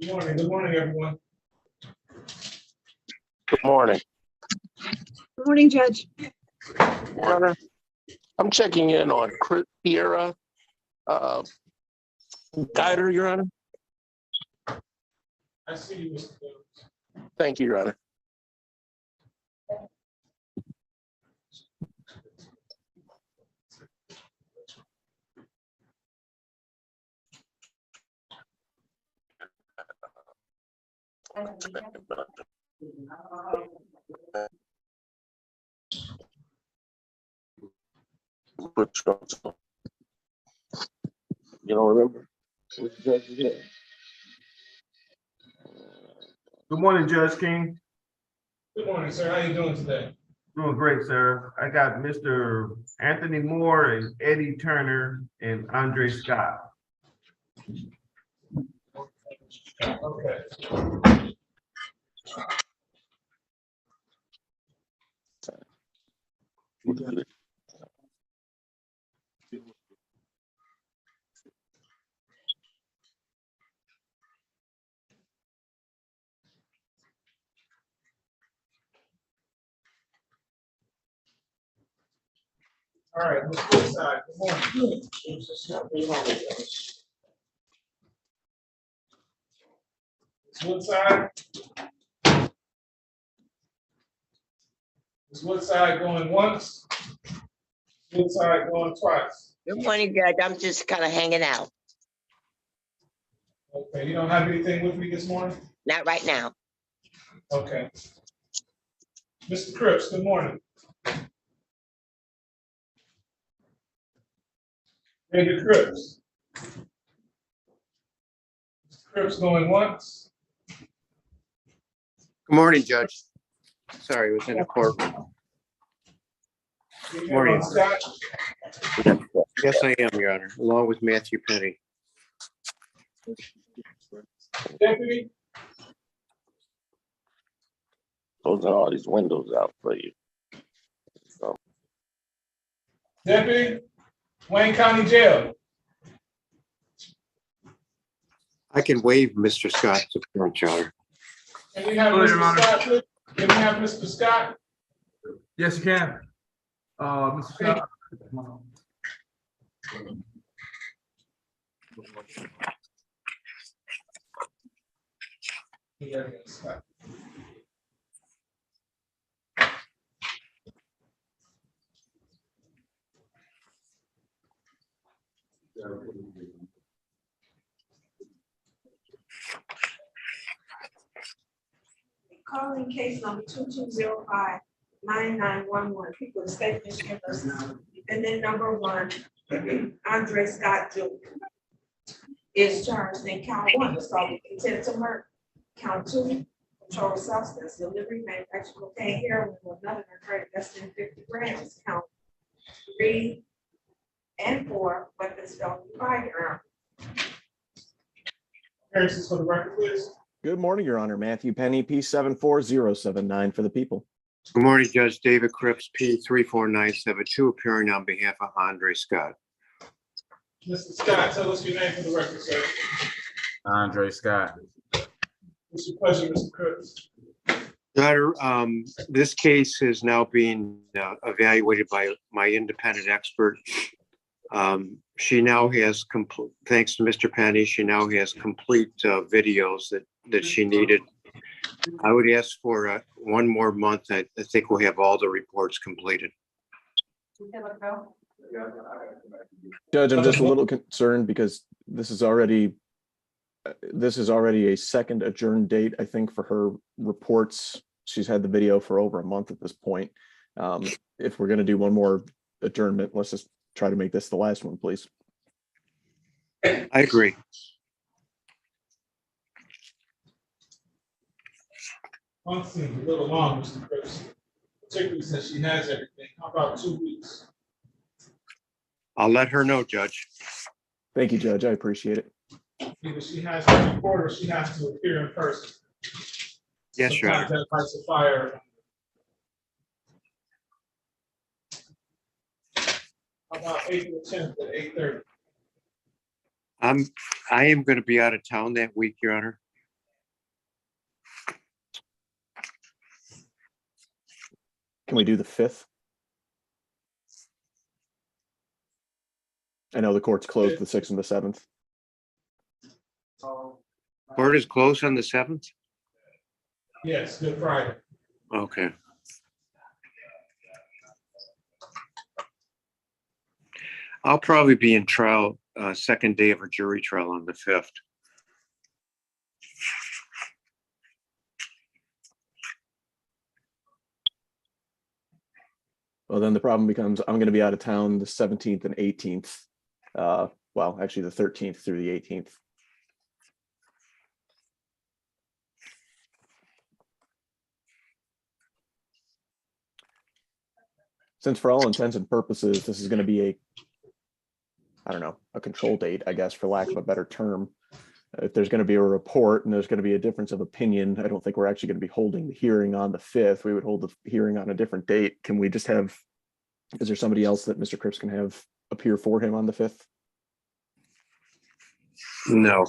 Good morning, everyone. Good morning. Good morning, Judge. Your Honor, I'm checking in on Kiera Guider, Your Honor. I see you, Mr. Jones. Thank you, Your Honor. You don't remember? Which judge is it? Good morning, Judge King. Good morning, sir. How you doing today? Doing great, sir. I got Mr. Anthony Moore and Eddie Turner and Andre Scott. Okay. All right, Ms. Woodside, good morning. Ms. Woodside? Ms. Woodside going once? Ms. Woodside going twice? Good morning, Judge. I'm just kind of hanging out. Okay, you don't have anything with me this morning? Not right now. Okay. Mr. Cripps, good morning. Major Cripps. Mr. Cripps going once? Good morning, Judge. Sorry, I was in a courtroom. Morning. Scott? Yes, I am, Your Honor, along with Matthew Penny. Deputy? Closing all these windows out for you. So, Deputy? Wayne County Jail? I can waive Mr. Scott's appearance, Your Honor. Can we have Hello, Your Mr. Honor. Scott, please? Can we have Mr. Scott? Yes, you can. Mr. Scott. Yeah, Scott. Calling case number 2205-9911, people of the state of Michigan versus defendant number 1, Andre Scott Jr. is charged in count 1, assault with intent to murder. Count 2, controlled substance, delivery, manufacture cocaine, heroin, or another narcotic less than 50 grams. Count 3 and 4, weapons, felony, firearm. Appearances for the record, please. Good morning, Your Honor. Matthew Penny, P74079 for the people. Good morning, Judge David Cripps, P34972, appearing on behalf of Andre Scott. Mr. Scott, tell us your name for the record, sir. Andre Scott. It's your pleasure, Mr. Cripps. Your Honor, this case is now being evaluated by my independent expert. She now has complete, thanks to Mr. Penny, she now has complete videos that she needed. I would ask for one more month. I think we'll have all the reports completed. Judge, I'm just a little concerned because this is already a second adjourned date, I think, for her reports. She's had the video for over a month at this point. If we're going to do one more adjournment, let's just try to make this the last one, please. I agree. Month seems a little long, Mr. Cripps, particularly since she has everything. How about 2 weeks? I'll let her know, Judge. Thank you, Judge. I appreciate it. Either she has to report or she has to appear in person. Yes, Your Honor. Sometimes that lights a fire. How about April 10th at 8:30? I am going to be out of town that week, Your Honor. Can we do the 5th? I know the court's closed the 6th and the 7th. Court is closed on the 7th? Yes, Good Friday. Okay. I'll probably be in trial, second day of a jury trial on the 5th. Well, then the problem becomes I'm going to be out of town the 17th and 18th. Well, actually the 13th through the 18th. Since for all intents and purposes, this is going to be I don't know, a control date, I guess, for lack of a better term. If there's going to be a report and there's going to be a difference of opinion, I don't think we're actually going to be holding the hearing on the 5th. We would hold the hearing on a different date. Can we just have, is there somebody else that Mr. Cripps can have appear for him on the 5th? No.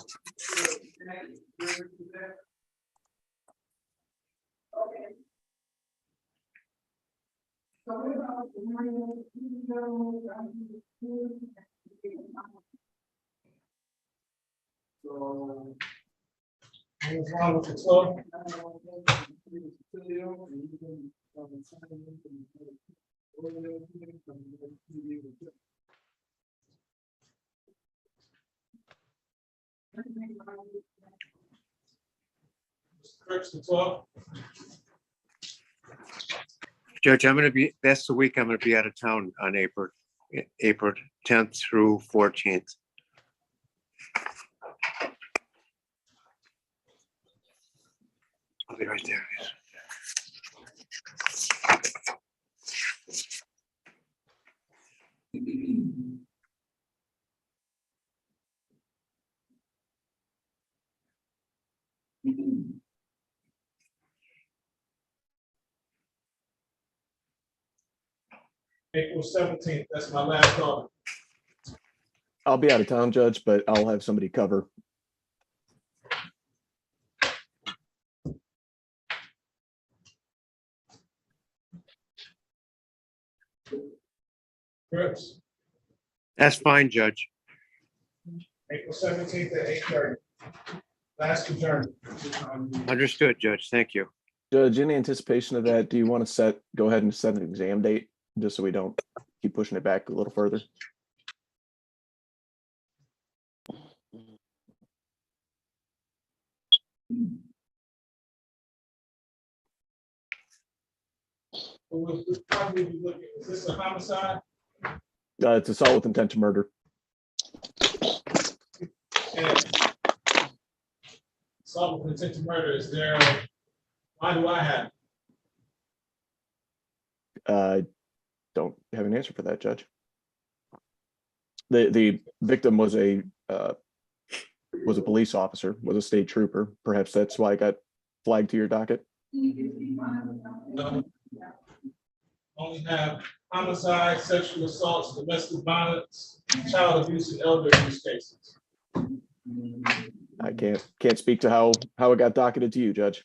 What's wrong with the 12th? Mr. Cripps, the 12th? Judge, that's the week I'm going to be out of town on April 10th through 14th. I'll be right there. April 17th, that's my last call. I'll be out of town, Judge, but I'll have somebody cover. Cripps, That's fine, Judge. April 17th at 8:30. Last adjourned. Understood, Judge. Thank you. Judge, in anticipation of that, do you want to go ahead and set an exam date, just so we don't keep pushing it back a little further? We'll probably be looking, is this a homicide? It's assault with intent to murder. And assault with intent to murder, is there, why do I have? I don't have an answer for that, Judge. The victim was a police officer, was a state trooper. Perhaps that's why I got flagged to your docket. No. Only have homicide, sexual assaults, domestic violence, child abuse, and elder abuse cases. I can't speak to how it got docketed to you, Judge.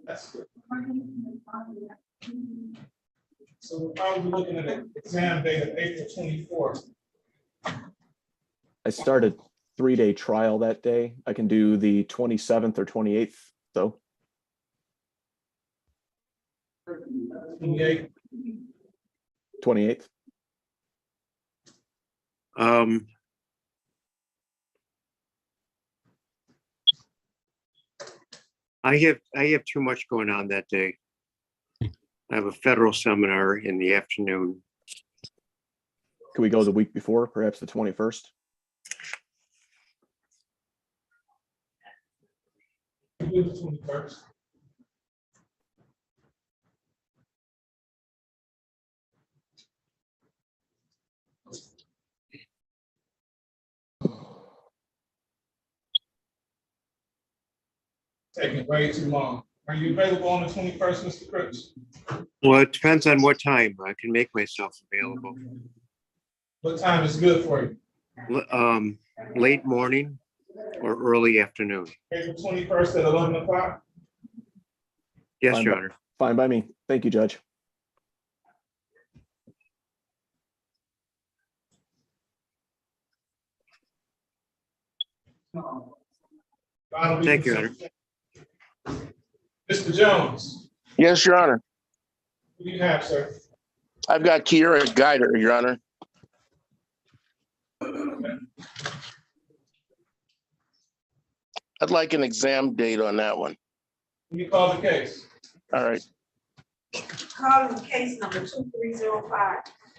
That's good. So we're probably looking at an exam date of April 24th. I started 3-day trial that day. I can do the 27th or 28th, though. 28th. 28th. I have too much going on that day. I have a federal seminar in the afternoon. Could we go the week before, perhaps the 21st? We do the 21st. Taking way too long. Are you available on the 21st, Mr. Cripps? Well, it depends on what time. I can make myself available. What time is good for you? Late morning or early afternoon. April 21st at 11 o'clock? Yes, Fine Your by- Honor. Fine by me. Thank you, Judge. Thank you, Your Honor. Mr. Jones, Yes, Your Honor. what do you have, sir? I've got Kiera Geider, Your Honor. I'd like an exam date on that one. Can you call the case? All right. Calling case number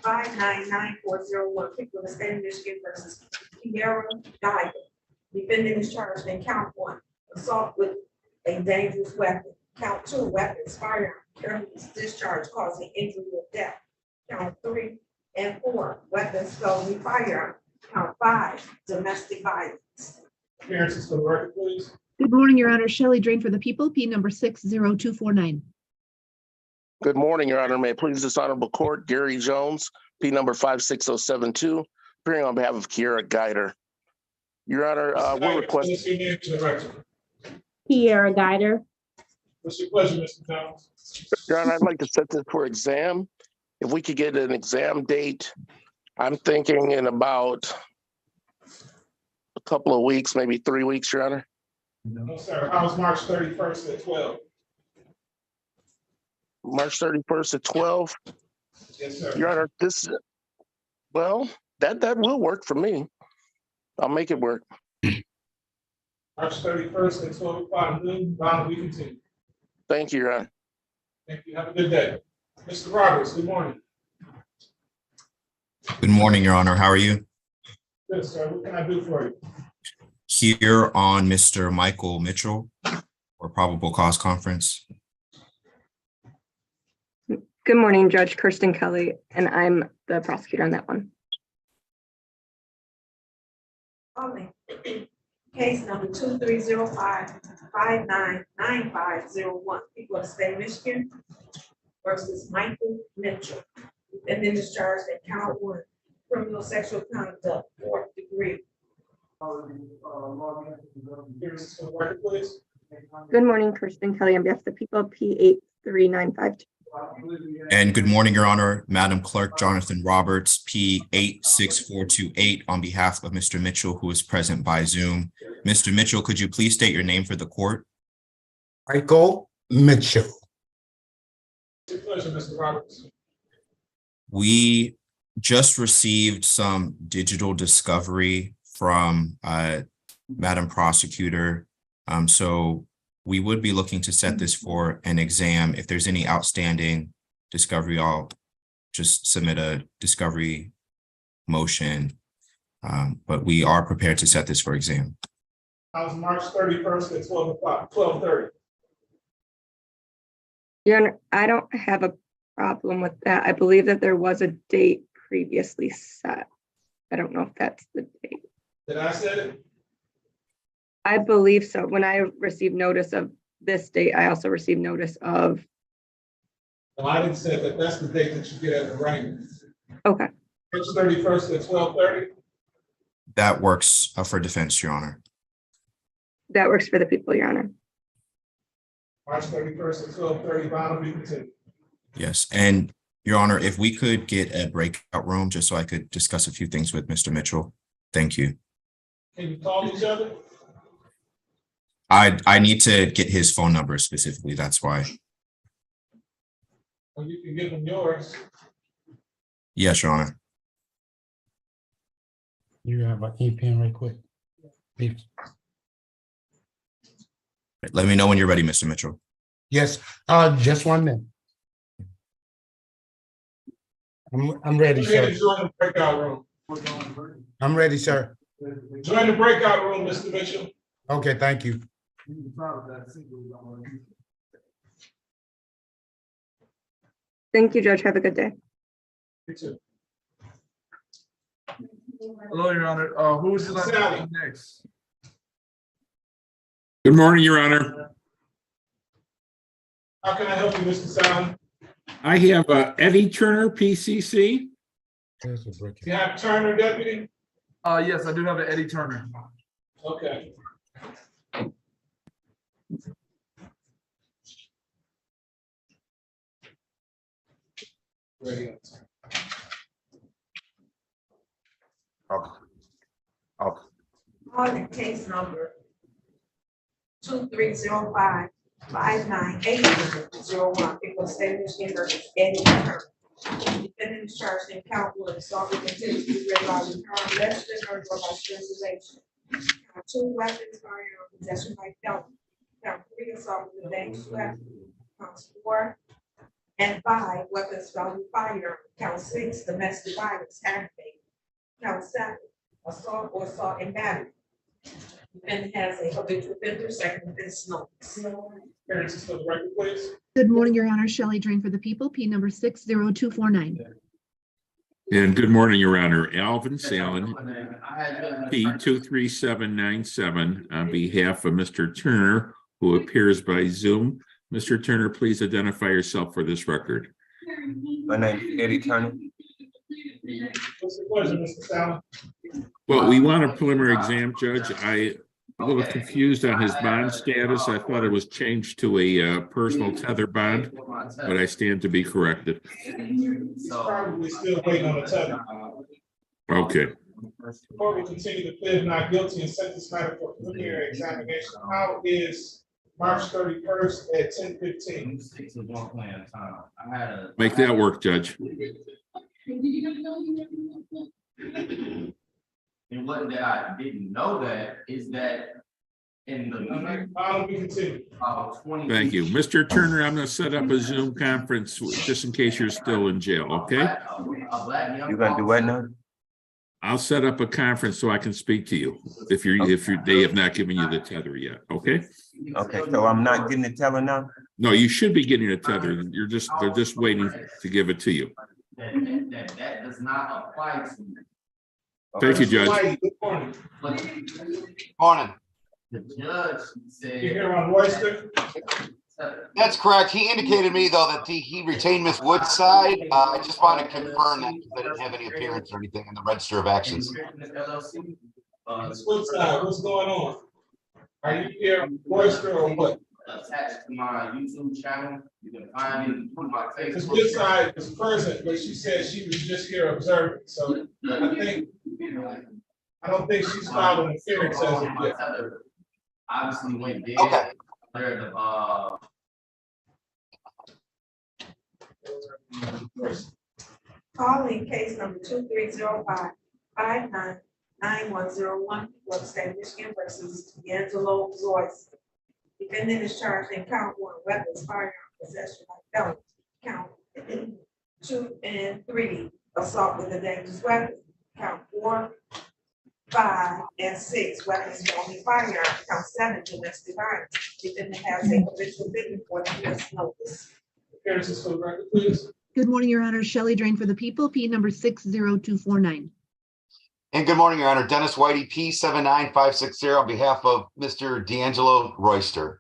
2305-599-401, people of the state of Michigan versus Kiera Geiger. Defendant is charged in count 1, assault with a dangerous weapon. Count 2, weapons, firearm, careless discharge causing injury or death. Count 3 and 4, weapons, felony, firearm. Count 5, domestic violence. Appearances for the record, please. Good morning, Your Honor. Shelley Drain for the people, P number 60249. Good morning, Your Honor. May it please this honorable court, Gary Jones, P number 56072, appearing on behalf of Kiera Geider. Your Honor, we're requesting. What's your name to the record? Kiera Geider. What's your pleasure, Mr. Jones? Your Honor, I'd like to set this for exam. If we could get an exam date, I'm thinking in about a couple of weeks, maybe 3 weeks, Your Honor. No, sir. How's March 31st at 12? March 31st at 12. Yes, sir. Your Honor, well, that will work for me. I'll make it work. March 31st at 12 o'clock noon, bond we continue. Thank you, Your Honor. Thank you. Have a good day. Mr. Roberts, good morning. Good morning, Your Honor. How are you? Good, sir. What can I do for you? Here on Mr. Michael Mitchell for probable cause conference. Good morning, Judge Kirsten Kelly, and I'm the prosecutor on that one. Calling case number 2305-599-501, people of the state of Michigan versus Michael Mitchell. Defendant is charged in count 1, criminal sexual conduct, 4th degree. Appearances for the record, please. Good morning, Kirsten Kelly, on behalf of the people, P83952. And good morning, Your Honor. Madam Clerk Jonathan Roberts, P86428, on behalf of Mr. Mitchell, who is present by Zoom. Mr. Mitchell, could you please state your name for the court? Michael Mitchell. It's your pleasure, Mr. Roberts. We just received some digital discovery from Madam Prosecutor. So we would be looking to set this for an exam. If there's any outstanding discovery, I'll just submit a discovery motion. But we are prepared to set this for exam. How's March 31st at 12 o'clock, 12:30? Your Honor, I don't have a problem with that. I believe that there was a date previously set. I don't know if that's the date. Did I say it? I believe so. When I received notice of this date, I also received notice of. No, I didn't say that. That's the date that you get at the range. Okay. March 31st at 12:30? That works for defense, Your Honor. That works for the people, Your Honor. March 31st at 12:30, bond will be continued. Yes, and Your Honor, if we could get a breakout room, just so I could discuss a few things with Mr. Mitchell. Thank you. Can you call each other? I need to get his phone number specifically, that's why. Or you can give them yours. Yes, Your Honor. You have an e-pen right quick. Let me know when you're ready, Mr. Mitchell. Yes, just 1 minute. I'm ready, Go ahead and sir. join the breakout room. I'm ready, sir. Join the breakout room, Mr. Mitchell. Okay, thank you. Thank you, Judge. Have a good day. You too. Hello, Your Honor. Who would you like to Sally. call next? Good morning, Your Honor. How can I help you, Mr. Sally? I have Eddie Turner, PCC. You have Turner, deputy? Yes, I do have the Eddie Turner. Okay. Ready on time. Calling case number 2305-5980-01, people state Michigan versus Eddie Turner. Defendant is charged in count one, assault with intent to be read by return less than or by strangulation. Count two, weapons, firearm, possession by felon. Count three, assault with a dangerous weapon. Counts 4 and 5, weapons, felony, firearm. Count 6, domestic violence, aggravated. Count 7, assault or assault and battery. Defendant has a habitual offender, second offense notice. Appearances for the record, please. Good morning, Your Honor. Shelley Drain for the people, P number 60249. And good morning, Your Honor. Alvin Salen, P 23797, on behalf of Mr. Turner, who appears by Zoom. Mr. Turner, please identify yourself for this record. My name is Eddie Turner. What's the pleasure, Mr. Sally? Well, we want a preliminary exam, Judge. I'm a little confused on his bond status. I thought it was changed to a personal tether bond, but I stand to be corrected. He's probably still waiting on the tether. Okay. The court will continue to plead not guilty and set this matter for preliminary examination. How is March 31st at 10:15? Make that work, Judge. And what that I didn't know that is that in the. We continue. Thank you. Mr. Turner, I'm going to set up a Zoom conference just in case you're still in jail, okay? You gonna do what now? I'll set up a conference so I can speak to you if they have not given you the tether yet, okay? Okay, so I'm not getting the teller now? No, you should be getting a tether. They're just waiting to give it to you. That does not apply to me. Thank you, Judge. Good morning. Morning. The judge said. You here on Royster? That's correct. He indicated to me, though, that he retained Miss Woodside. I just want to confirm that because I didn't have any appearance or anything in the register of actions. Miss Woodside, what's going on? Are you here on Royster or what? Attached to my YouTube channel. You can find it on my Miss Facebook. Woodside was present, but she said she was just here observing. So I don't think she's filed an appearance as of yet. Obviously went there. Okay. Calling case number 2305-599101, for the state of Michigan versus D'Angelo Royce. Defendant is charged in count one, weapons, firearm, possession by felon. Count 2 and 3, assault with a dangerous weapon. Count 4, 5, and 6, weapons, felony, firearm. Count 7, domestic violence. Defendant has a habitual offender for the first notice. Appearances for the record, please. Good morning, Your Honor. Shelley Drain for the people, P number 60249. And good morning, Your Honor. Dennis Whitey, P 79560, on behalf of Mr. D'Angelo Royster.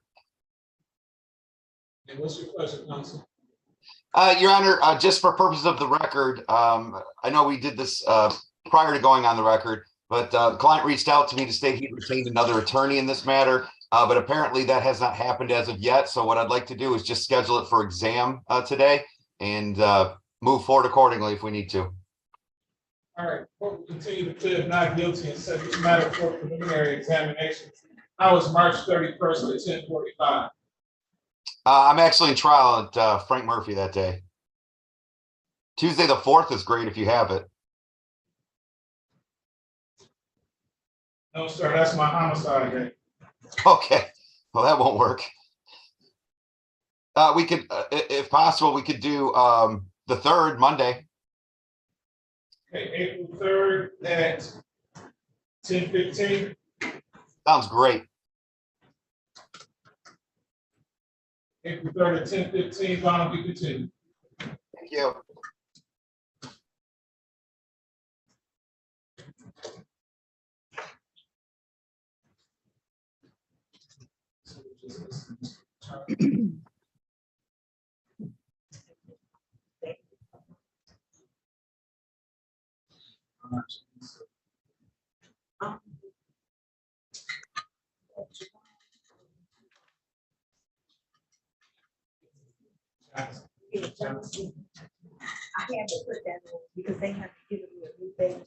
And what's your pleasure, counsel? Your Honor, just for purposes of the record, I know we did this prior to going on the record, but the client reached out to me to state he retained another attorney in this matter, but apparently that has not happened as of yet. So what I'd like to do is just schedule it for exam today and move forward accordingly if we need to. All right, court will continue to plead not guilty and set this matter for preliminary examination. How is March 31st at 10:45? I'm actually in trial at Frank Murphy that day. Tuesday the 4th is great if you have it. No, sir, that's my homicide day. Okay, well, that won't work. We could, if possible, we could do the 3rd, Monday. Okay, April 3rd at 10:15. Sounds great. April 3rd at 10:15, bond will be continued. Thank you. I had to put that on because they have to give me a new baby.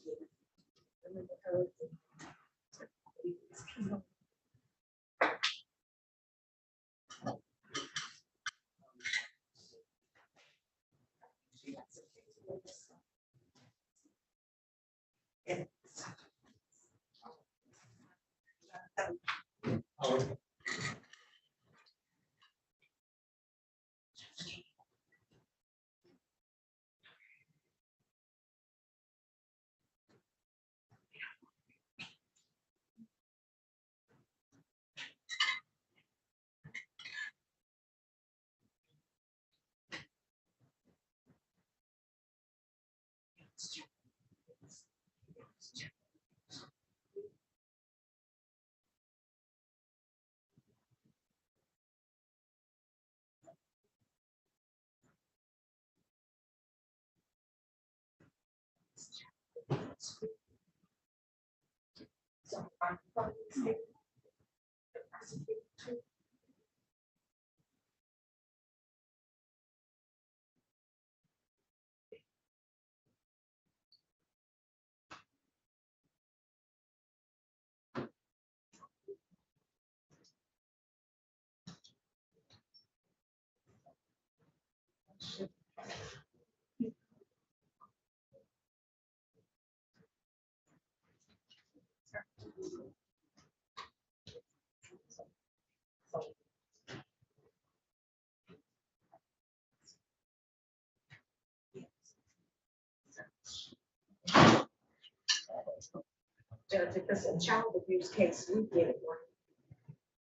Judge, if it's a child abuse case, we get it right.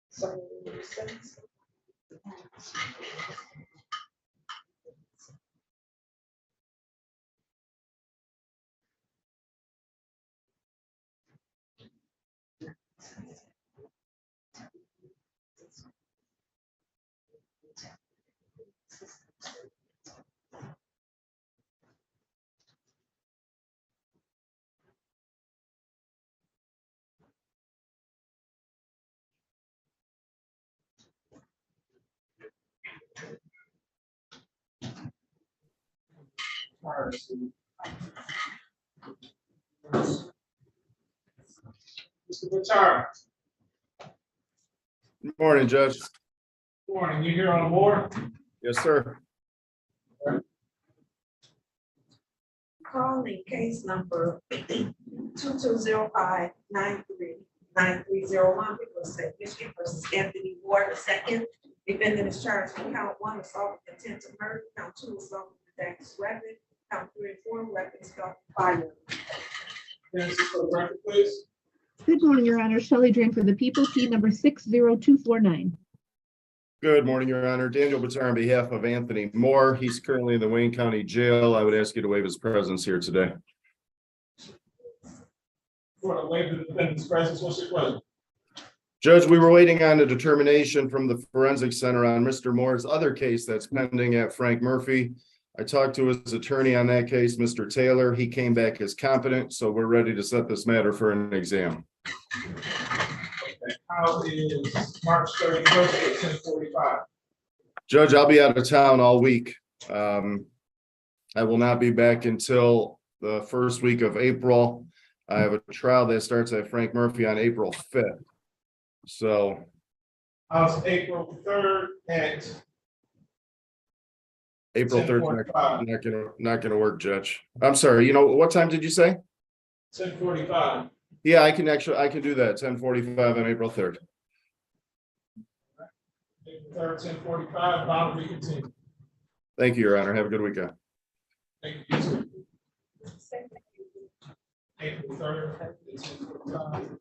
So. Mr. Butcher, Good morning, Judge. good morning, you here on board? Yes, sir. Calling case number 2205-93-9301, people say Michigan versus Anthony Ward II. Defendant is charged with count 1, assault with intent to murder, count 2, assault with a dangerous weapon, count 3 and 4, weapons start fire. Yes, for the record, please. Good morning, Your Honor. Shelley Drain for the people, P number 60249. Good morning, Your Honor. Daniel Batar on behalf of Anthony Moore. He's currently in the Wayne County Jail. I would ask you to waive his presence here today. For the waiver of the defendant's presence, what's your pleasure? Judge, we were waiting on a determination from the Forensic Center on Mr. Moore's other case that's pending at Frank Murphy. I talked to his attorney on that case, Mr. Taylor. He came back as competent, so we're ready to set this matter for an exam. How is March 31st at 10:45? Judge, I'll be out of town all week. I will not be back until the first week of April. I have a trial that starts at Frank Murphy on April 5th. So How's April 3rd at April 3rd, 10:45? not gonna work, Judge. I'm sorry, what time did you say? 10:45. Yeah, I can do that, 10:45 on April 3rd. April 3rd, 10:45, bond will be continued. Thank you, Your Honor. Have a good weekend. Thank you, sir. April 3rd at 10:45.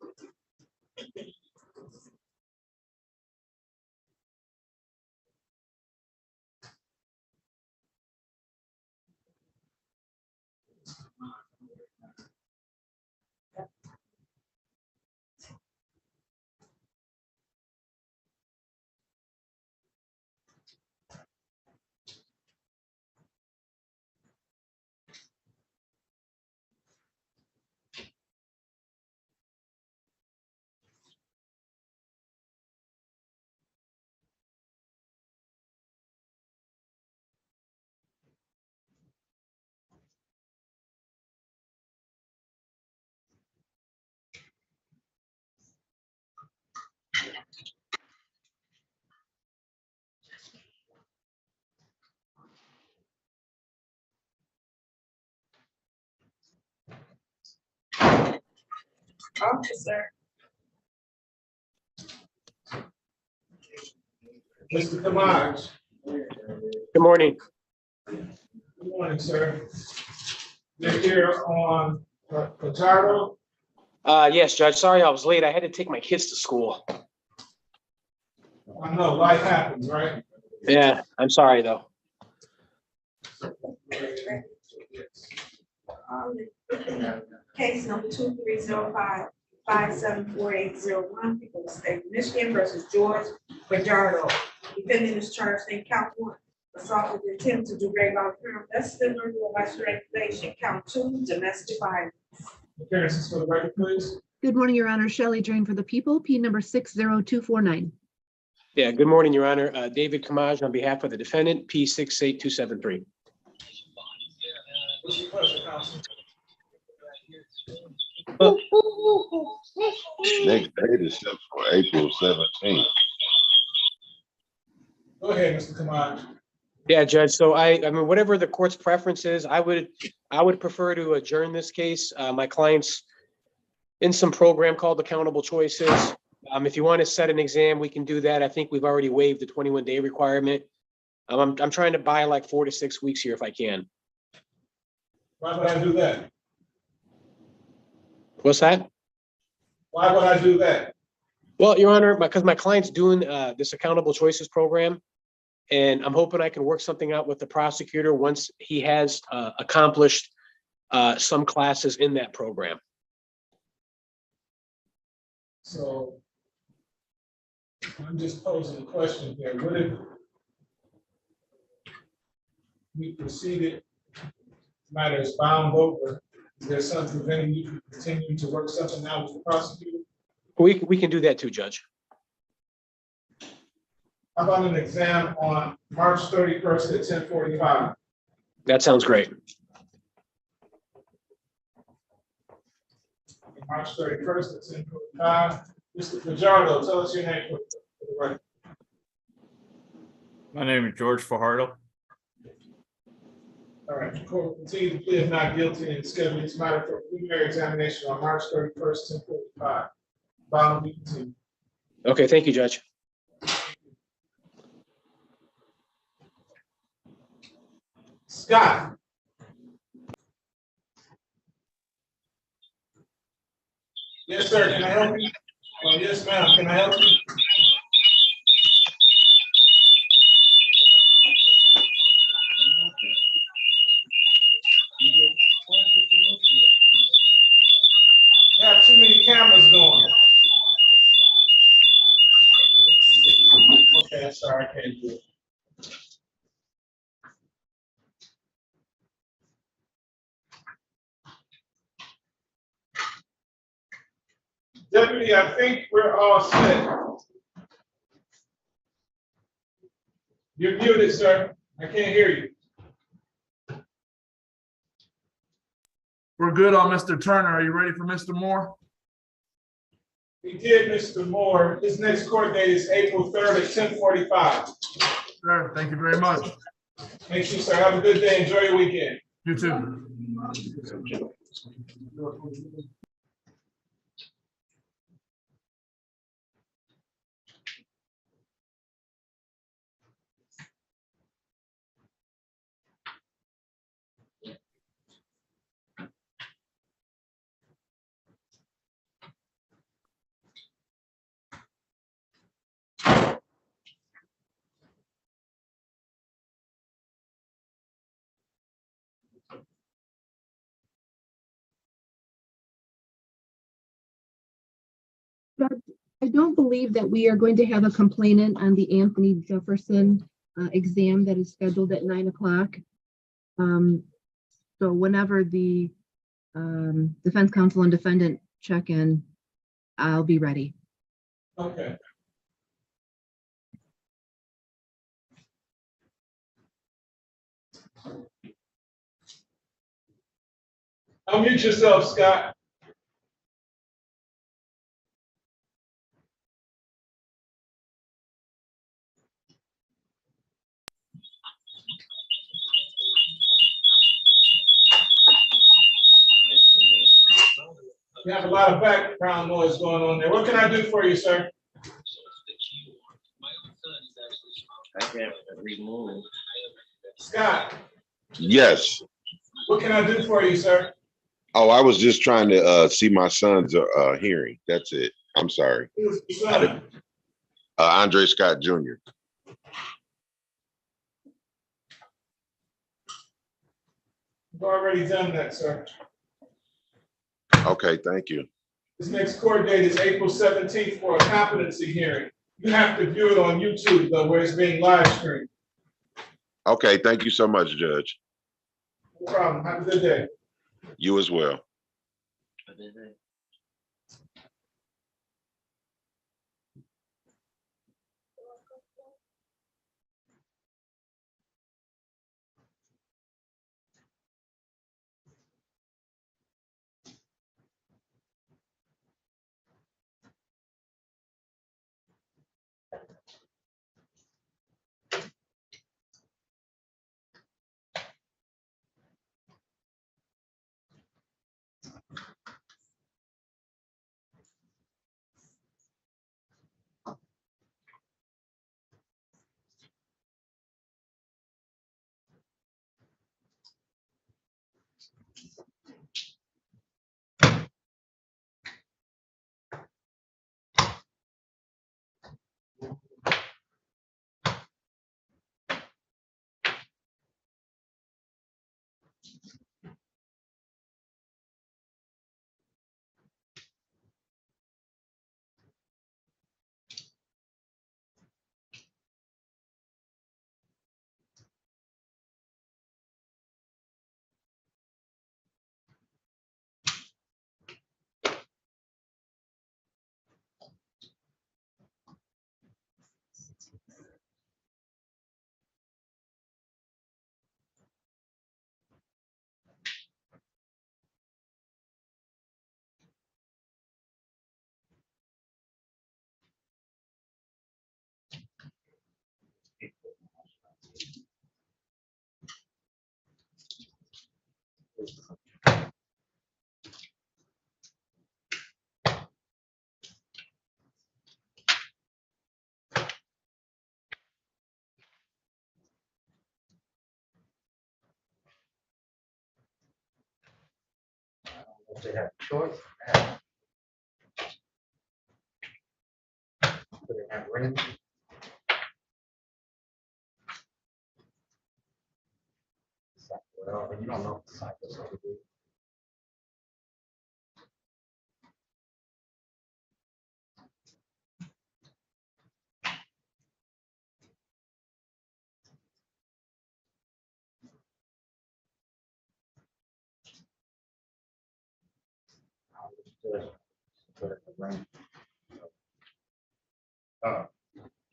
Officer. Mr. Kamaj. Good morning. Good morning, sir. You're here on Fajardo. Yes, Judge, sorry I was late. I had to take my kids to school. I know life happens, right? Yeah, I'm sorry though. Case number 2305-574801, people of the state of Michigan versus George Fajardo. Defendant is charged in count 1, assault with intent to do grave bodily harm less than or more by strangulation. Count 2, domestic violence. Appearances for the record, please. Good morning, Your Honor. Shelley Drain for the people, P number 60249. Yeah, good morning, Your Honor. David Kamaj on behalf of the defendant, P 68273. What's your pleasure, counsel? Next date is set for April 17th. Go ahead, Mr. Kamaj. Yeah, Judge. So I mean, whatever the court's preference is, I would prefer to adjourn this case. My client's in some program called Accountable Choices. If you want to set an exam, we can do that. I think we've already waived the 21-day requirement. I'm trying to buy like 4 to 6 weeks here if I can. Why would I do that? What's that? Why would I do that? Well, Your Honor, because my client's doing this Accountable Choices program, and I'm hoping I can work something out with the prosecutor once he has accomplished some classes in that program. So I'm just posing a question here. What if we proceeded, matter is bound over? Is there something preventing you from continuing to work something out with the prosecutor? We can do that too, Judge. How about an exam on March 31st at 10:45? That sounds great. March 31st at 10:45. Mr. Fajardo, tell us your name for the record. My name is George Fajardo. All right, the court will continue to plead not guilty and schedule this matter for a preliminary examination on March 31st, 10:45. Bond will be continued. Okay, thank you, Judge. Scott. Yes, sir. Can I help you? Oh, yes, ma'am. Can I help you? You have too many cameras going. Okay, sorry, I can't do it. Deputy, I think we're all set. You're muted, sir. I can't hear you. We're good on Mr. Turner. Are you ready for Mr. Moore? We did, Mr. Moore. His next court date is April 3rd at 10:45. Sir, thank you very much. Thank you, sir. Have a good day. Enjoy your weekend. You too. I don't believe that we are going to have a complainant on the Anthony Jefferson exam that is scheduled at 9 o'clock. So whenever the defense counsel and defendant check in, I'll be ready. Okay. Unmute yourself, Scott. You have a lot of background noise going on there. What can I do for you, sir? Scott, Yes. what can I do for you, sir? Oh, I was just trying to see my son's hearing. That's it. I'm sorry. Who's your son? Andre Scott Jr. You've already done that, sir. Okay, thank you. This next court date is April 17th for a competency hearing. You have to view it on YouTube, though, where it's being live streamed. Okay, thank you so much, Judge. No problem. Have a good day. You as well. They have a choice. They have rent. Well, you don't know what the cycle's going to be.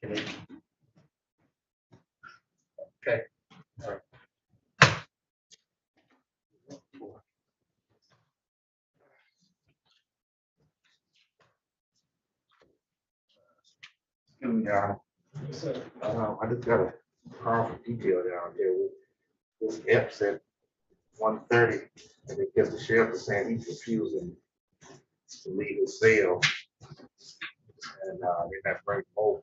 Can they? Okay. All right. Excuse me, John. I just got a powerful detail down here with this Epps at 1:30, and it gives the sheriff is saying he's refusing to leave his cell, and they're not bringing him over.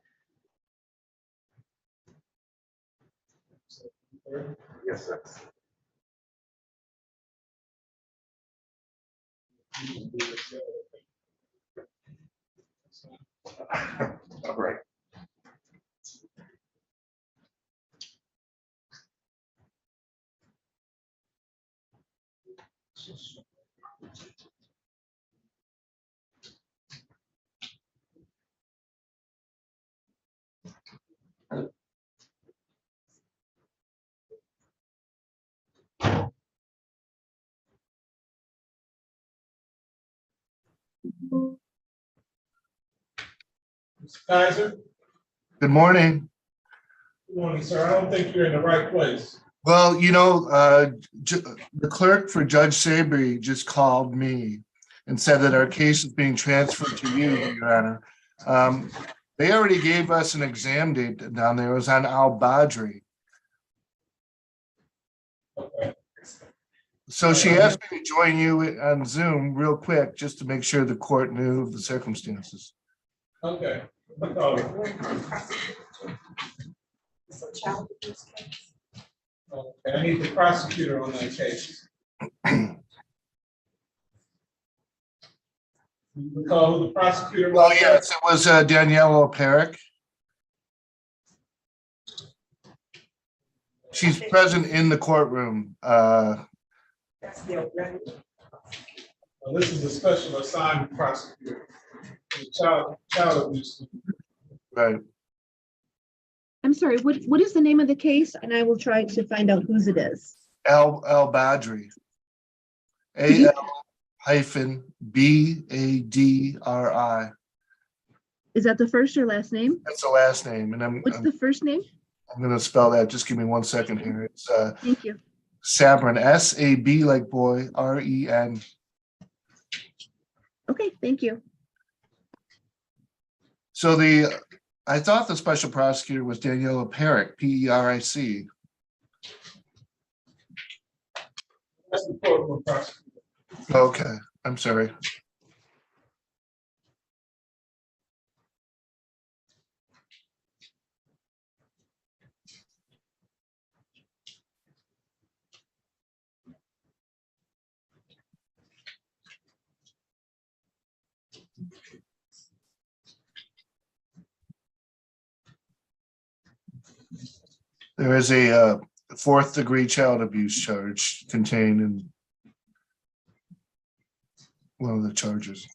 Yes, sir. All right. Mr. Kaiser, Good morning. good morning, sir. I don't think you're in the right place. Well, the clerk for Judge Sabry just called me and said that our case is being transferred to you, Your Honor. They already gave us an exam date down there. It was on Al Badri. Okay. So she asked me to join you on Zoom real quick, just to make sure the court knew of the circumstances. Okay. It's a child abuse case. Okay, I need the prosecutor on that case. You recall who the prosecutor was? Well, yes, it was Danielle O'Perrick. She's present in the courtroom. That's the regular. Well, this is a special assigned prosecutor. The child abuse. Right. I'm sorry, what is the name of the case? And I will try to find out whose it is. Al Badri. AL-BADRI. Is that the first or last name? That's the last name. And What's the first name? I'm going to spell that. Just give me 1 second here. It's Thank you. Sabren, S-A-B like boy, R-E-N. Okay, thank you. So I thought the special prosecutor was Danielle O'Perrick, P-E-R-I-C. That's the courtroom prosecutor. Okay, I'm sorry. There is a 4th-degree child abuse charge contained in one of the charges.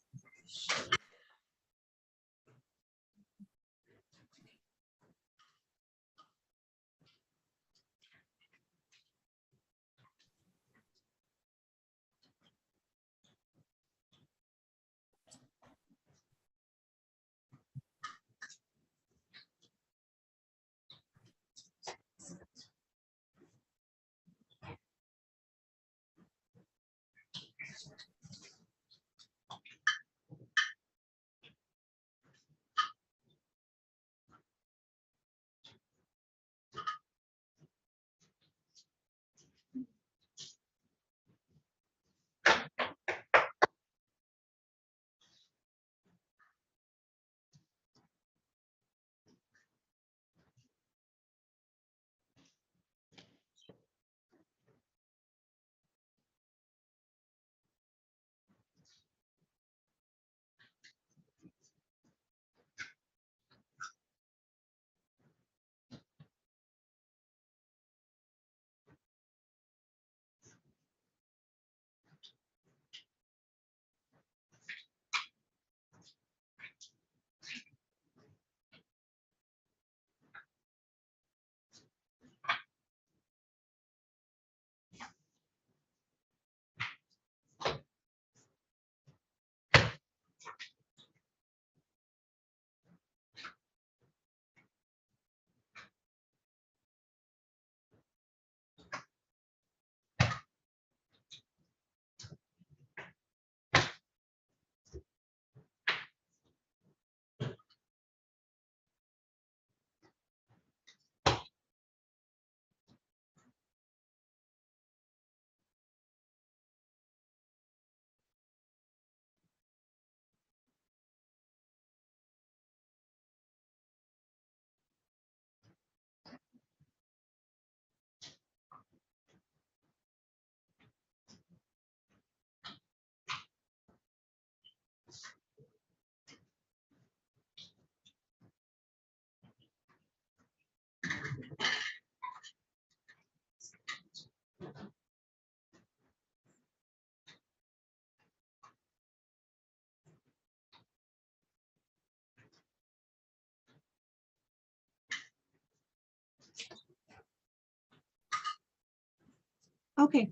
Okay,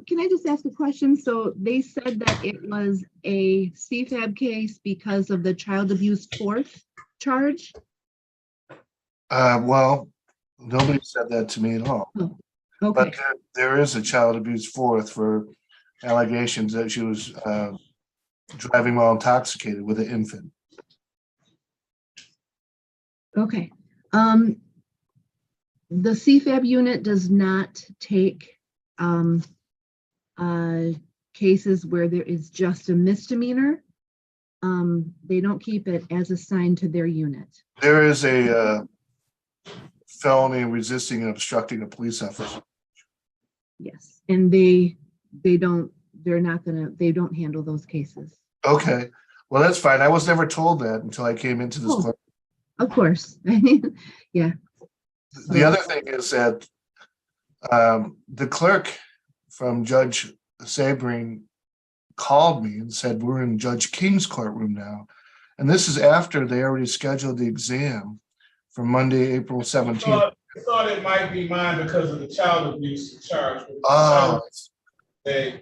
can I just ask a question? So they said that it was a CFAB case because of the child abuse 4th charge? Well, nobody said that to me at all. Oh, okay, But there is a child abuse 4th for allegations that she was driving while intoxicated with an infant. okay. The CFAB unit does not take cases where there is just a misdemeanor, they don't keep it as assigned to their unit. There is a felony resisting and obstructing a police officer. Yes, and they don't handle those cases. Okay, well, that's fine. I was never told that until I came into this. Oh. Of course. Yeah. The other thing is that the clerk from Judge Sabring called me and said, we're in Judge King's courtroom now. And this is after they already scheduled the exam for Monday, April 17th. I thought it might be mine because of the child abuse charge. Oh. A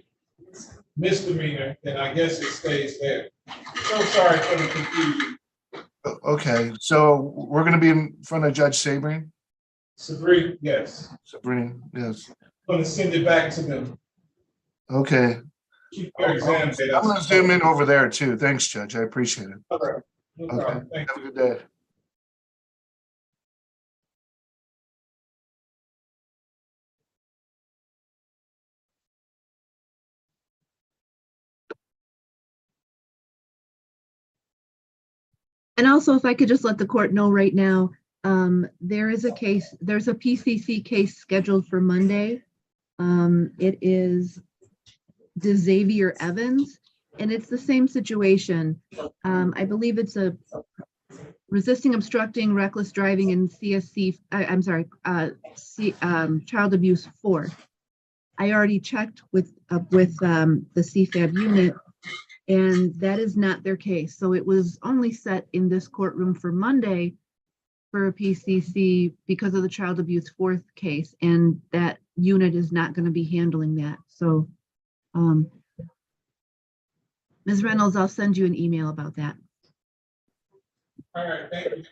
misdemeanor, and I guess it stays there. So sorry for the confusion. Okay, so we're gonna be in front of Judge Sabring? Sabrina, yes. Sabrina, yes. I'm gonna send it back to them. Okay. Keep their exam date. I'm gonna zoom in over there too. Thanks, Judge. I appreciate it. Okay. No Okay, problem. Thank have a good day. And also, if I could just let the court know right now, there's a PCC case scheduled for Monday. It is DeXavier Evans, and it's the same situation. I believe it's a resisting, obstructing, reckless driving, and child abuse 4. I already checked with the CFAB unit, and that is not their case. So it was only set in this courtroom for Monday for a PCC because of the child abuse 4th case, and that unit is not going to be handling that. So, Ms. Reynolds, I'll send you an email about that. All right, thank you.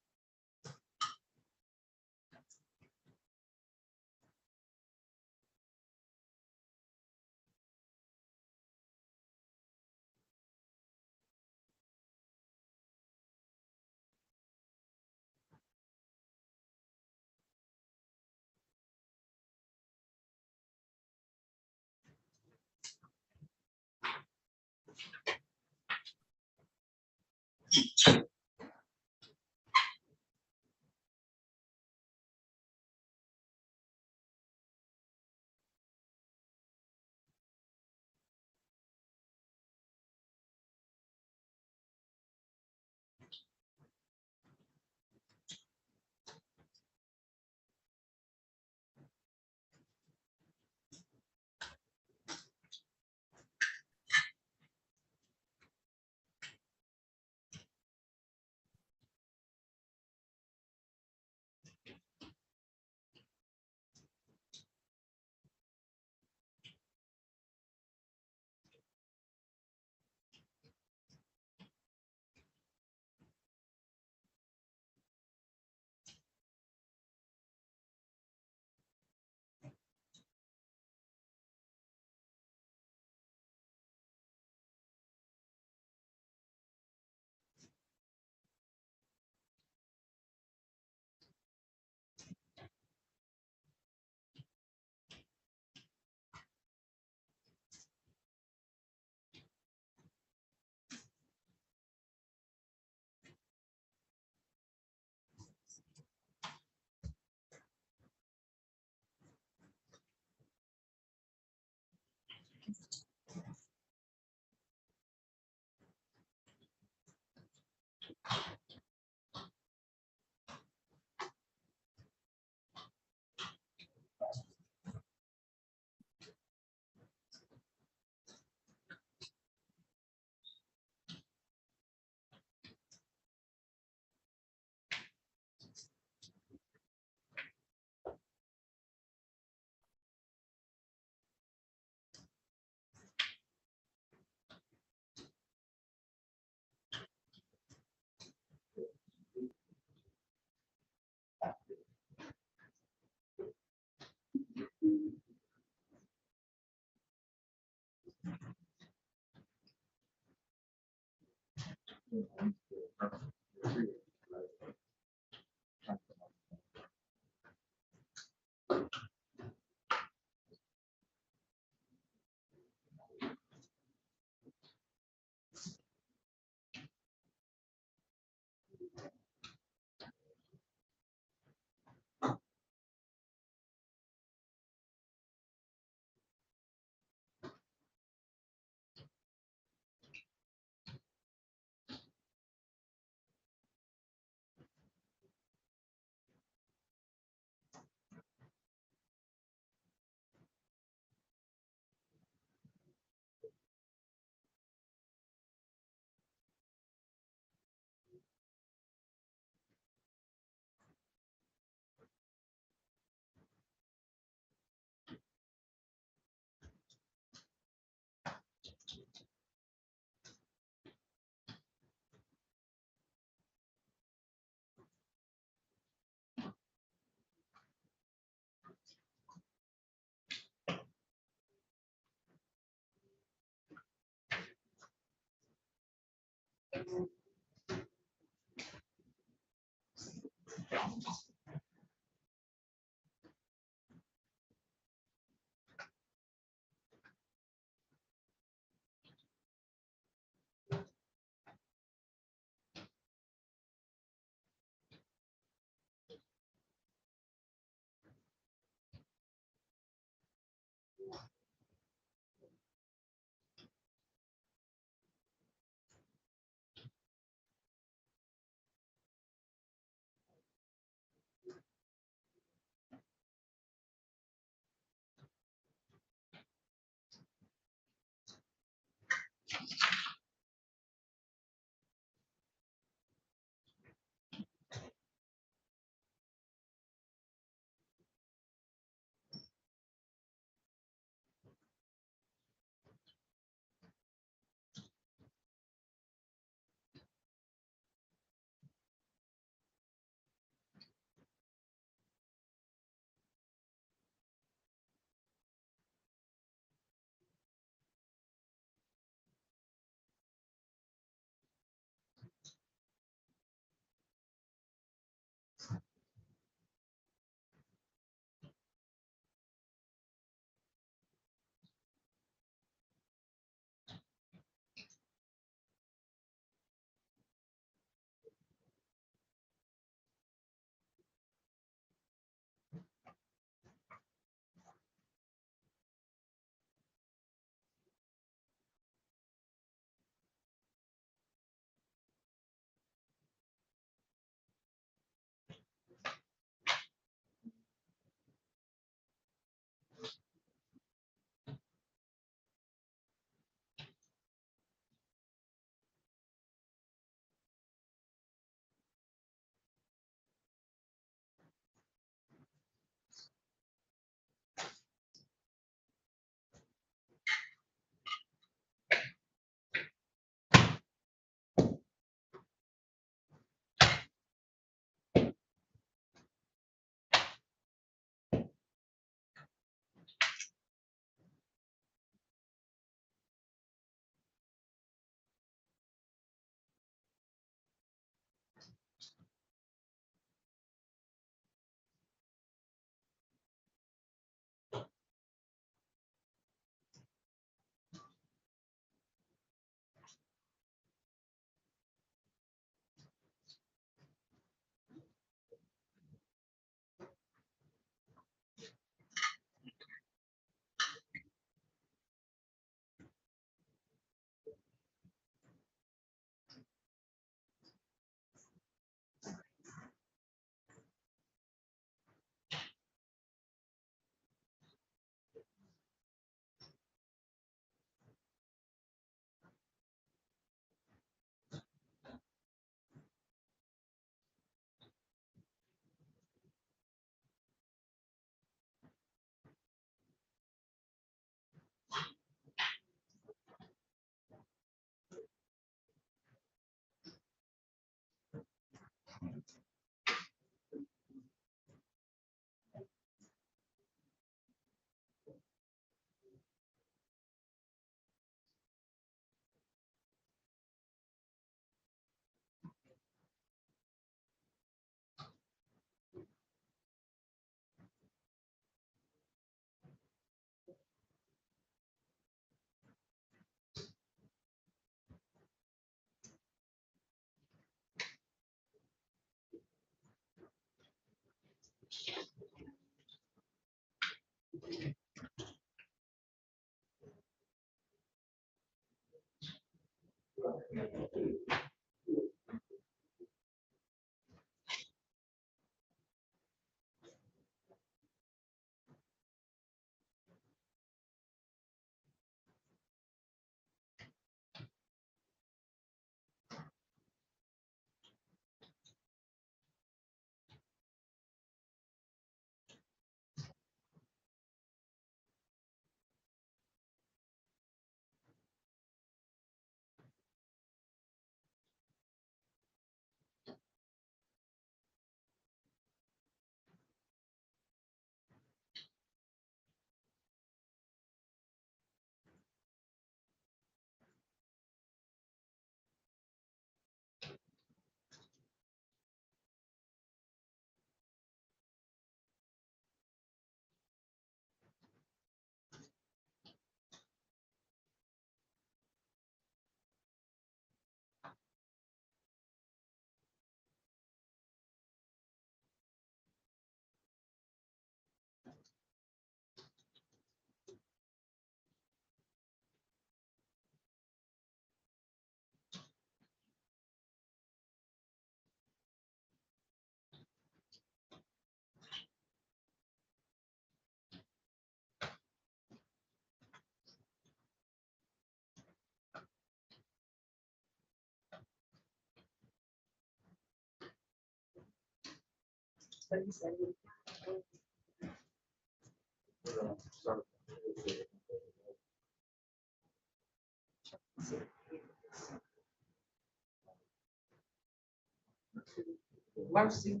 Mercy.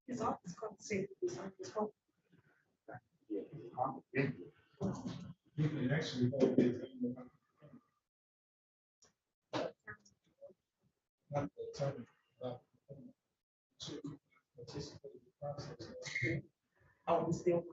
His office called safety. You can actually hold it. Not the attorney, to participate in the process. Oh, we still.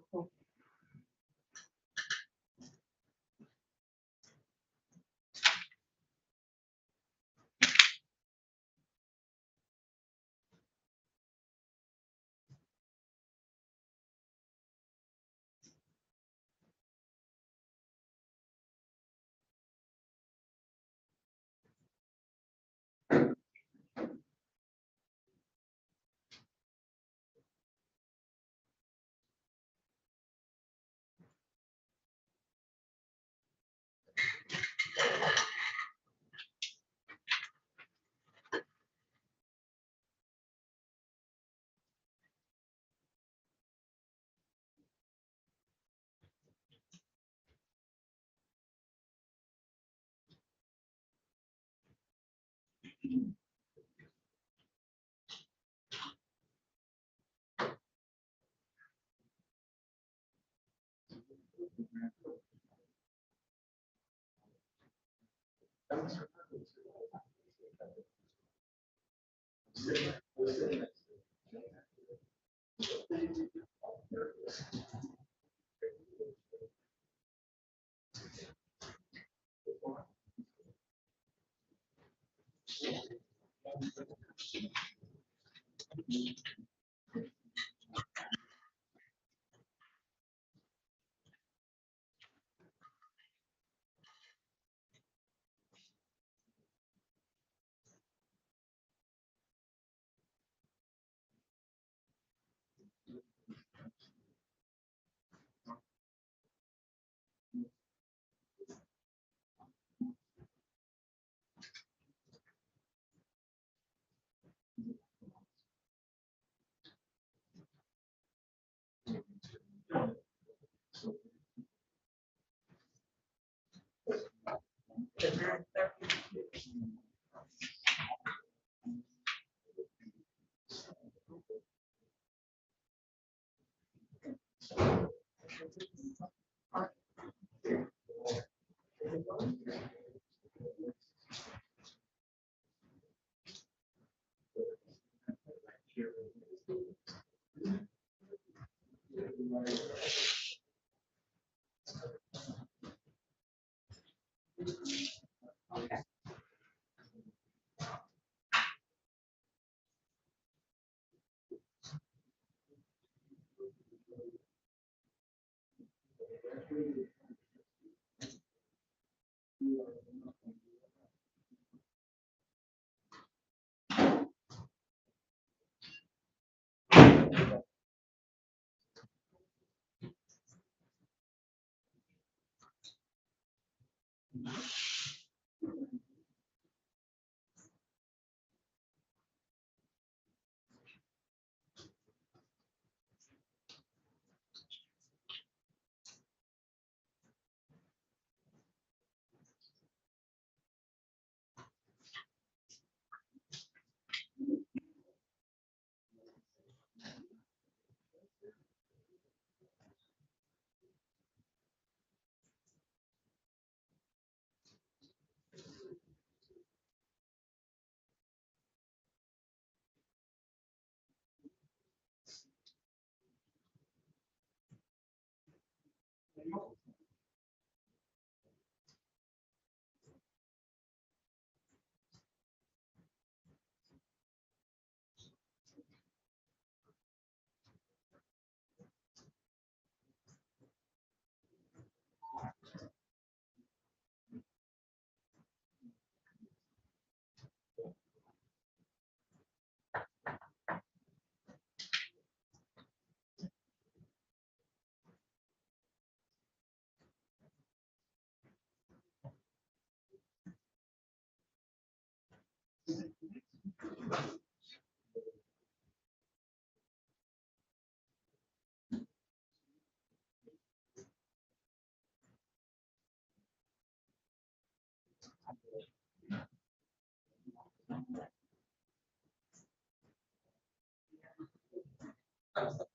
Well,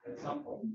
at some point.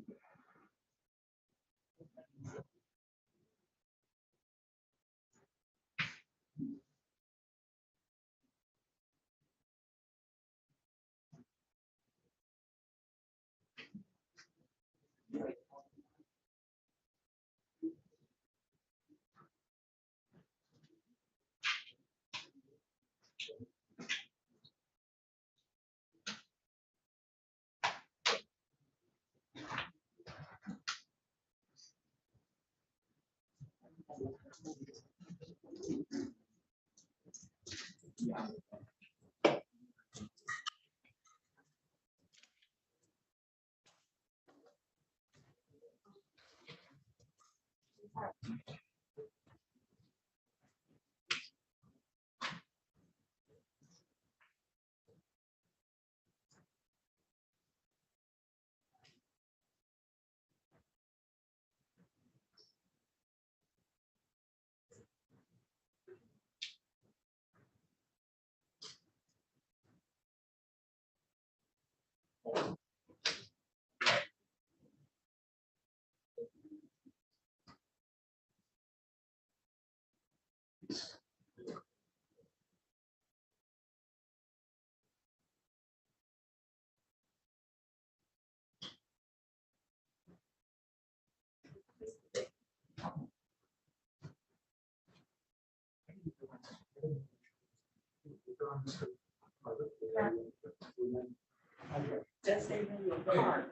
Just say your card.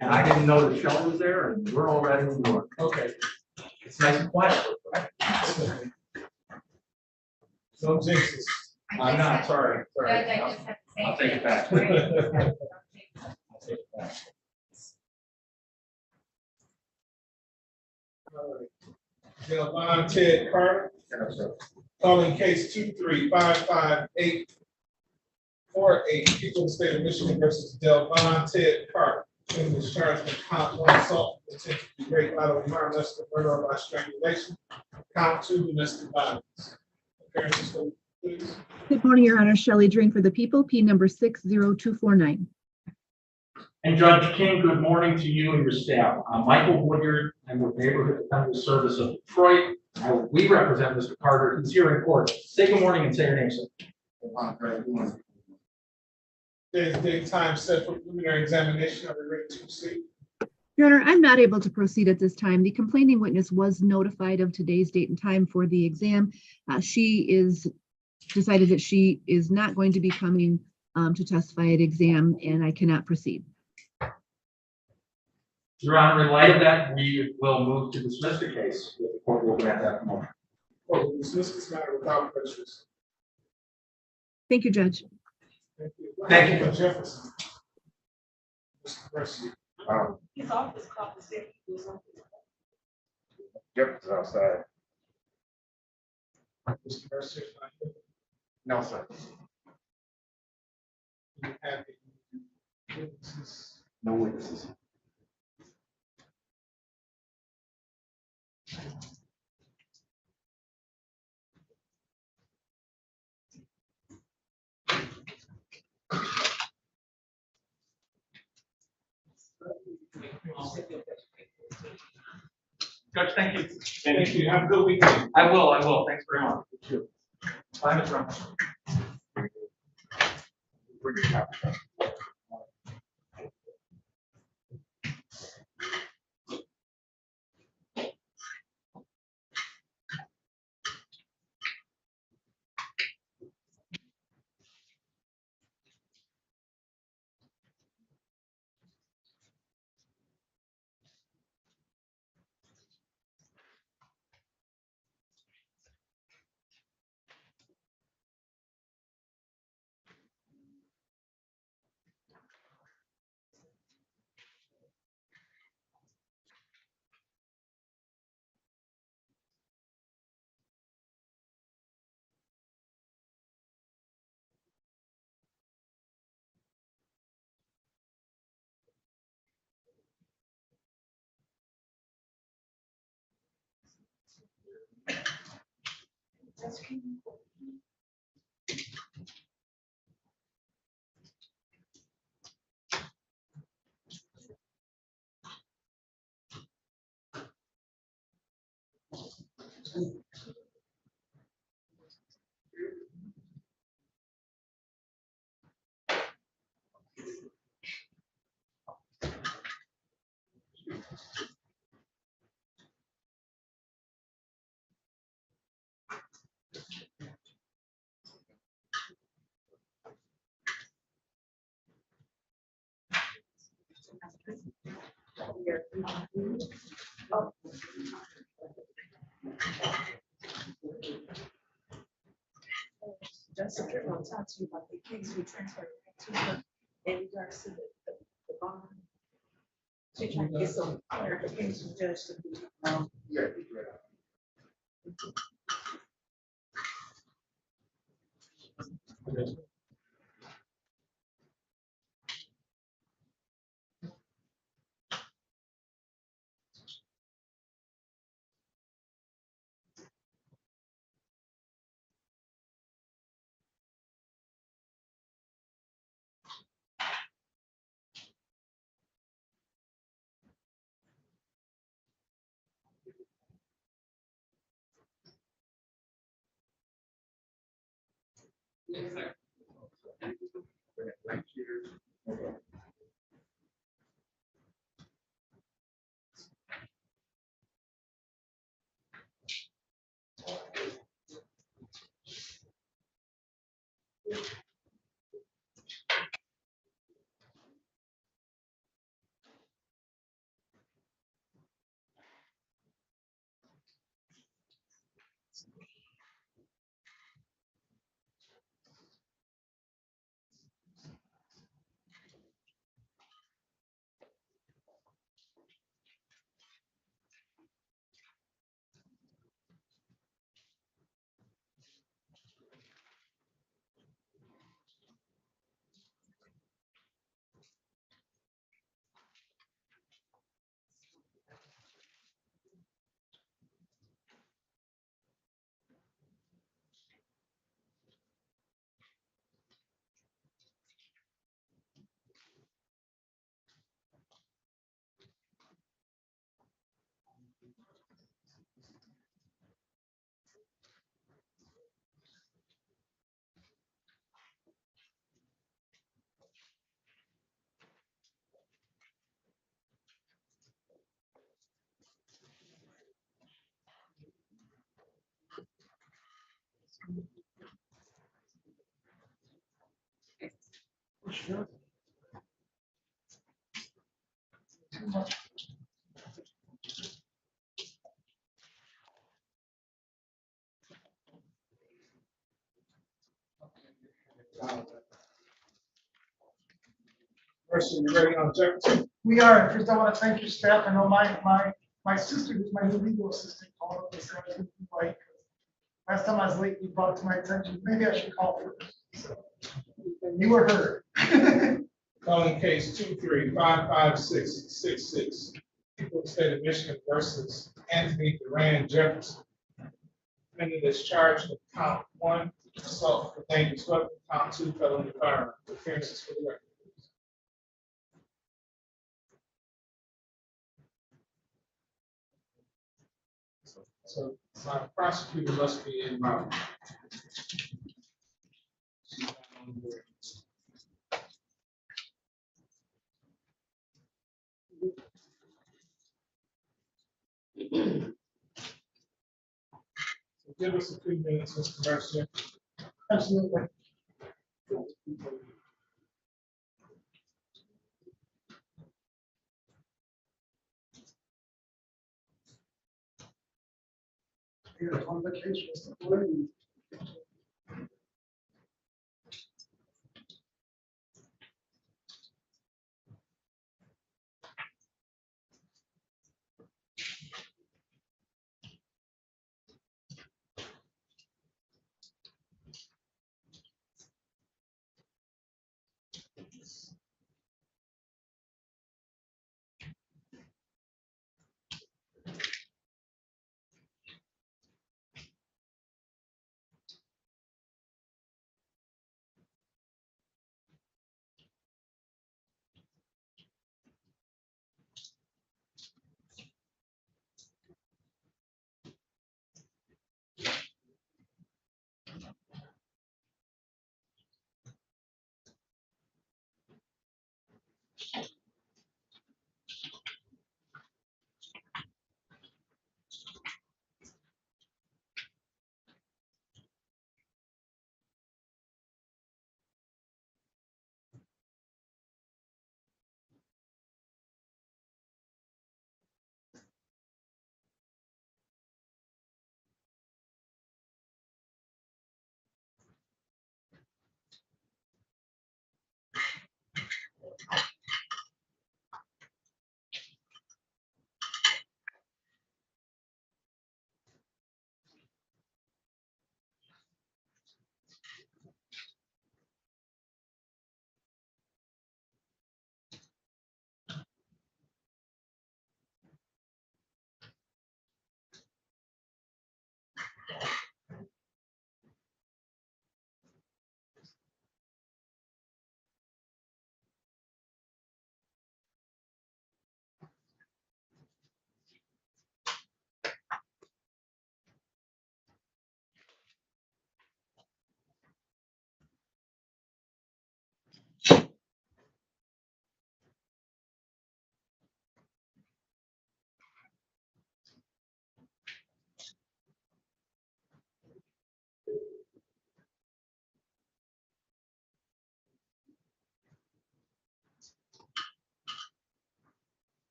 And I didn't know the show was there, and we're already in work. Okay. It's nice and quiet. No jinxes. I'm not, sorry. I'll take it back. Delvon Ted Carter, calling case 2355848, people of the state of Michigan versus Delvon Ted Carter. In this charge with count 1 assault, intent to degrade bodily harm, that's the murder or by strangulation. Count 2 domestic violence. Appearances, please. Good morning, Your Honor. Shelley Drain for the people, P number 60249. And Judge King, good morning to you and your staff. I'm Michael Woodyard. I'm with Neighborhood Defensive Service of Detroit. We represent Mr. Carter. He's here in court. Say good morning and say your name, sir. Date, time set for preliminary examination. Are we ready to proceed? Your Honor, I'm not able to proceed at this time. The complaining witness was notified of today's date and time for the exam. She is decided that she is not going to be coming to testify at exam, and I cannot proceed. Your Honor, in light of that, we will move to dismiss the case. The court will grant that motion. Court will dismiss this matter without prejudice. Thank you, Judge. Thank you. Jefferson. Mr. Mercy. His office called to say he was on. Jefferson outside. Mr. Mercy. No, sir. You have any witnesses? No witnesses. Judge, thank you. Thank you. Have a good weekend. I will. Thanks very much. Time is running. Judge, I want to talk to you about the case we transferred to her in regards to the bond. She trying to get some clarification, Judge. Yeah. First, you ready on Jefferson? We are. First, I want to thank your staff. I know my sister, who's my new legal assistant, called up and said I didn't like. Last time I was late, you brought it to my attention. Maybe I should call first. So, you were heard. Calling case 2355666. People of the state of Michigan versus Anthony Duran Jefferson. Defendant is charged with count 1, assault with a dangerous weapon, count 2, felony firearm. Appearances for the record. So my prosecutor must be in route. So give us a few minutes, Mr. Mercer. Absolutely. Yeah, on vacation.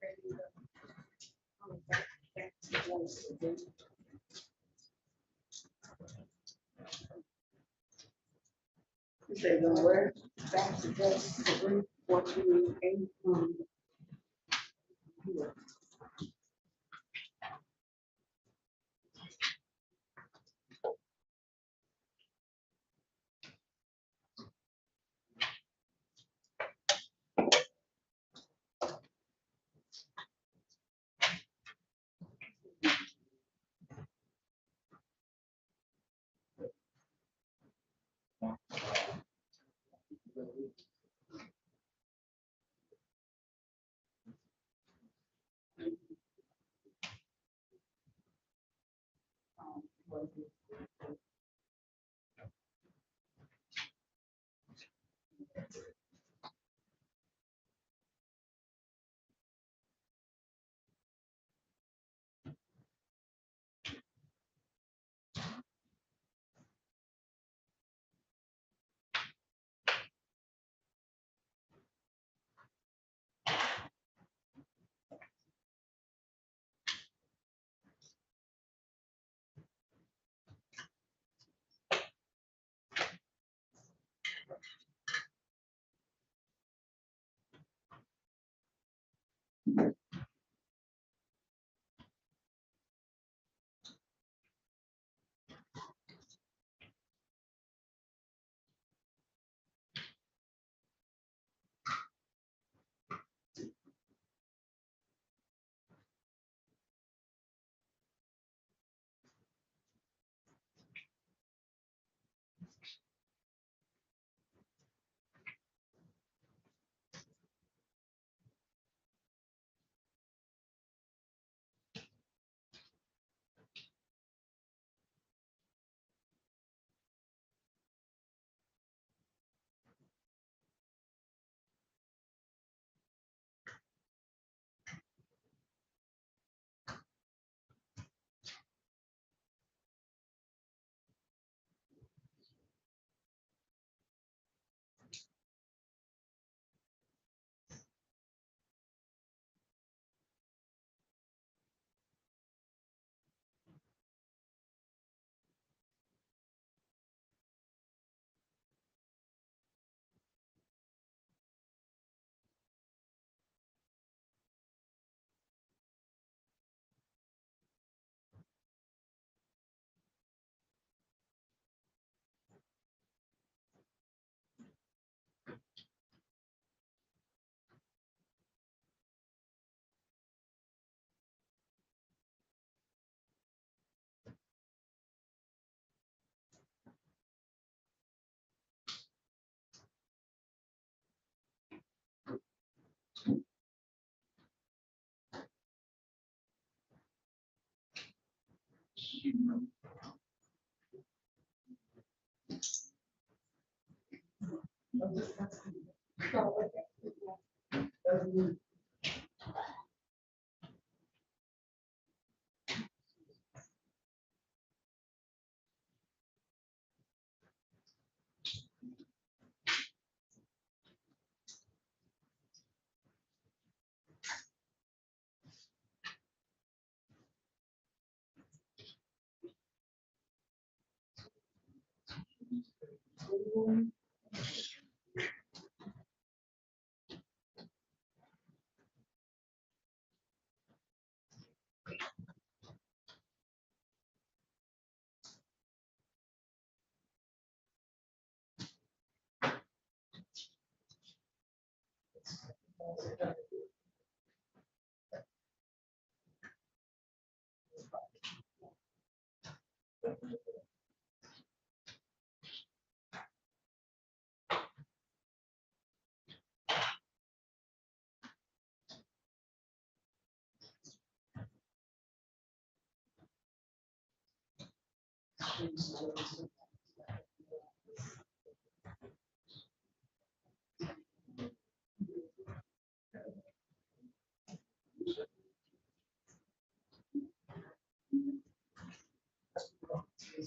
Say the word back to just 348.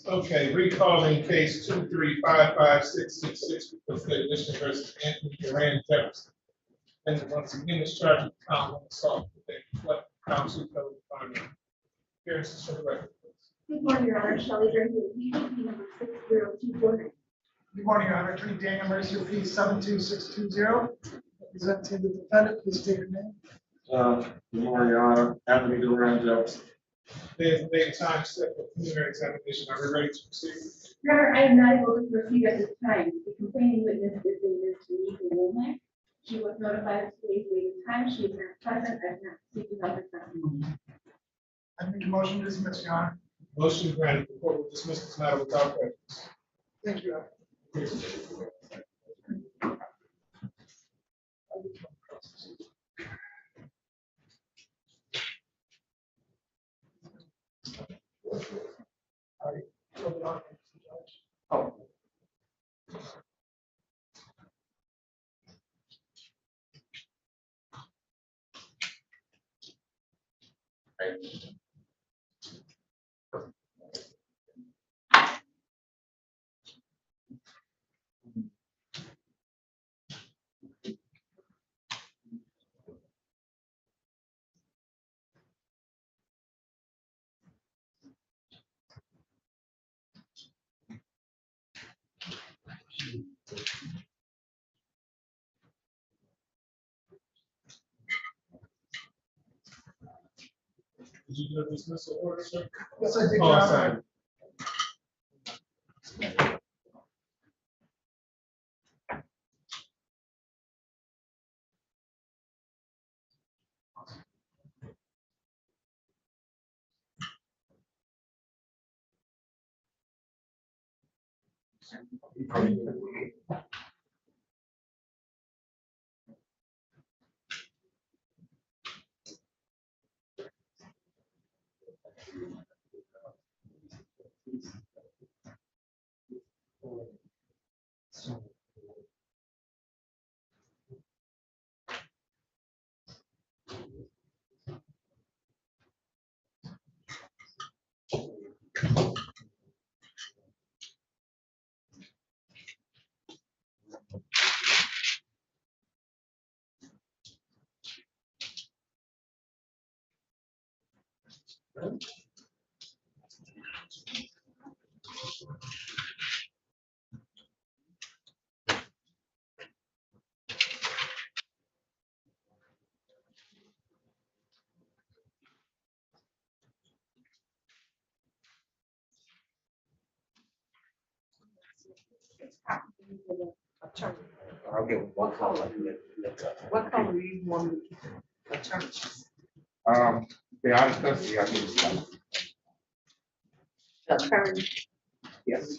Okay, recalling case 2355666 for Commissioner versus Anthony Duran Jefferson. And once again, is charged with count one assault with a reflect count two felony firearm. Appearances for the record, please. Good morning, Your Honor. Shelley Graham, EPP number 60249. Good morning, Your Honor. Attorney Daniel Mercier, please, 72620. Representing the defendant, please state your name. Good morning, Your Honor. Anthony Duran, Judge. There's a date time set for preliminary examination. Are we ready to proceed? Your Honor, I am not able to proceed at this time. The complaining witness is a Ms. Denise Womack. She was notified of today's date and time. She is not present. I have not received another testimony. I make a motion to dismiss, Your Honor. Motion granted. The court will dismiss this matter without prejudice. Thank you, Your Honor. Oh. Did you do a dismissal order, sir? Yes, I did, Oh, Your I'm sorry. Honor. I'll give one call. What color do you want me to attorney? Be honest, custody, I think. Attorney. Yes.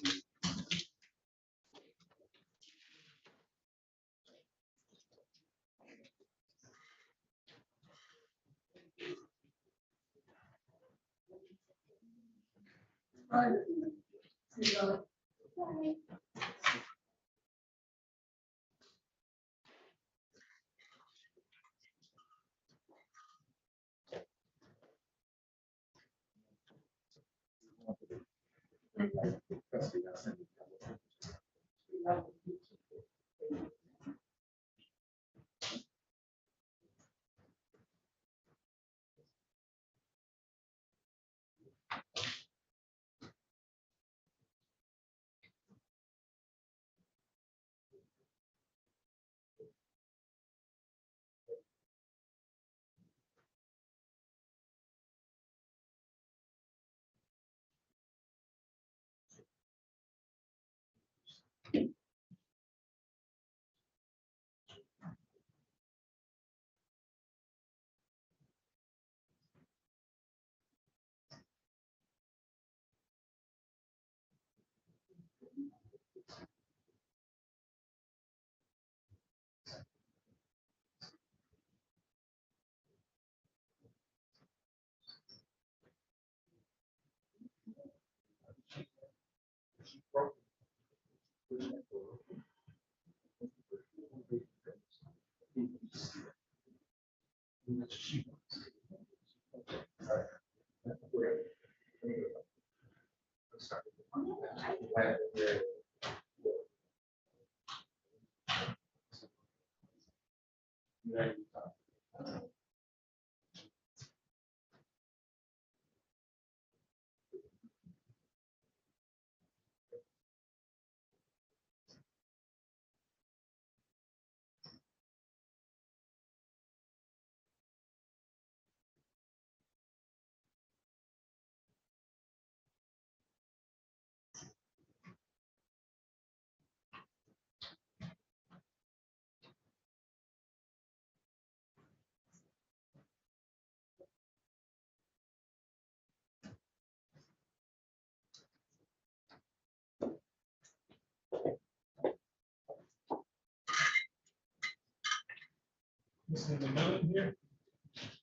Mr. McMillan here?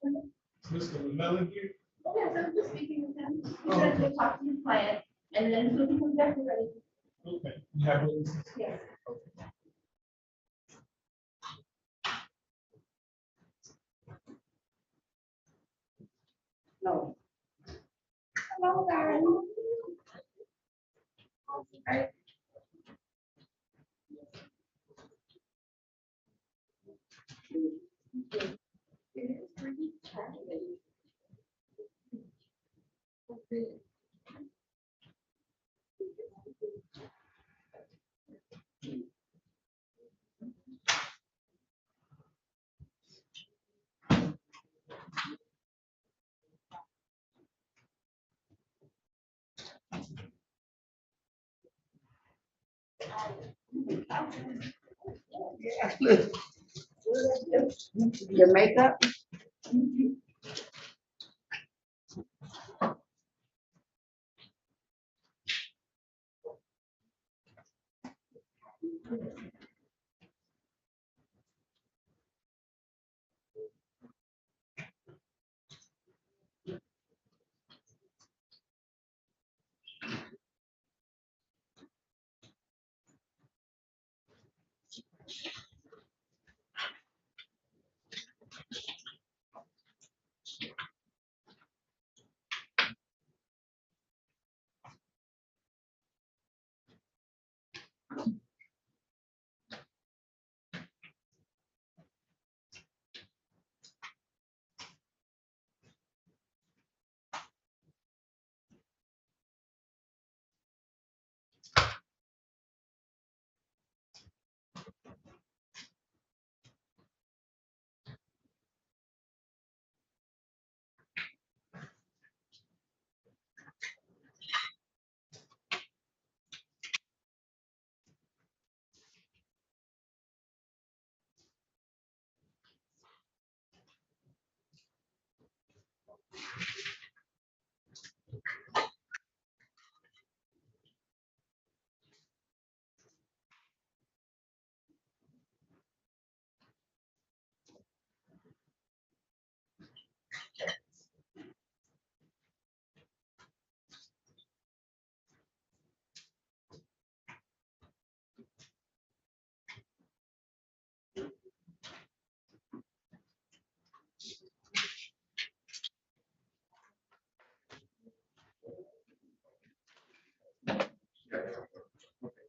Is Mr. McMillan here? Yes, I'm just speaking with him. He said he'll talk to his client and then he'll be back ready. Okay, you have witnesses? Yes. No. Hello, darling. Hi. Your makeup?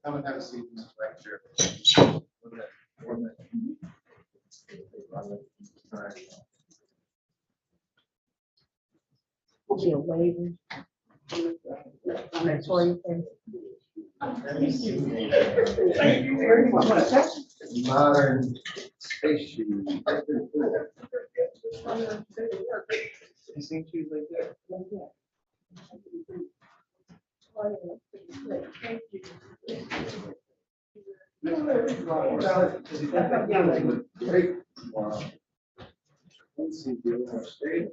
Come and have a seat, Mr. Vice Chair. Will be a waiver. On that Tory thing. Thank you very much. Modern spaceship. You seen shoes like that? Thank you. Wow. Let's see, do it straight.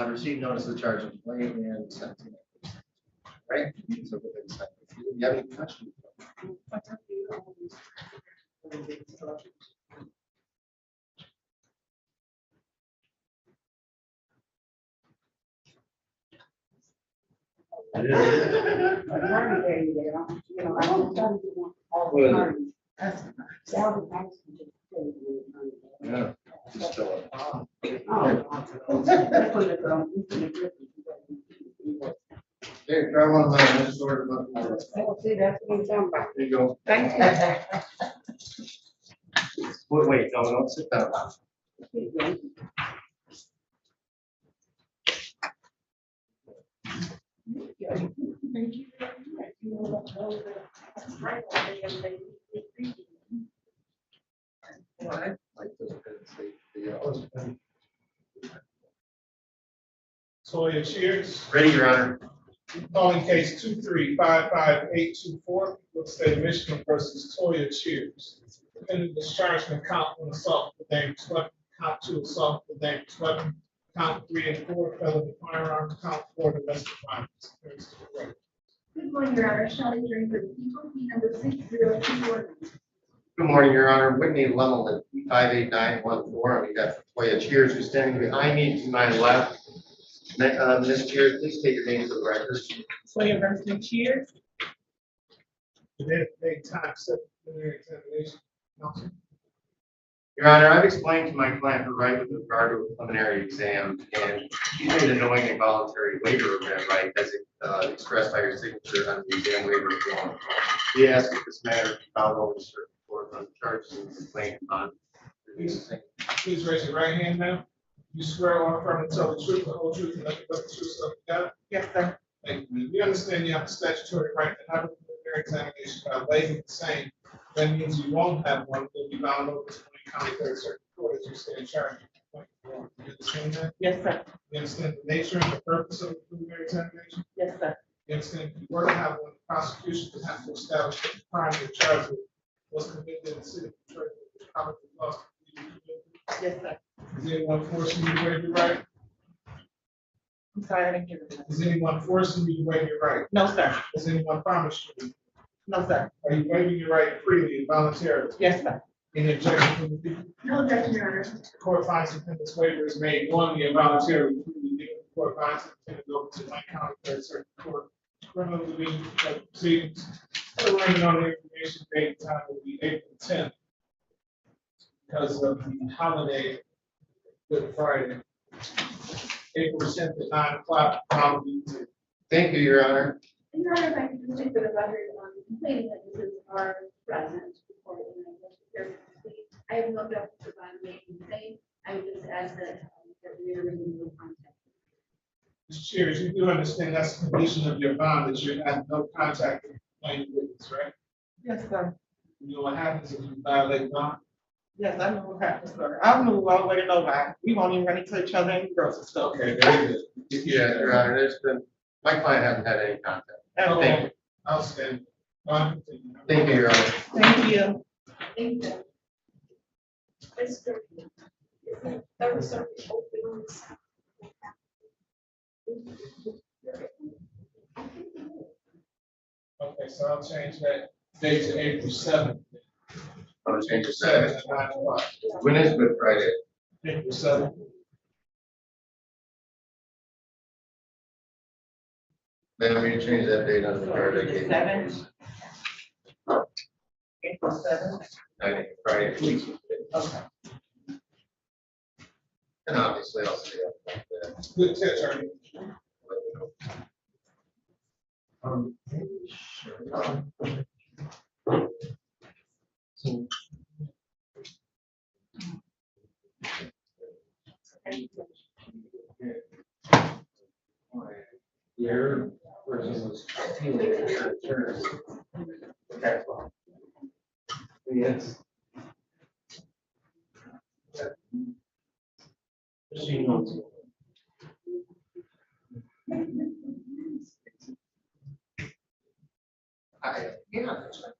Received notice of charge of complaint and sentencing. Right? So within seconds. Do you have any questions? Yeah. Just fill it. Here, try one of mine. I just ordered one. See, that's what I'm talking about. There you go. Thank you. Wait, no, don't sit down. Thank you. Toya Cheers. Ready, Your Honor. Calling case 2355824, State of Michigan versus Toya Cheers. Defendant dischargement count 1 assault with a dangerous weapon, count 2 assault with a dangerous weapon, count 3 and 4 felony firearms, count 4 domestic violence. Good morning, Your Honor. Shelley Green for the people, P number 60249. Good morning, Your Honor. Whitney Lummel at 58914. On behalf of Toya Cheers, who's standing behind me to my left. Ms. Cheers, please state your name for the record. Toya versus Cheers. Today, time set preliminary examination. Counsel. Your Honor, I've explained to my client her right with regard to a preliminary exam, and she made a knowing and voluntary waiver of that right as expressed by her signature on the exam waiver form. We ask that this matter be filed over to circuit court on charges and complaint on. Please raise your right hand now. You swear or affirm to tell the truth, the whole truth, and nothing but the truth, so help you God? Yes, sir. Thank you. You understand you have a statutory right to have a preliminary examination by waiving the same. That means you won't have one. You'll be bound over to Wayne County Third Circuit Court as you stay in charge. You understand that? Yes, sir. You understand the nature and the purpose of the preliminary examination? Yes, sir. You understand if you were to have one, the prosecution would have to establish that the crime you're charged with was committed in the city of Detroit, which probably lost. Yes, sir. Is anyone forcing you to waive your right? I'm sorry, I didn't hear that. Is anyone forcing you to waive your right? No, sir. Does anyone promise you? No, sir. Are you waiving your right freely and voluntarily? Yes, sir. Any objection from the people? No objection, Your Honor. The court finds defendant's waiver is made knowingly and voluntarily. The court finds defendant over to Wayne County Third Circuit Court. Criminal division proceedings. The remaining on the information date and time will be April 10th. Because of the holiday, Good Friday. April 10th at 9 o'clock. Thank you, Your Honor. And Your Honor, if I could just take for the record, complaining that this is our present before the I have no objection to bond making the same. I would just ask that we are in no contact. Mr. Cheers, you do understand that's the condition of your bond, that you have no contact with the witness, right? Yes, sir. You know what happens if you violate bond? Yes, I know what happens, sir. I'll move all the way to nobody. We won't even run into each other in the grocery store. Okay, very good. Yeah, Your Honor, my client hasn't had any contact. Thank you. Outstanding. Thank you, Your Honor. Thank you. Thank you. Mr. Third Circuit opens. Okay, so I'll change that date to April 7th. I'll change the 7th. At 9 o'clock. When is Good Friday? April 7th. Then we change that date on the card. Seventh. April 7th. I think Friday. Okay. And obviously I'll see that. Good catch, Ernie. Your person was yes. She knows. Yeah, that's right.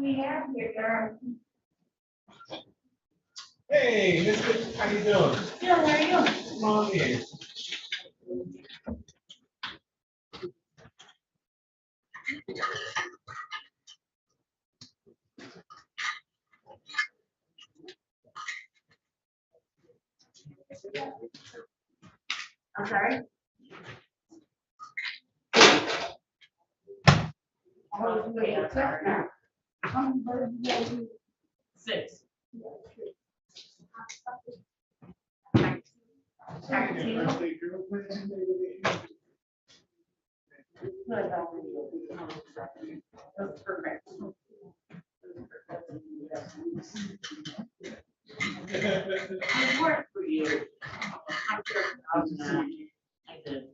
we have here? Hey, Mr. How you doing? Good, how are you? Come on in. I'm sorry? Oh, wait, I'm sorry. Six. That's perfect. It worked for you. I'm sure. I did.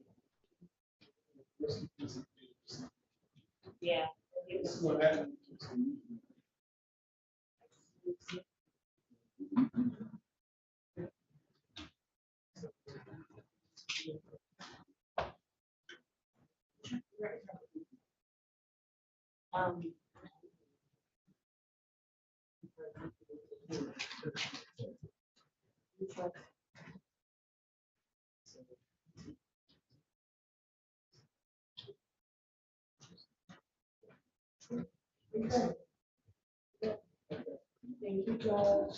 Yeah. Um. Thank you, Judge.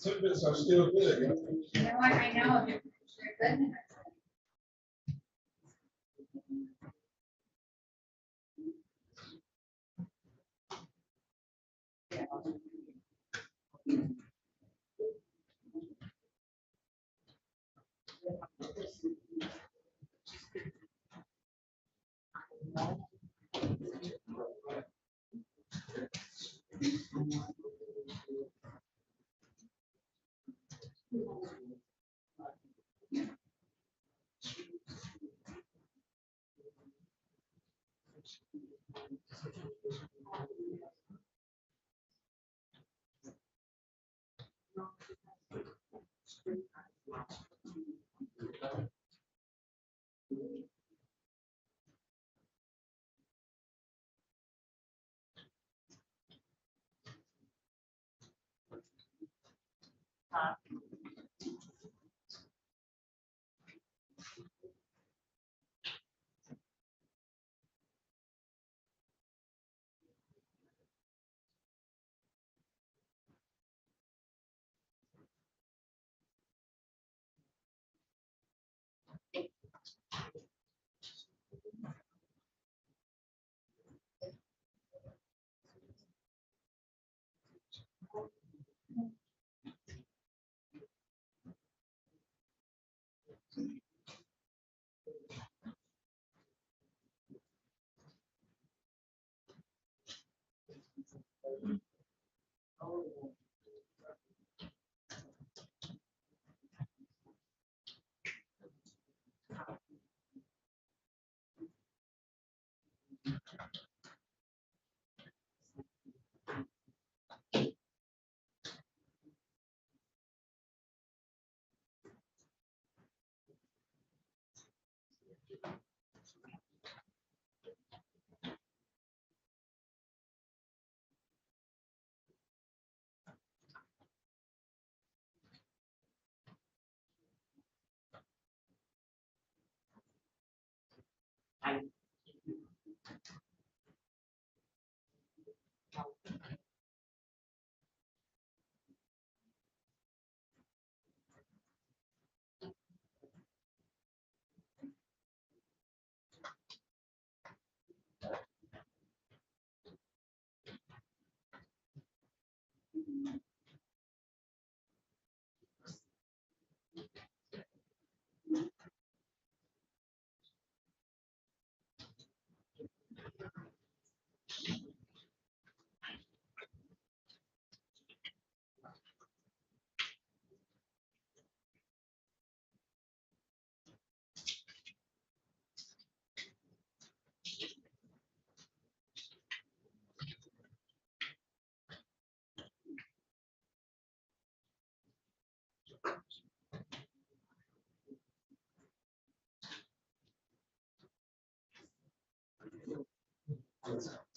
Tidbits are still good. You know what, I know, they're good.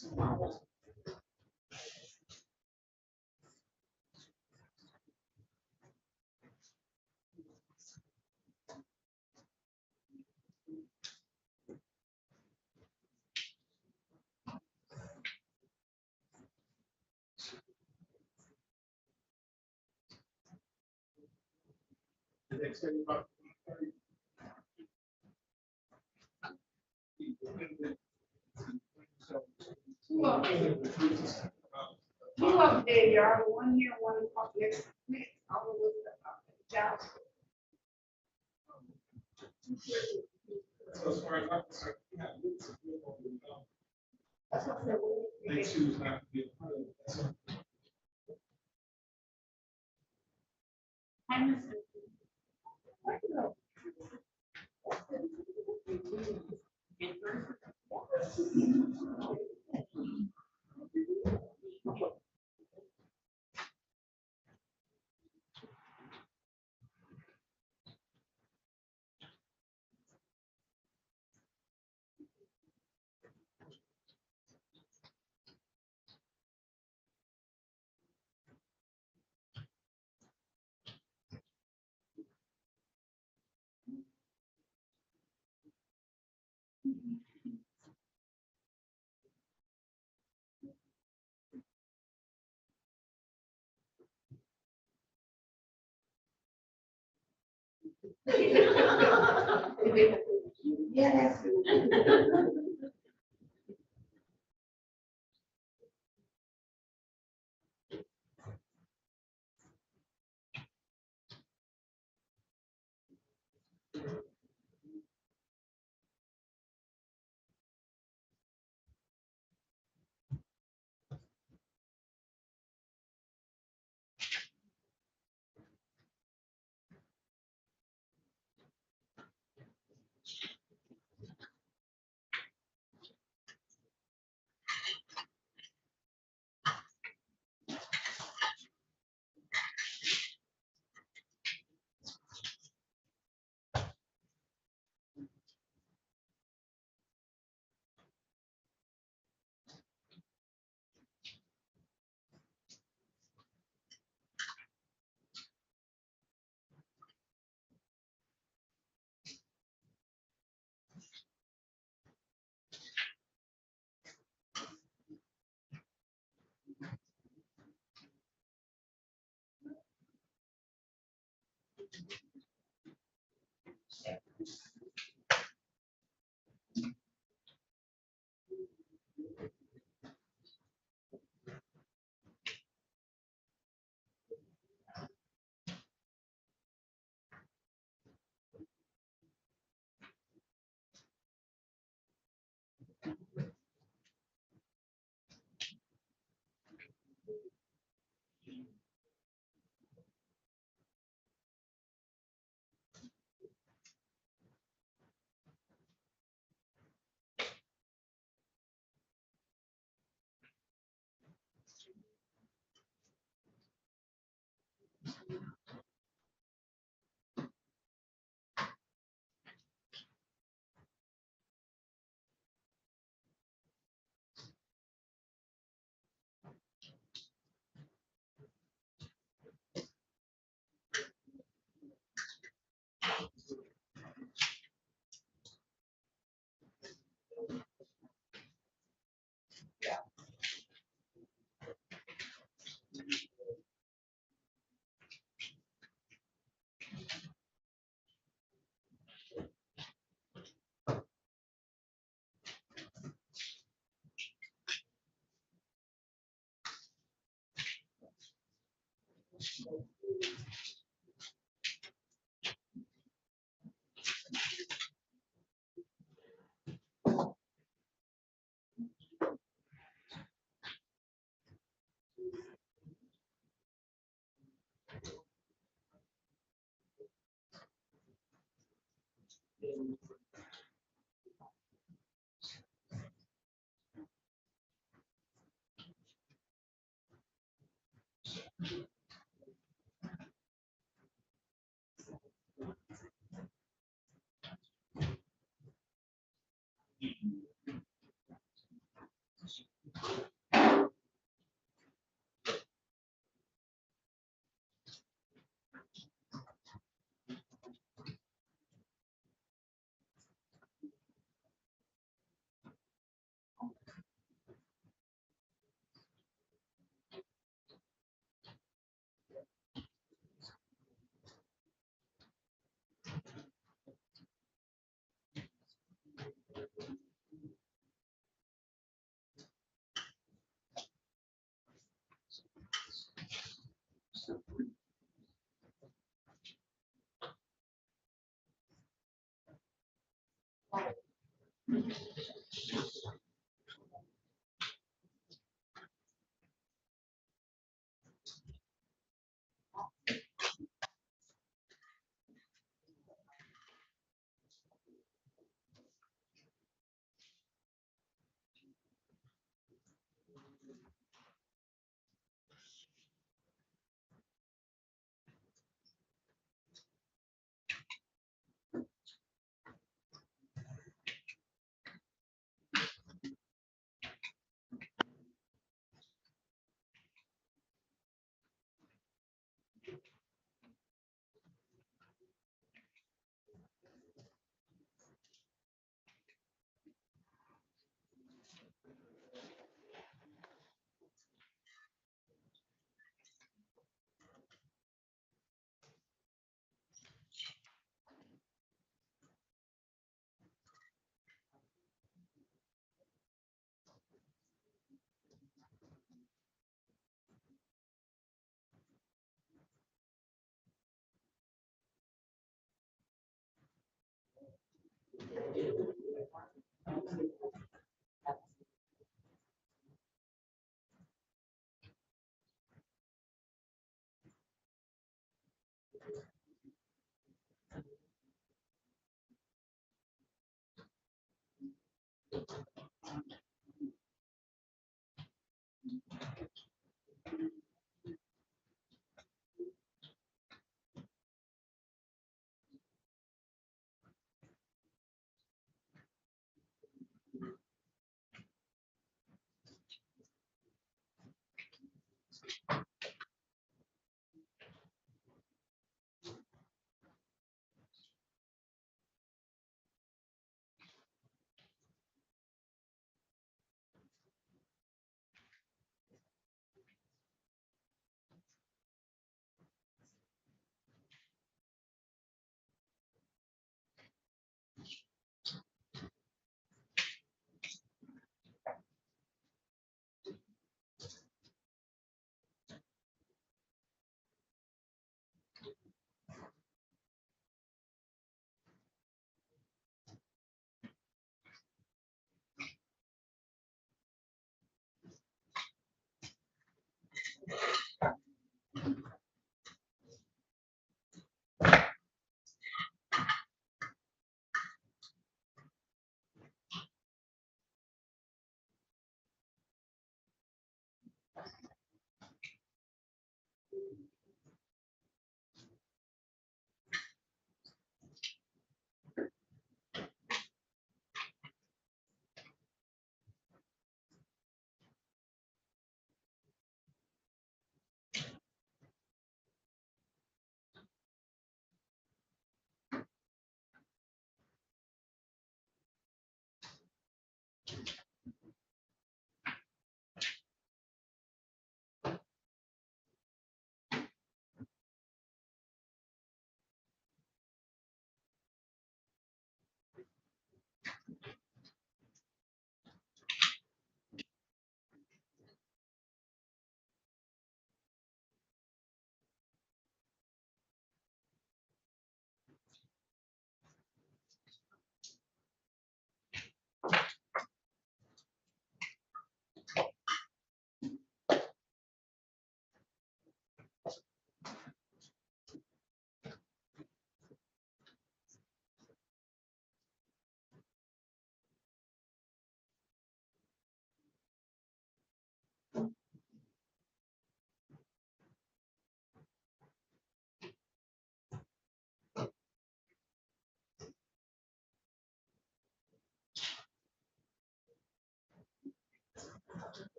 Two of them, y'all, one here, one up next. I will look at job. So as far as I'm concerned, we have to do what we've done. That's what I said. They choose not to be a part of it. That's all. Yes.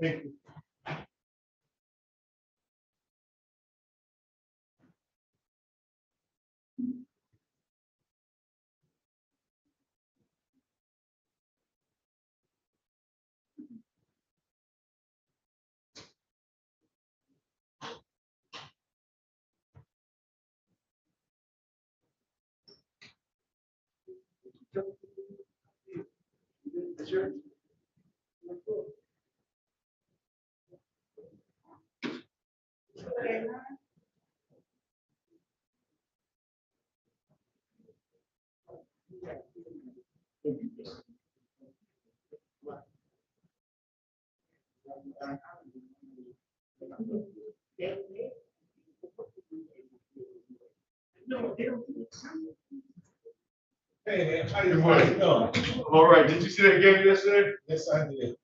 Thank you. Hey, man, how you doing? All right, did you see that game yesterday? Yes, I did.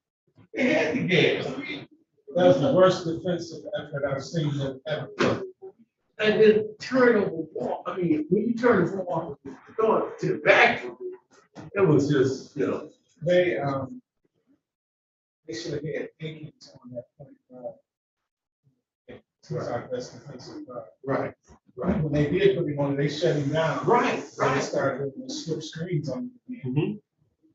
They had the game. That was the worst defensive effort I've seen them ever play. And then turnover ball. I mean, when you turn the ball off, going to the back, it was just, you know. They should have had Akins on that point guard. Since our best defensive guard. Right, right. When they did put him on, they shut him down. Right, right. They started doing the slip screens on him.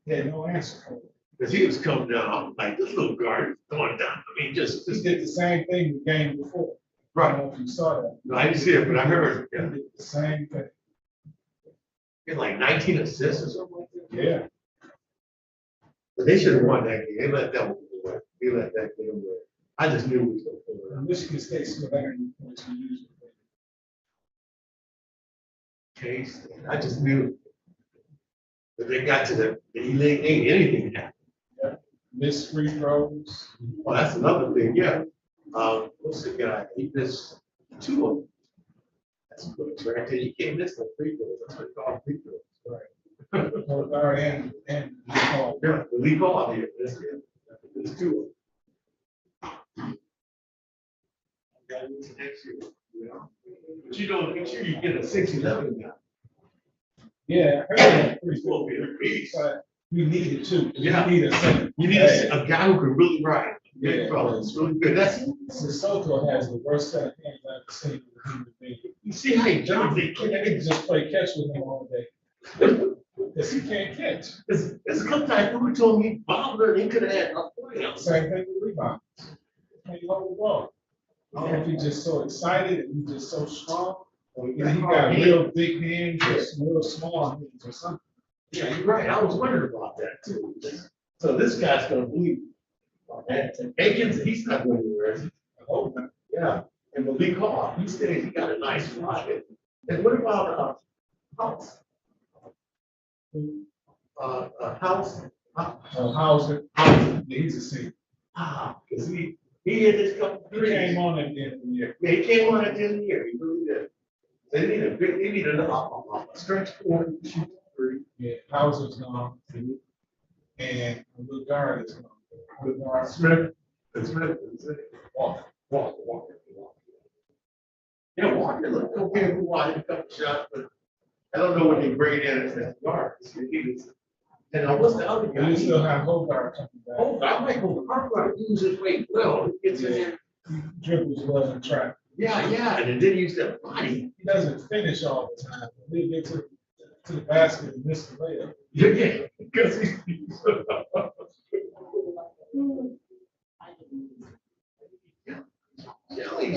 He had no answer for it. Because he was coming down, I'm like, this little guard is going down. I mean, just. He did the same thing the game before. Right. I don't know if you saw that. No, I didn't see it, but I heard. He did the same thing. He had like 19 assists or something like that. Yeah. But they should have won that game. They let that one go away. They let that game away. I just knew it was going to go away. Michigan State still better than points we usually. Case, I just knew. But they got to the elite, ain't anything happened. Yeah. Missed free throws. Well, that's another thing, yeah. What's the guy? He missed 2 of them. That's good, right? You can't miss the free throws. That's what they call free throws. Right. Or and yeah, the lead ball here. There's 2 of them. Got into next year, you know. But you don't make sure you get a 6-11 now. Yeah, I heard that. It's supposed to be a beast. But we need it too. Yeah. We need a center. You need a guy who can really ride. Yeah, brother. It's really good. That's Sissoko has the worst set of hands I've ever seen with a human being. you see how he jumps. They can just play catch with him all day. Because he can't catch. There's a couple times who told me Bob he could have had a point. Same thing with rebounds. Can you hold the ball? I don't know if he's just so excited and he's just so strong. Or he got real big hands or real small hands or something. Yeah, you're right. I was wondering about that too. So this guy's gonna bleed. And Akins, he's not going anywhere. Is he? I hope not. Yeah. And Malik Hall, he stays, he got a nice fly. And what about House? House? Hauser. Yeah, he's a senior. Because he hit his couple He threes. came on at the end of the year. Yeah, he came on at the end of the year. He really did. They need a stretch four to shoot 3. Yeah, Hauser's gone. And a little guard is gone. Good guard. Smith. Walker. Yeah, Walker looked okay for a while, a couple shots, but I don't know what they bring in as guards. And what's the other guy? We still have Hobart coming back. Oh, I might go. Hobart uses his weight well. He gets in there. He dribbles well in track. Yeah, and then he used that body. He doesn't finish all the time. He gets to the basket and miss the layup. Yeah, because he's.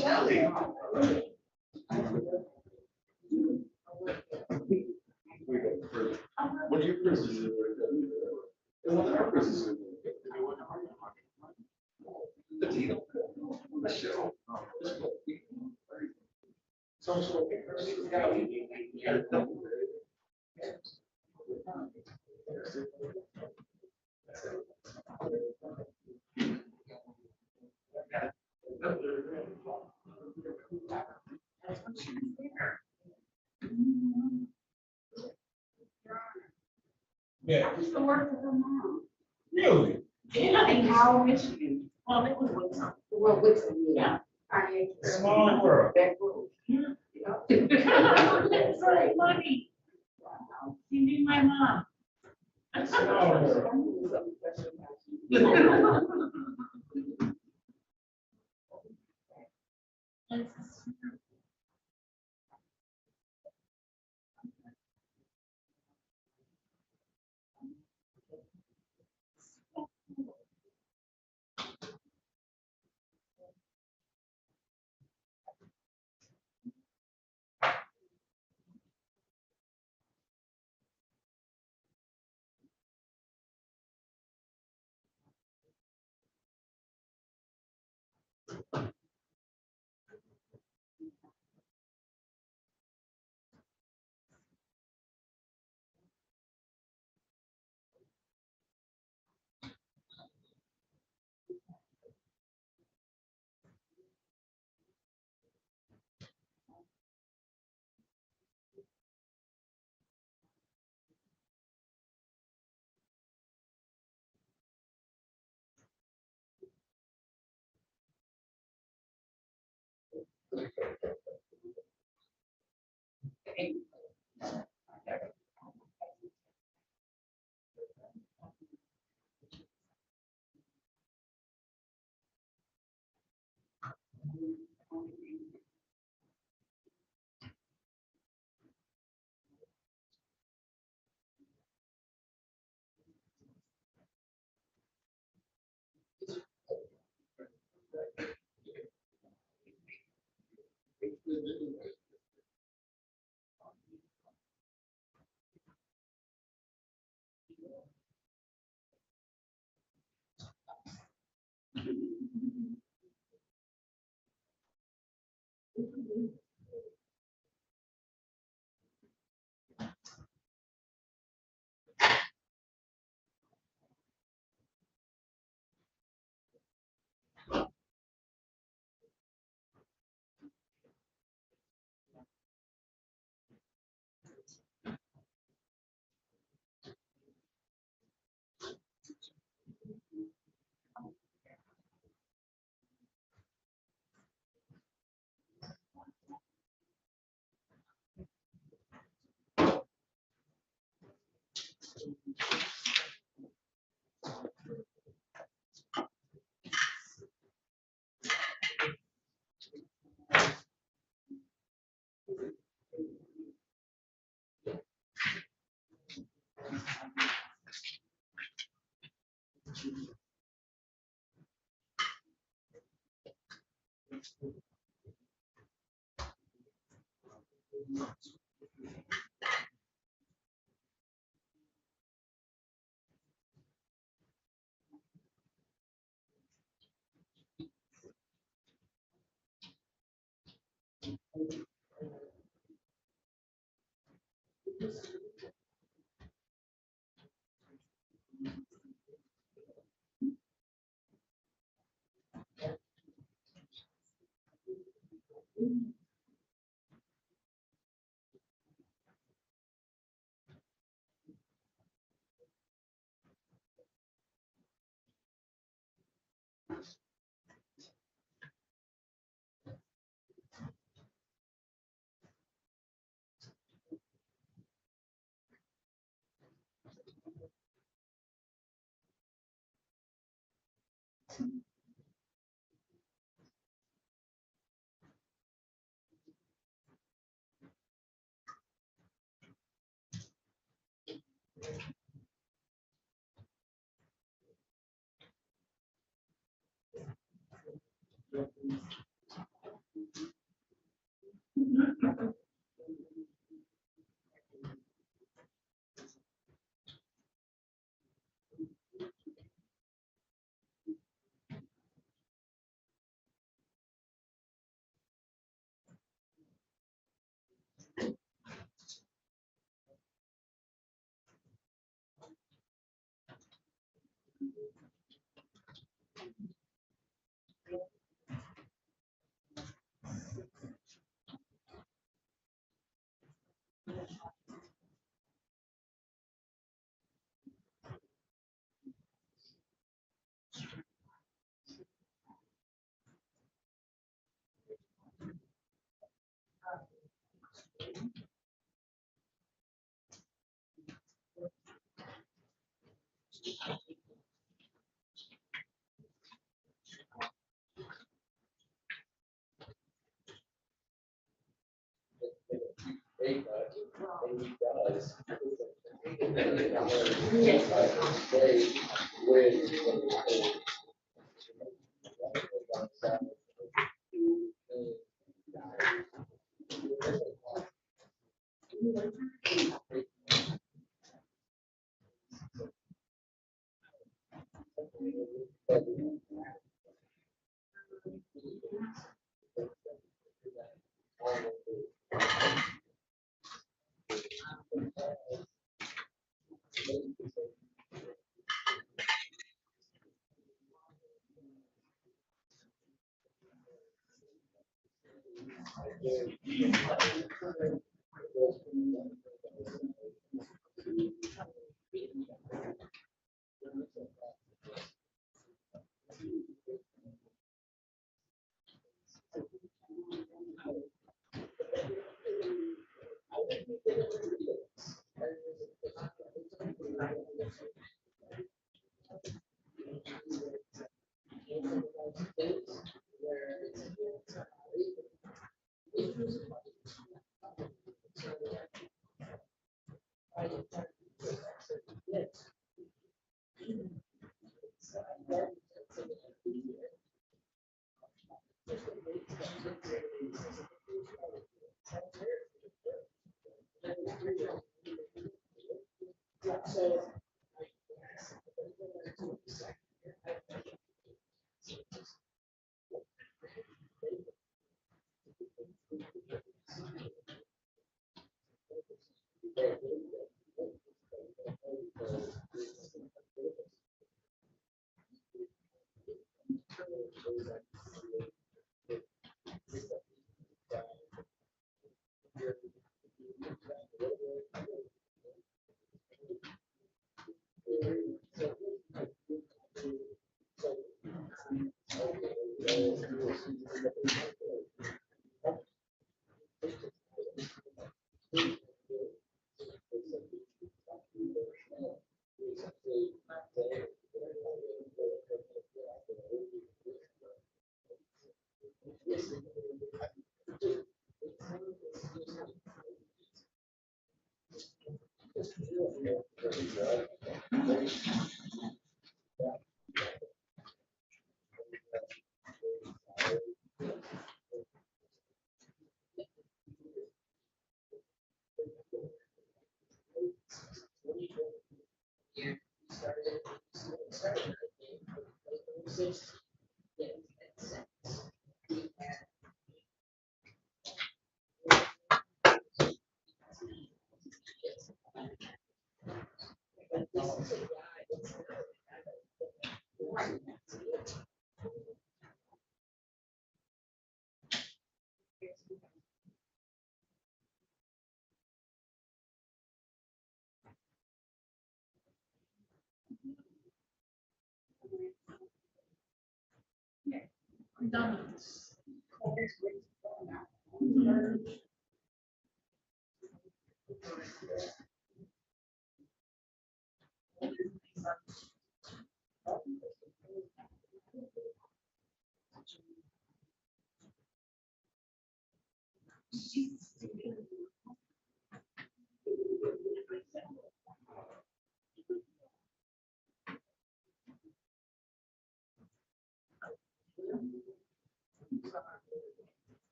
Shelly. What are your prisons? What are our prisons? Yeah. Used to work with her mom. Really? Yeah, in Howard, Michigan. Well, it was Whitson. Well, Whitson, yeah. Small world. Back road. That's right, money. You knew my mom. Small world.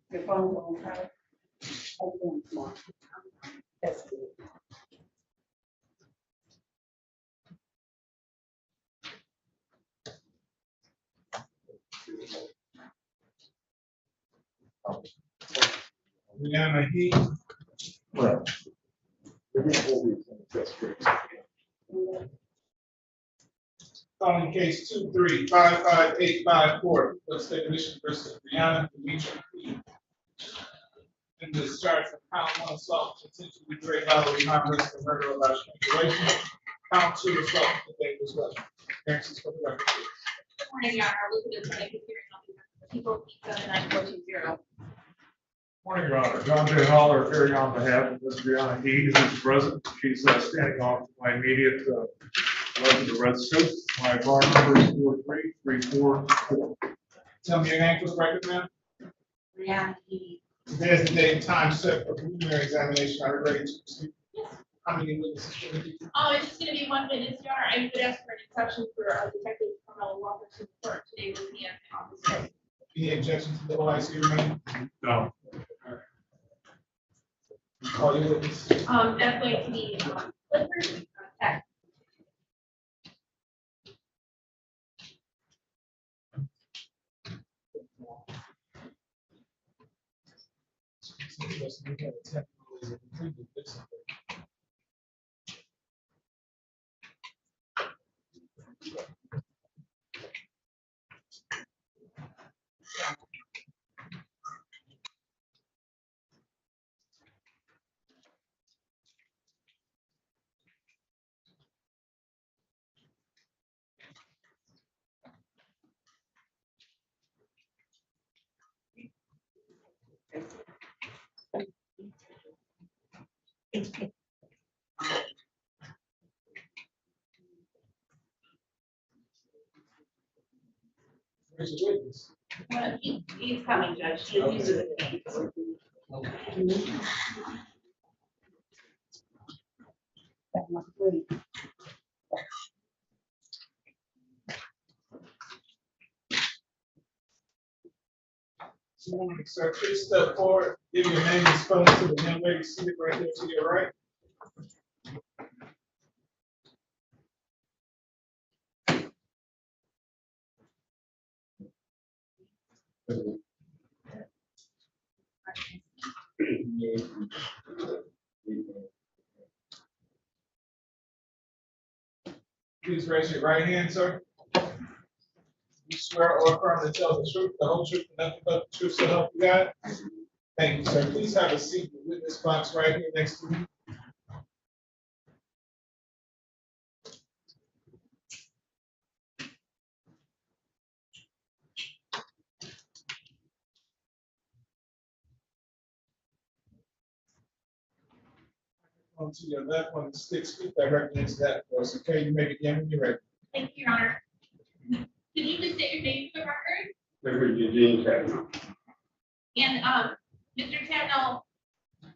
Your phone won't have. That's good. Rihanna Heat. Well. Calling case 2355854, let's take admission versus Brianna Demetri Heat. In this charge for count 1 assault, intentionally great bodily harm, risk of murder or strangulation. Count 2 assault with dangerous weapon. Answers for the record, please. Morning, Your Honor. Look at the plaintiff hearing on behalf of People, 9420. Morning, Your Honor. John J. Holler, appearing on behalf of Ms. Brianna Dees, who's present. She's standing off to my immediate left of the red suit. My bar number is 43344. Tell me your name for the record, ma'am. Brianna Dees. There's the date and time set for preliminary examination. Are you ready to proceed? Yes. How many witnesses will there be? It's just gonna be 1 witness, Your Honor. I would ask for an exception for Detective Carmel Walker to report today with me at the office. Any objection to the OIC remaining? No. Call your witness. That's going to be Clifford Peck. Where's your witness? He's coming, Judge. He's in the Sir, please step forward, give your name and spelling to the young lady seated right here to your right. Please raise your right hand, sir. You swear or affirm to tell the truth, the whole truth, and nothing but the truth, so help you God? Thank you, sir. Please have a seat in the witness box right here next to you. On to your left, on the stick, speak directly into that voice. Okay, you may begin when you're ready. Thank you, Your Honor. Can you just state your name for the record? Reverend Eugene Kenneth. And Mr. Cannell, can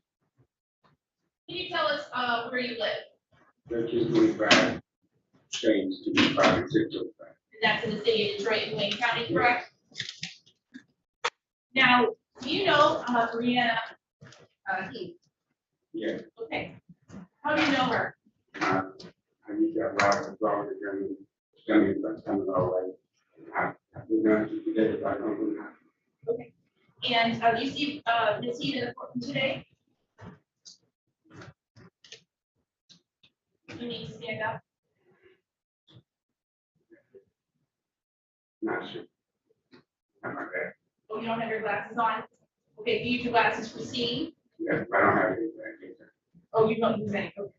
you tell us where you live? 1325 Change to be 5605. That's in the city of Detroit and Wayne County, correct? Now, do you know Brianna Heath? Yeah. Okay. How do you know her? I used to have lots of problems with Johnny, but I'm always. I've been going to today, but I don't know. Okay. And you see Ms. Heath in the courtroom today? You need to stand up. Not sure. Not my bad. Oh, you don't have your glasses on? Okay, do you use your glasses for seeing? Yeah, I don't have anything. Oh, you don't use any, okay.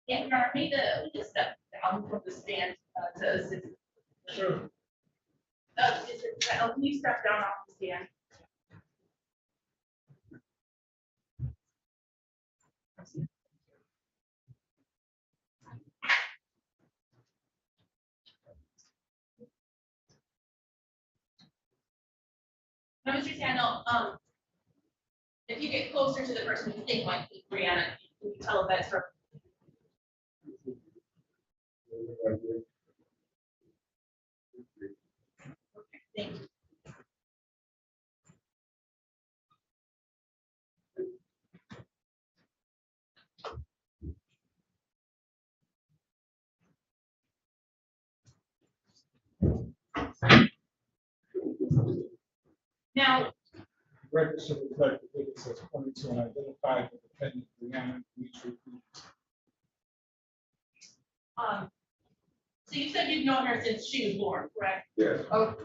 Yeah, Your Honor, we just step down from the stand to assist. Sure. Can you step down off the stand? Now, Mr. Tannell, if you get closer to the person you think might be Brianna, you can tell if that's her. Okay, thank you. Now, Record should reflect the witness as pointed to and identified the defendant, Brianna Heath. so you said you've known her since she was born, correct? Yes. Okay.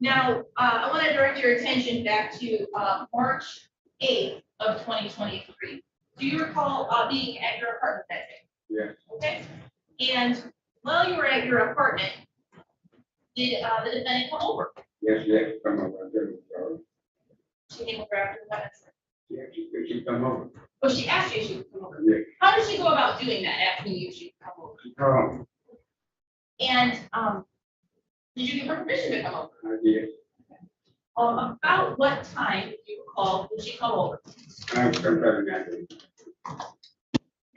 Now, I want to direct your attention back to March 8th of 2023. Do you recall being at your apartment that day? Yes. Okay. And while you were at your apartment, did the defendant come over? Yes, yes, come over. She came over after what? Yeah, she come over. Oh, she asked you if she could come over. Yeah. How did she go about doing that, asking you if she could come over? She come. And, did you give her permission to come over? I did. About what time, if you recall, did she come over? I'm sometime that day.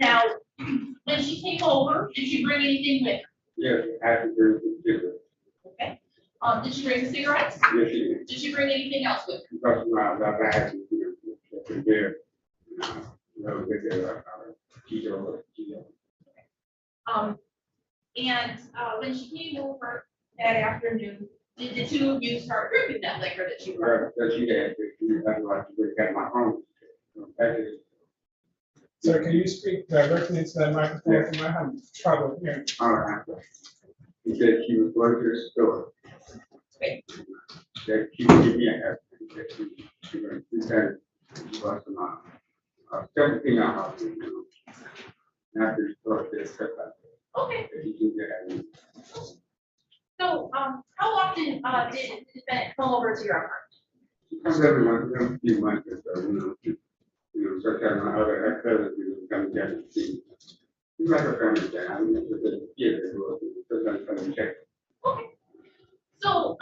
Now, when she came over, did she bring anything with her? Yes, after the dinner. Okay. Did she bring the cigarettes? Yes, she did. Did she bring anything else with her? Because I had to, there. No, And when she came over that afternoon, did the two of you start drinking that liquor that she brought? that she had, that's why she got my phone. Sir, can you speak directly into that microphone? You might have trouble hearing. All right. He said she was going to the store. Okay. That she would give me a help. She said she was some 17 hours. After the store, they said that. Okay. He can get at me. So, how often did the defendant come over to your apartment? She comes every few months or so, sometimes my other cousins will come down and see. It's like a family thing. I mean, it's a kid that goes to sometimes come and check. Okay. So,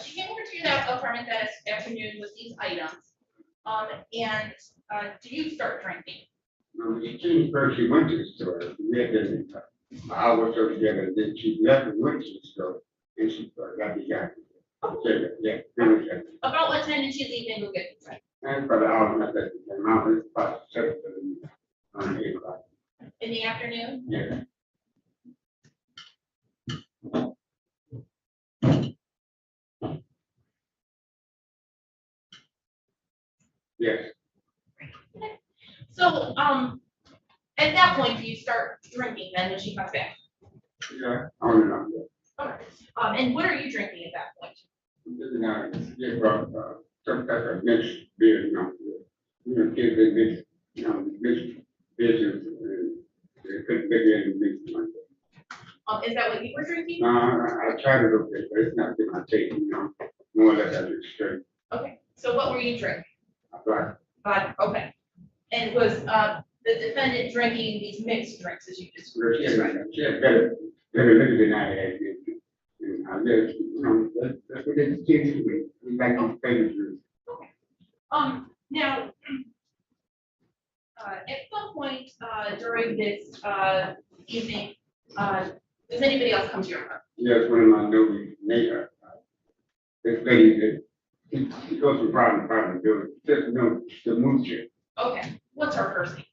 she came over to your apartment that afternoon with these items. And do you start drinking? She came first, she went to the store. We had been an hour or so together, and then she left and went to the store, and she got the guy. Yeah, finish that. About what time did she leave and go get the drink? And for the hour, not that, the amount is about 7 8 o'clock. In the afternoon? Yeah. Yes. So, at that point, do you start drinking then when she comes back? Yeah, on and on. Okay. And what are you drinking at that point? They brought some type of mixed beer, kids they mix, mixed beers, and they couldn't get any mixed like that. Is that what you were drinking? I tried it okay, but it's not in my taste, more or less I drink straight. Okay, so what were you drinking? But Okay. And was, the defendant drinking these mixed drinks as you described? she had better liquor than I had. And I guess, that's what they teach me. We like to play the drink. Now, at some point, during this, evening, does anybody else come to your apartment? Yes, one of my neighbors, neighbor. This lady that she goes from apartment to apartment building, just the moocher. Okay, what's her first name?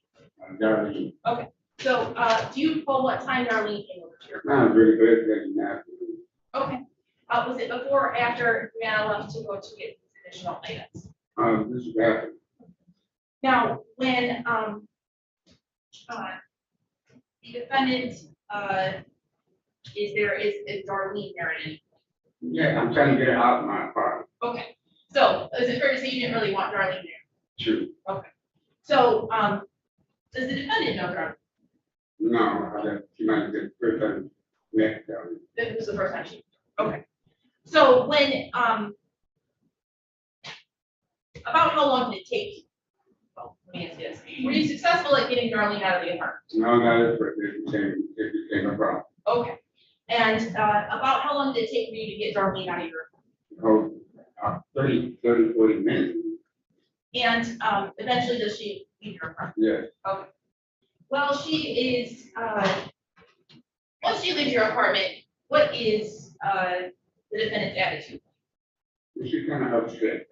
Darlene. Okay, so, do you recall what time Darlene came over to your apartment? Not really good, that's in the afternoon. Okay, was it before or after Brianna left to go to get these additional items? This is after. Now, when, the defendant, is Darlene there at any point? Yeah, I'm trying to get her out of my apartment. Okay, so is it fair to say you didn't really want Darlene there? True. Okay, so, does the defendant know Darlene? No, she might have been the first time met Darlene. This was the first time she, okay. So when, about how long did it take you? Well, let me ask you this. Were you successful at getting Darlene out of the apartment? No, not at first, it became a problem. Okay. And about how long did it take for you to get Darlene out of your apartment? 30, 40 minutes. And eventually does she leave your apartment? Yes. Okay. Well, she is, once she leaves your apartment, what is the defendant's attitude? She's kind of upset,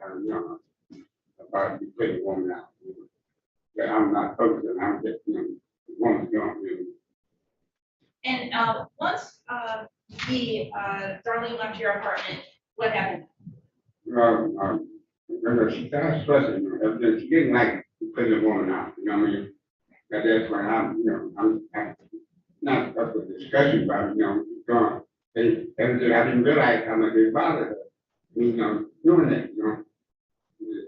about putting the woman out. That I'm not focusing, I'm just, the woman's going. And once the Darlene left your apartment, what happened? Remember, she started stressing, she didn't like putting the woman out, you know what I mean? That's when I'm not up for discussion about it, gone. And I didn't realize how much it bothered her, doing it,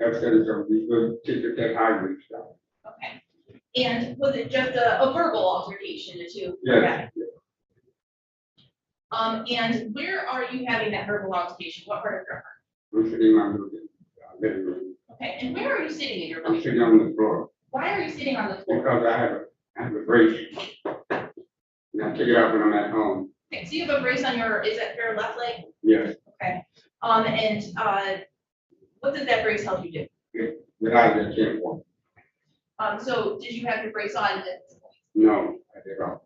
Upset, so we go to that highway stuff. Okay. And was it just a verbal altercation that you? Yes. And where are you having that verbal altercation? What part of your apartment? I'm sitting in my living room. Okay, and where are you sitting in your I'm living sitting room? on the floor Why are you sitting on the floor? because I have a brace. And I take it out when I'm at home. Okay, so you have a brace on your, is that your left leg? Yes, Okay. And what does that brace help you do? without that can't walk. So did you have your brace on at this point? No, I did not.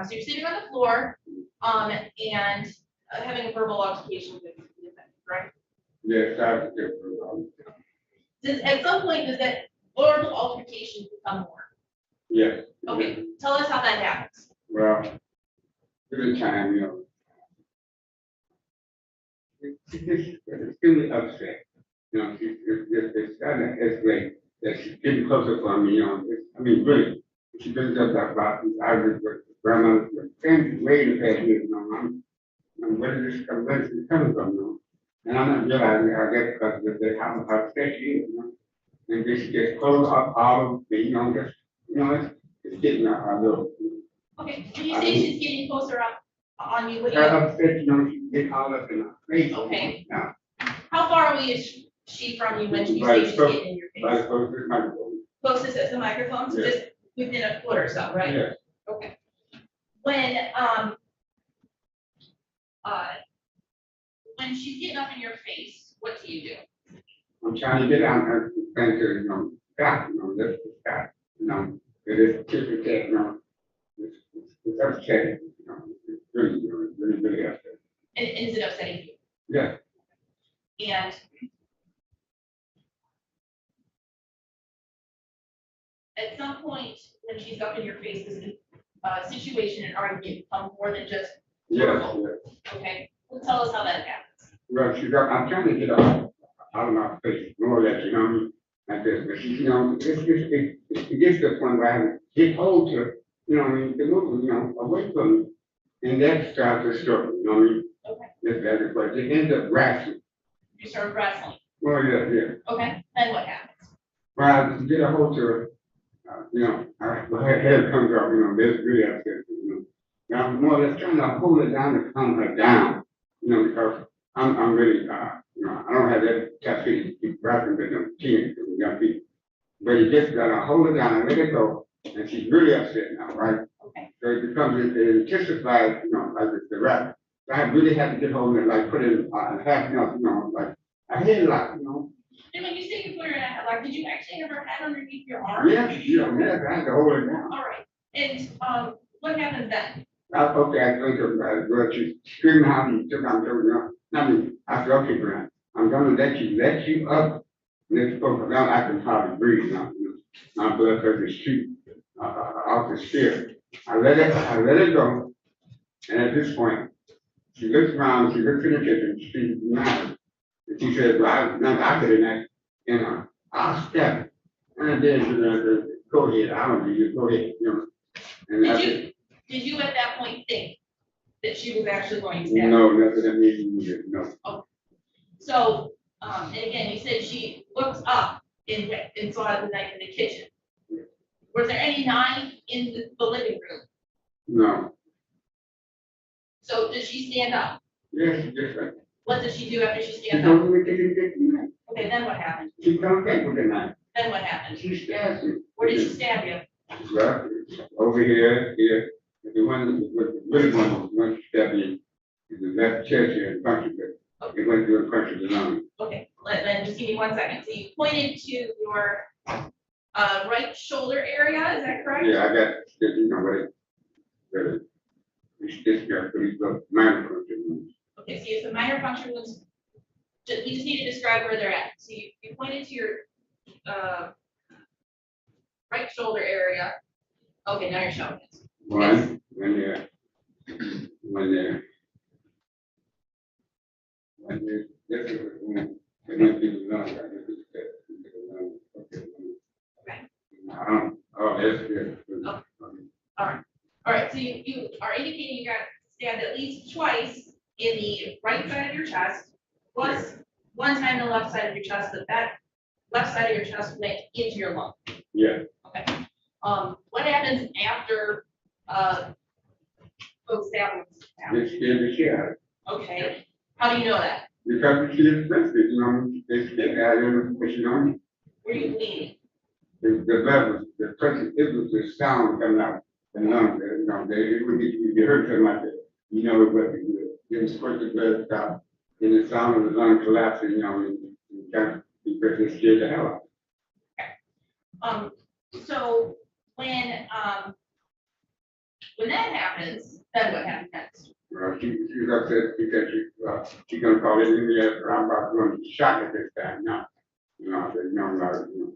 So you're sitting on the floor, and having a verbal altercation with the defendant, right? Yes, I did. At some point, does that verbal altercation become more? Yes. Okay, tell us how that happens. Well, through the time, she's extremely upset. It's kind of escalate that she's getting closer for me, I mean, really, she brings up that about these arguments with grandmother, family way in the past years, where is this coming from, And I'm not realizing, I guess, because of the how upset she is, and then she gets close up all of me, it's getting a little. Okay, when you say she's getting closer up on you, what do Her you? upset, she gets all up in her face. Okay. Now, How far away is she from you when you say she's getting in your right face? close to the microphone. Closest as the microphone, so Yeah. just within a foot or so, right? Yes. Okay. When she's getting up in your face, what do you do? I'm trying to get on her thing to, stop, this is stop, it is typical, it's upsetting, it's really upsetting. And is it upsetting you? Yeah, And at some point, when she's up in your face, does the situation and argument become more than just yes, verbal? yes. Okay, well, tell us how that happens. Well, I'm trying to get out of my face, more or less, like this, but she, it gets to the point where I have to get hold to her, to move, away from me. And that starts to struggle, Okay, It's very, but it ends up wrestling. you start wrestling. Well, yeah. Okay, then what happens? Well, I get a hold to her, her head comes up, this really upset, Now, I'm more or less trying to hold her down to calm her down, because I'm really, I don't have that capacity to keep rapping with them teenagers, young people. But it just gotta hold her down and let it go, and she's really upset now, right? Okay. So it becomes, it intensifies, like the rap. So I really have to get hold of it, like put it in half, like a headlock, And when you say you put her in a headlock, did you actually have her head underneath your arm? Yes, I had to hold it down. All right, and what happens then? Okay, I think of, well, she's screaming how you took on her, I said, okay, Grant, I'm gonna let you up. Let's go, now I can hardly breathe now, my blood pressure is shooting, off the steer. I let it go, and at this point, she looks around, she looks in the kitchen, she's mad. And she says, well, I could have, I'll step. And then, go ahead, I don't do you, go ahead, And that's it. Did you at that point think that she was actually going to stab? No, nothing that made me do it, no. Okay. So, and again, you said she looks up and saw the knife in the kitchen. Was there any knife in the living room? No. So did she stand up? Yes, just like. What did she do after she She stands told up? me to take the knife. Okay, then what happened? She come back with the knife. Then what happened? She stabs me. Where did she stab you? Well, over here. The one with the really one she stabbed me. In the left chest here and punched it. It went through and punched the lung. Okay, then just give me 1 second. So you pointed to your right shoulder area, is that correct? Yeah, I got, right. It's just got pretty good minor puncture wounds. Okay, so you have some minor puncture wounds. You just need to describe where they're at. So you pointed to your right shoulder area. Okay, now you're showing it. One there. One there. This is the one. It might be the lung, right? This is the lung. Okay. Oh, that's good. Okay. All right, so you are indicating you got stabbed at least twice in the right side of your chest, plus one time the left side of your chest, but that left side of your chest went into your lung. Yeah. Okay. What happens after folks have. They scared the shit out of it. Okay, how do you know that? Because she is sensitive, you know, they scared out of it, but you know, Were you bleeding? the level, the pressure, it was the sound coming out, the lungs, you know, it would be, you heard something like that, you know, it wasn't good. It was first the blood stopped, and the sound of the lung collapsing, you know, and kind of, because it scared the hell out of it. So when that happens, then what happens next? She's upset because she's gonna call it in the air, I'm about going to shot at this time now. You know, I said, no, you know,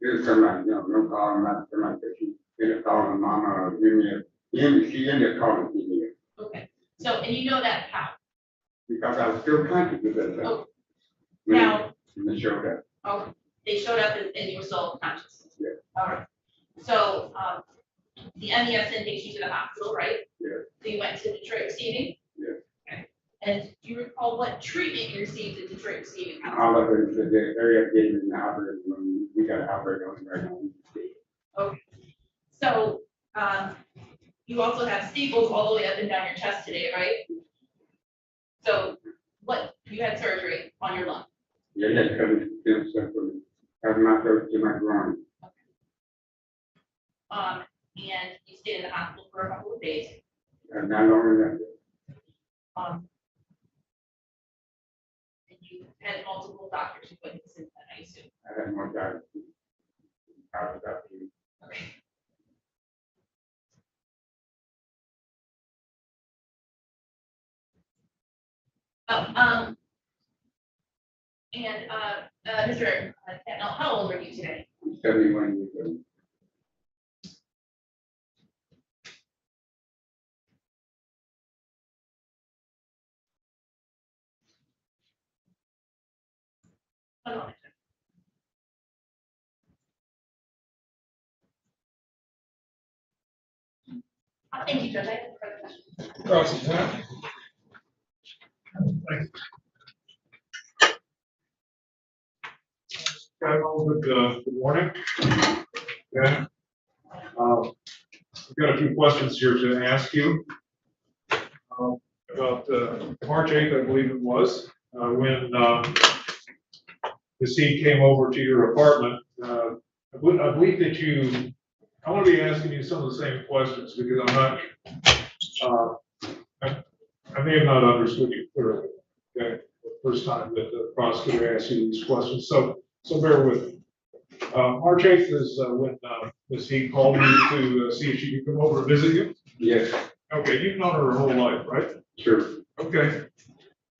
there's somebody, you know, no calling, not somebody that she ended up calling mama or give me she ended up calling me. Okay, so, and you know that how? Because I was still conscious of that. Oh. When Now. they showed up. Oh, they showed up and you were still conscious? Yeah. All right. So, the MES then takes you to the hospital, right? Yeah. So you went to Detroit receiving? Yeah. Okay. And do you recall what treatment you received at Detroit receiving? All of it, the area gave me the operating room, we got to operate on it right now. Okay. So, you also have staples all the way up and down your chest today, right? So, you had surgery on your lung? Yeah, yeah, because it's stuff for me. That's my throat to my groin. And you stayed in the hospital for a couple of days. Not longer than And you had multiple doctors who put this in that, I assume. I had more doctors. Okay. Oh, Mr. Kenneth, how old are you today? I'm 71 years old. Hold on. Thank you, Judge. I have no further questions. Cross examine. Good morning. Okay. I've got a few questions here to ask you. About March 8th, I believe it was, when the scene came over to your apartment. I believe that I want to be asking you some of the same questions because I'm not, I may have not understood you clearly. Okay, the first time that the prosecutor asked you these questions. So bear with me. March 8th is when Ms. Heath called you to see if she could come over and visit you? Yes. Okay, you've known her whole life, right? Sure. Okay.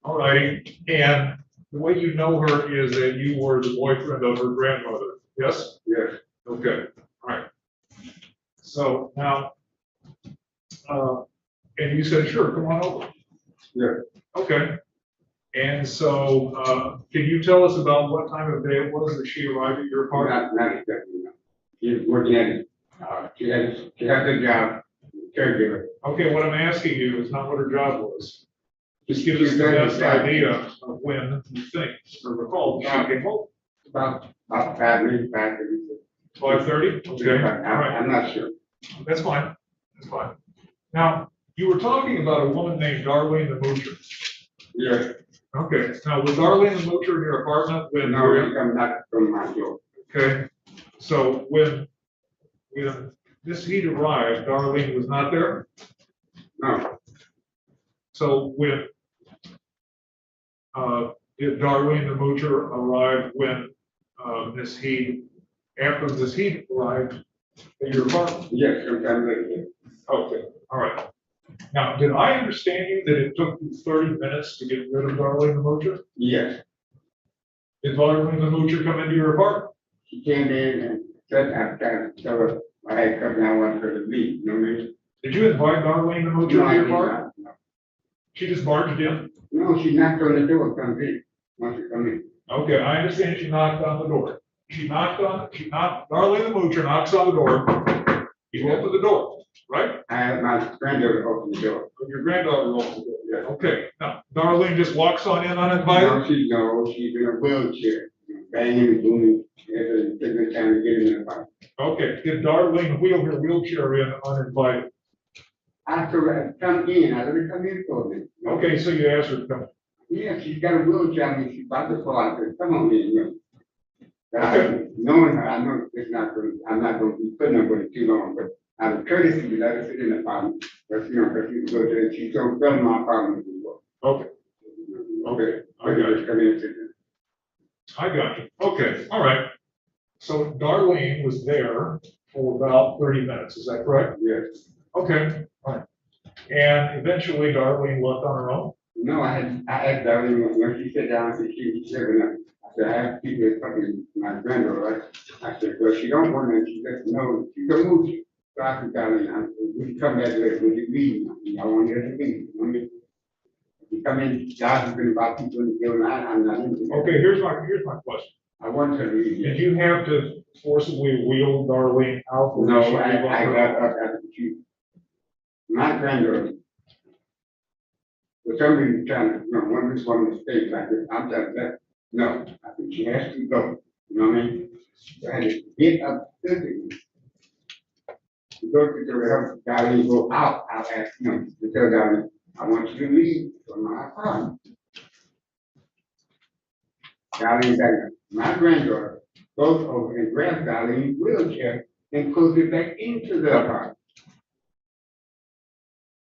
All righty. And the way you know her is that you were the boyfriend of her grandmother, yes? Yes. Okay, all right. So now, and you said, sure, come on over. Yeah. Okay. And so, can you tell us about what time of day it was that she arrived at your apartment? Not exactly, no. She was working at it. She had the job, caregiver. Okay, what I'm asking you is not what her job was. Just give us the best idea of when you think or recall she came home. About 5 minutes, 5:30? Okay, all right. I'm not sure. That's fine. That's fine. Now, you were talking about a woman named Darlene the Moocher. Yes. Okay, now was Darlene the Moocher in your apartment when? No, she come back from my door. Okay, so when this heat arrived, Darlene was not there? No. So when did Darlene the Moocher arrive when Miss Heed, after Miss Heed arrived at your apartment? Yes, sometime later. Okay, all right. Now, did I understand you that it took you 30 minutes to get rid of Darlene the Moocher? Yes. Did Darlene the Moocher come into your apartment? She came in and said, I had come down, I wanted her to leave, you know what I mean? Did you invite Darlene the Moocher to your apartment? No. She just barged in? No, she knocked on the door, comes in, wants to come in. Okay, I understand she knocked on the door. Darlene the Moocher knocks on the door. You open the door, right? I had my granddaughter open the door. Your granddaughter opens the door. Yeah. Okay, now Darlene just walks on in uninvited? She's in a wheelchair, banging and booming, and taking time to get in the apartment. Okay, did Darlene wheel her wheelchair in uninvited? I told her, come in, I let her come in for me. Okay, so you asked her to come. Yeah, she's got a wheelchair, I mean, she's about to fall, I said, come on in, you know. But knowing her, I know it's not gonna, I'm not gonna be putting her with it too long, but out of courtesy, to let her sit in the apartment. But you know, because she's go there, she's so fell in my apartment as well. Okay. Okay, I got you. Come in and sit there. I got you. Okay, all right. So Darlene was there for about 30 minutes, is that correct? Yes. Okay, all right. And eventually Darlene left on her own? No, I asked Darlene when she sat down, she was serving up. I said, I have to keep this fucking my granddaughter, right? I said, well, she don't want it, she just knows, she can move you. So I said, Darlene, I said, would you come back later, would you leave? I want you to leave. You know what I mean? If you come in, Josh is gonna about people in the building, I'm not in there. Okay, here's my question. I want her to leave. Did you have to forcibly wheel Darlene out? or No, did she I leave on her got own? up after she, my granddaughter, for some reason, trying to, you know, one of this woman stays like this, I'm just that, no, I think she has to go, you know what I mean? So I had to get up physically. To go to the help, Darlene go out, I'll ask him, to tell Darlene, I want you to leave from my apartment. Darlene back up. My granddaughter goes over and grabs Darlene's wheelchair and pulls it back into the apartment.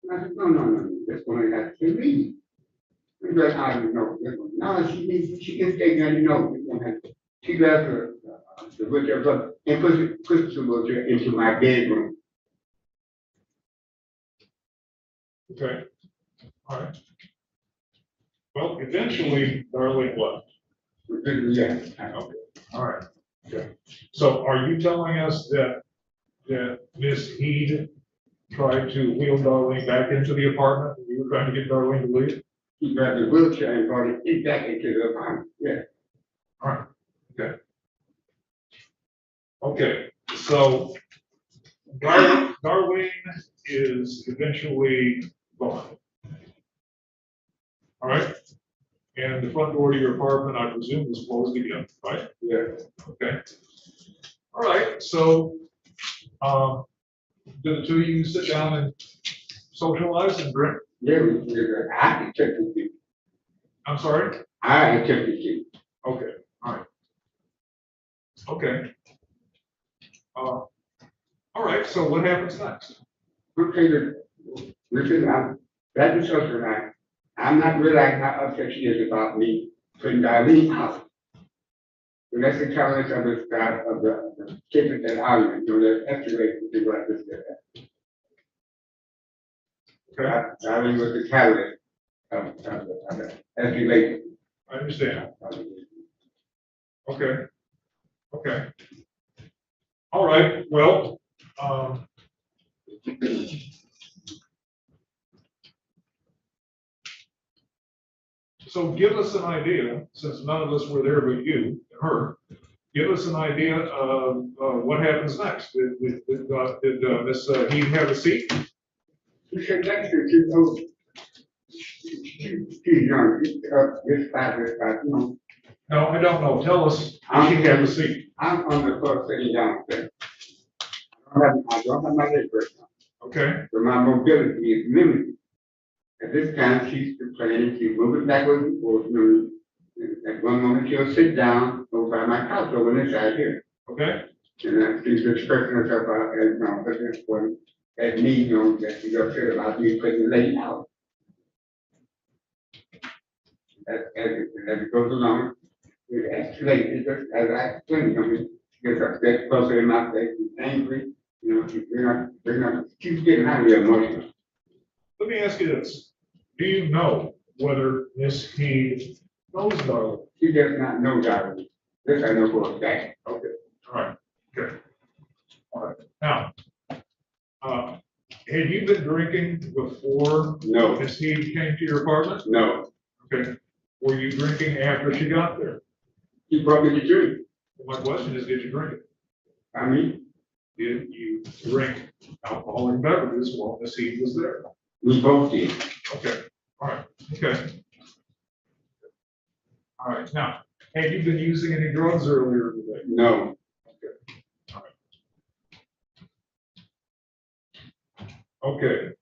And I said, no, this one has to leave. And then I don't know, this one, no, she can stay there, you know, this one has to. She grabs the wheelchair and puts the wheelchair into my bedroom. Okay, all right. Well, eventually Darlene left. Yeah. Okay, all right, okay. So are you telling us that Ms. Heed tried to wheel Darlene back into the apartment? You were trying to get Darlene to leave? He grabbed the wheelchair and brought it back into the apartment, yeah. All right, okay. Okay, so Darlene is eventually gone. All right, and the front door to your apartment, I presume, is closed again, right? Yeah. Okay. All right, so, do the two of you sit down and socialize and drink? Yeah, I took the key. I'm sorry? I took the key. Okay, all right. Okay. All right, so what happens next? Okay, listen, that is also right. I'm not realizing how upset she is about me putting Darlene out. So that's the challenge of the chicken and argument, you know, there's escalation to what this is. Okay. Darlene was the catalyst of the escalation. I understand. Okay. Okay. All right, well, so give us an idea, since none of us were there but you and her, give us an idea of what happens next. Did Ms. Heed have a seat? She said next to she knows she's young, this five, you know. No, I don't know. Tell us, did she have a seat? I'm on the floor sitting down there. I don't have my leg right now. Okay. So my mobility is limited. At this time, she's complaining, she's moving backwards and forth, you know. At one moment, she'll sit down over by my couch over this side here. Okay. And then she's expressing herself out as, you know, at this point, at me, you know, that she's upset about me putting the lady out. As it goes along, it escalates, it just, as I explained, you know, she gets upset, closer in my face, she's angry, you know, she's getting highly emotional. Let me ask you this. Do you know whether Ms. Heed knows Darlene? She does not know Darlene. This I know for a fact. Okay. All right. Okay. All right. Now, had you been drinking before No. Ms. Heed came to your apartment? No. Okay. Were you drinking after she got there? He brought me the drink. My question is, did you drink it? I mean? Did you drink alcoholic beverages while Ms. Heed was there? We both did. Okay. All right. Okay. All right. Now, had you been using any drugs earlier today? No. Okay. All right. Okay.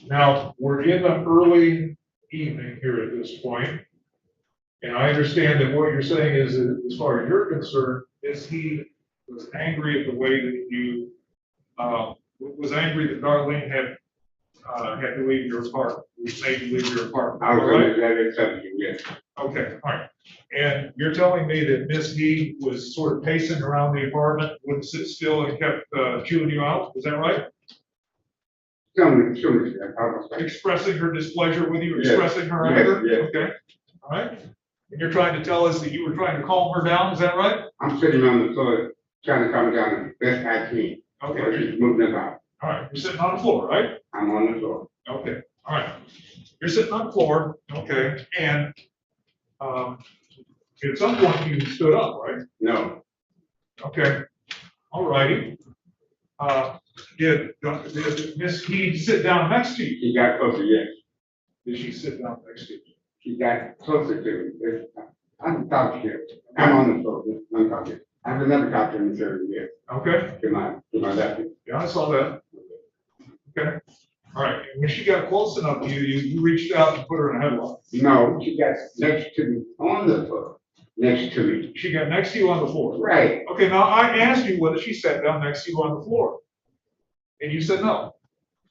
Now, we're in the early evening here at this point. And I understand that what you're saying is, that as far as you're concerned, is he was angry at the way that you, was angry that Darlene had to leave your apartment, was made to leave your apartment. I was All right? going to let it subject, yes. Okay, all right. And you're telling me that Miss He was sort of pacing around the apartment, wouldn't sit still and kept chewing you out, is that right? Expressing her displeasure with you, Yes. expressing her Yes, anger? yes. Okay, all right. And you're trying to tell us that you were trying to calm her down, is that right? I'm sitting on the floor, trying to calm down the best I can. Okay. She's moving about. All right, you're sitting on the floor, right? I'm on the floor. Okay, all right. You're sitting on the floor, okay, and at some point you stood up, right? No. Okay, all righty. Did Miss He sit down next to you? She got closer, yes. Did she sit down next to you? She got closer to me. I'm talking here. I'm on the floor. I'm talking. I have another cop in the service, yes. Okay. To my left. Yeah, I saw that. Okay, all right. And when she got close enough to you, you reached out and put her in a headlock. No, she got next to me on the floor. Next to me. She got next to you on the floor. Right. Okay, now I asked you whether she sat down next to you on the floor. And you said no.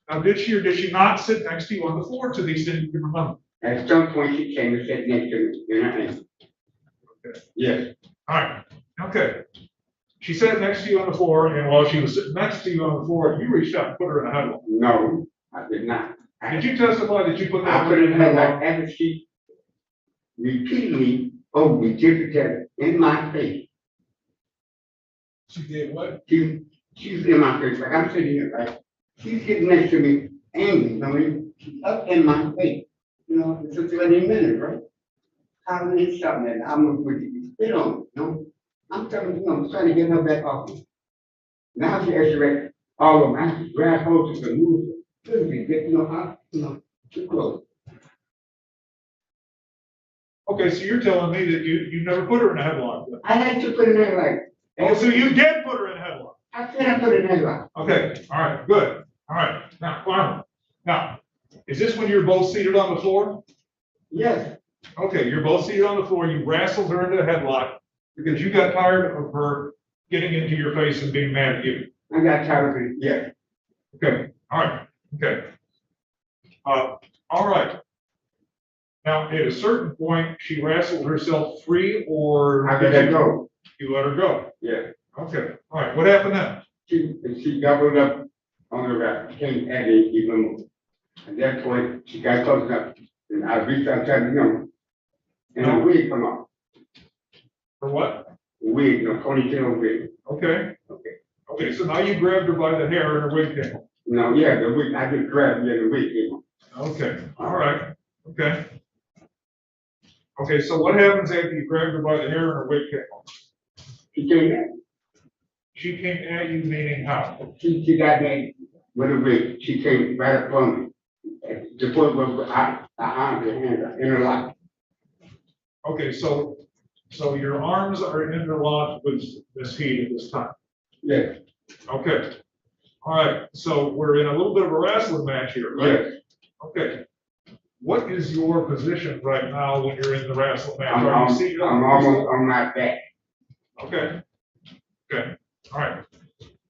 Now, did she or did she not sit next to you on the floor to the extent you can remember? At some point, she came and sat next to me in her hand. Okay. Yes. All right, okay. She sat next to you on the floor, and while she was sitting next to you on the floor, you reached out and put her in a headlock. No, I did not. Did you testify that you put that? I put her in a headlock after she repeatedly told me just in my face. She did what? She's in my face, like I'm sitting here, right? She's sitting next to me, angry, I mean, she's up in my face. You know, it's just 20 minutes, right? How many something that I'm going to spit on, you know? I'm telling you, I'm trying to get her back off me. Now she actually, all of them, I have to grab hold to the move, literally get, too close. Okay, so you're telling me that you never put her in a headlock? Then. I had to put it in like. Oh, so you did put her in a headlock? I said I put it in like. Okay, all right, good. All right, now, finally. Now, is this when you're both seated on the floor? Yes. Okay, you're both seated on the floor, you wrestled her into a headlock because you got tired of her getting into your face and being mad at you. I got tired of it, yeah. Okay, all right, okay. All right. Now, at a certain point, she wrestled herself free or? I let her go. You let her go? Yeah. Okay, all right, what happened then? She doubled up on the rack, came at me even more. At that point, she got close enough, and I reached out, tried to, and a wig come off. For what? Wig, ponytail wig. Okay. Okay, so now you grabbed her by the hair and her wig came off. No, yeah, the wig, I just grabbed, the wig came off. Okay, all right, okay. Okay, so what happens after you grabbed her by the hair and her wig came off? She came at me. She came at you, meaning how? She got me with a wig. She came right up on me. The point was, I armed her hands in her lap. Okay, so your arms are interlocked with Miss He at this time? Yes. Okay, all right, so we're in a little bit of a wrestling match here, right? Yes. Okay. What is your position right now when you're in the wrestling match? I'm almost on my back. Okay. Okay, all right.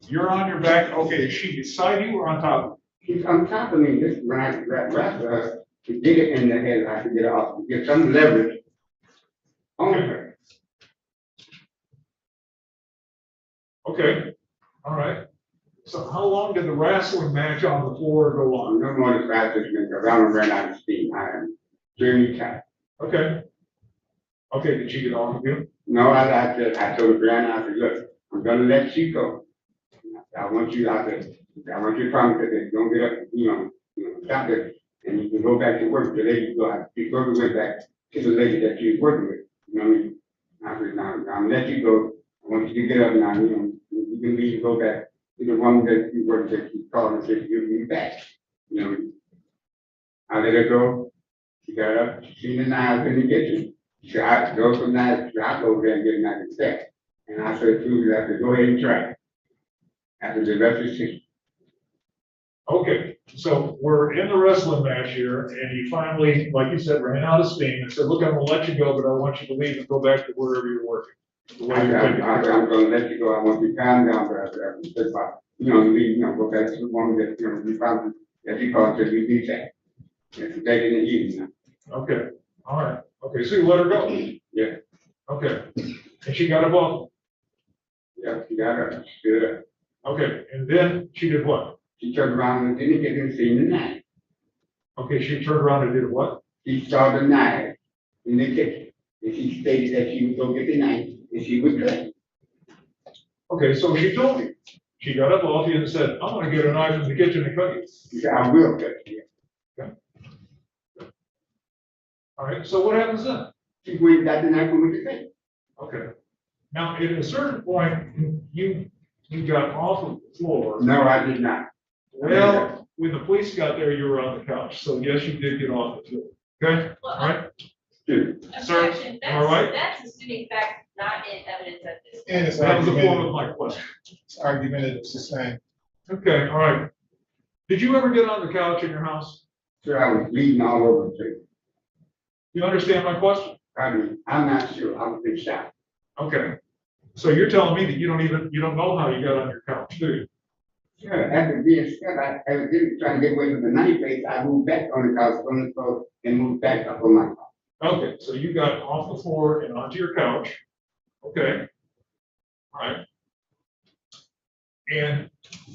You're on your back. Okay, is she beside you or on top of you? She's on top of me. This when I wrestle her to get it in the head, I can get it off, get some leverage on her. Okay, all right. So how long did the wrestling match on the floor go on? No more than 5 minutes, because I don't run out of steam. I am extremely tired. Okay. Okay, did she get off of you? No, I told Brianna, I said, look, I'm gonna let you go. I want you to promise that don't get up, stop it, and you can go back to work. The lady you go to back to the lady that you're working with. You know what I mean? I said, now I'm let you go. I want you to get up now. You can leave and go back to the woman that you work with. You called and said you'll be back. You know what I mean? I let her go. She got up. She seen the knives in the kitchen. She said, I go for knives. I'll go over there and get a knife instead. And I said, "Susie, I said, go ahead and try it." After the rest of the Okay, So we're in the wrestling match here, and you finally, like you said, ran out of steam and said, look, I'm gonna let you go, but I want you to leave and go back to wherever you're working. The way you're taking care of it. I'm gonna let you go. I want you to calm down, leave, go back to the woman that, you found, that you called to be safe. And taking it easy now. Okay, all right. Okay, so you let her go? Yeah. Okay, and she got a ball? Yeah, she got her, stood up. Okay, and then she did what? She turned around and didn't get him seen the knife. Okay, she turned around and did what? She saw the knife in the kitchen, and she stated that she would go get the knife, and she would cut it. Okay, so she told me. She got up off you and said, I'm gonna get a knife in the kitchen and cut you. She said, I will cut it. Okay. All right, so what happens then? She went and got the knife and went to take. Okay. Now, at a certain point, you got off of the floor. No, I did not. Well, when the police got there, you were on the couch, so yes, you did get off the floor. Okay, all right? Sir, Objection, am I right? that's assuming facts not in evidence at this. And it's That was the form argument, of my question. it's argumentative sustained. Okay, all right. Did you ever get on the couch in your house? Sir, I was bleeding all over the place. You understand my question? I mean, I'm not sure. I was in shock. Okay. So you're telling me that you don't know how you got on your couch, do you? Sure, after being stuck, I was trying to get away from the knife place. I moved back on the couch from the floor and moved back up on my couch. Okay, so you got off the floor and onto your couch. Okay. All right. And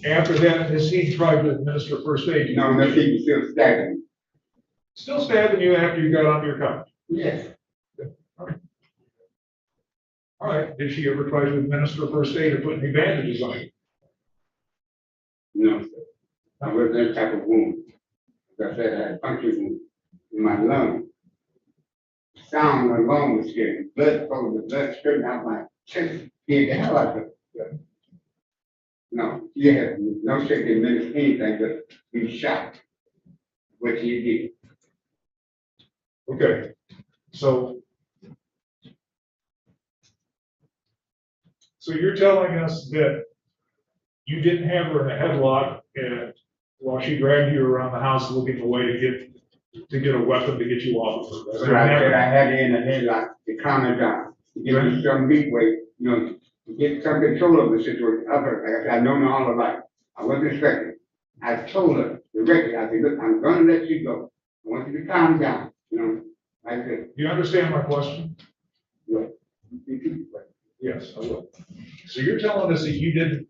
after that, has he tried to administer first aid? No, no, he was still stabbing me. Still stabbing you after you got onto your couch? Yes. All right, did she ever try to administer first aid or put any bandages on you? No, sir. I was in that type of wound. As I said, I had a puncture wound in my lung. Sound alone was scary. Blood flowing, the blood straight out my chest. Scared the hell out of it. No, she had no shake in minutes, anything, but be shocked. What she did. Okay, so you're telling us that you didn't have her in a headlock and while she dragged you around the house looking away to get a weapon to get you off of her? So I said I had her in a headlock to calm her down, to give her some leeway, to get some control of the situation. Of her, like I said, I know her all her life. I wasn't expecting. I told her directly, I said, look, I'm gonna let you go. I want you to calm down, like I said. Do you understand my question? Yeah. Yes, I will. So you're telling us that you didn't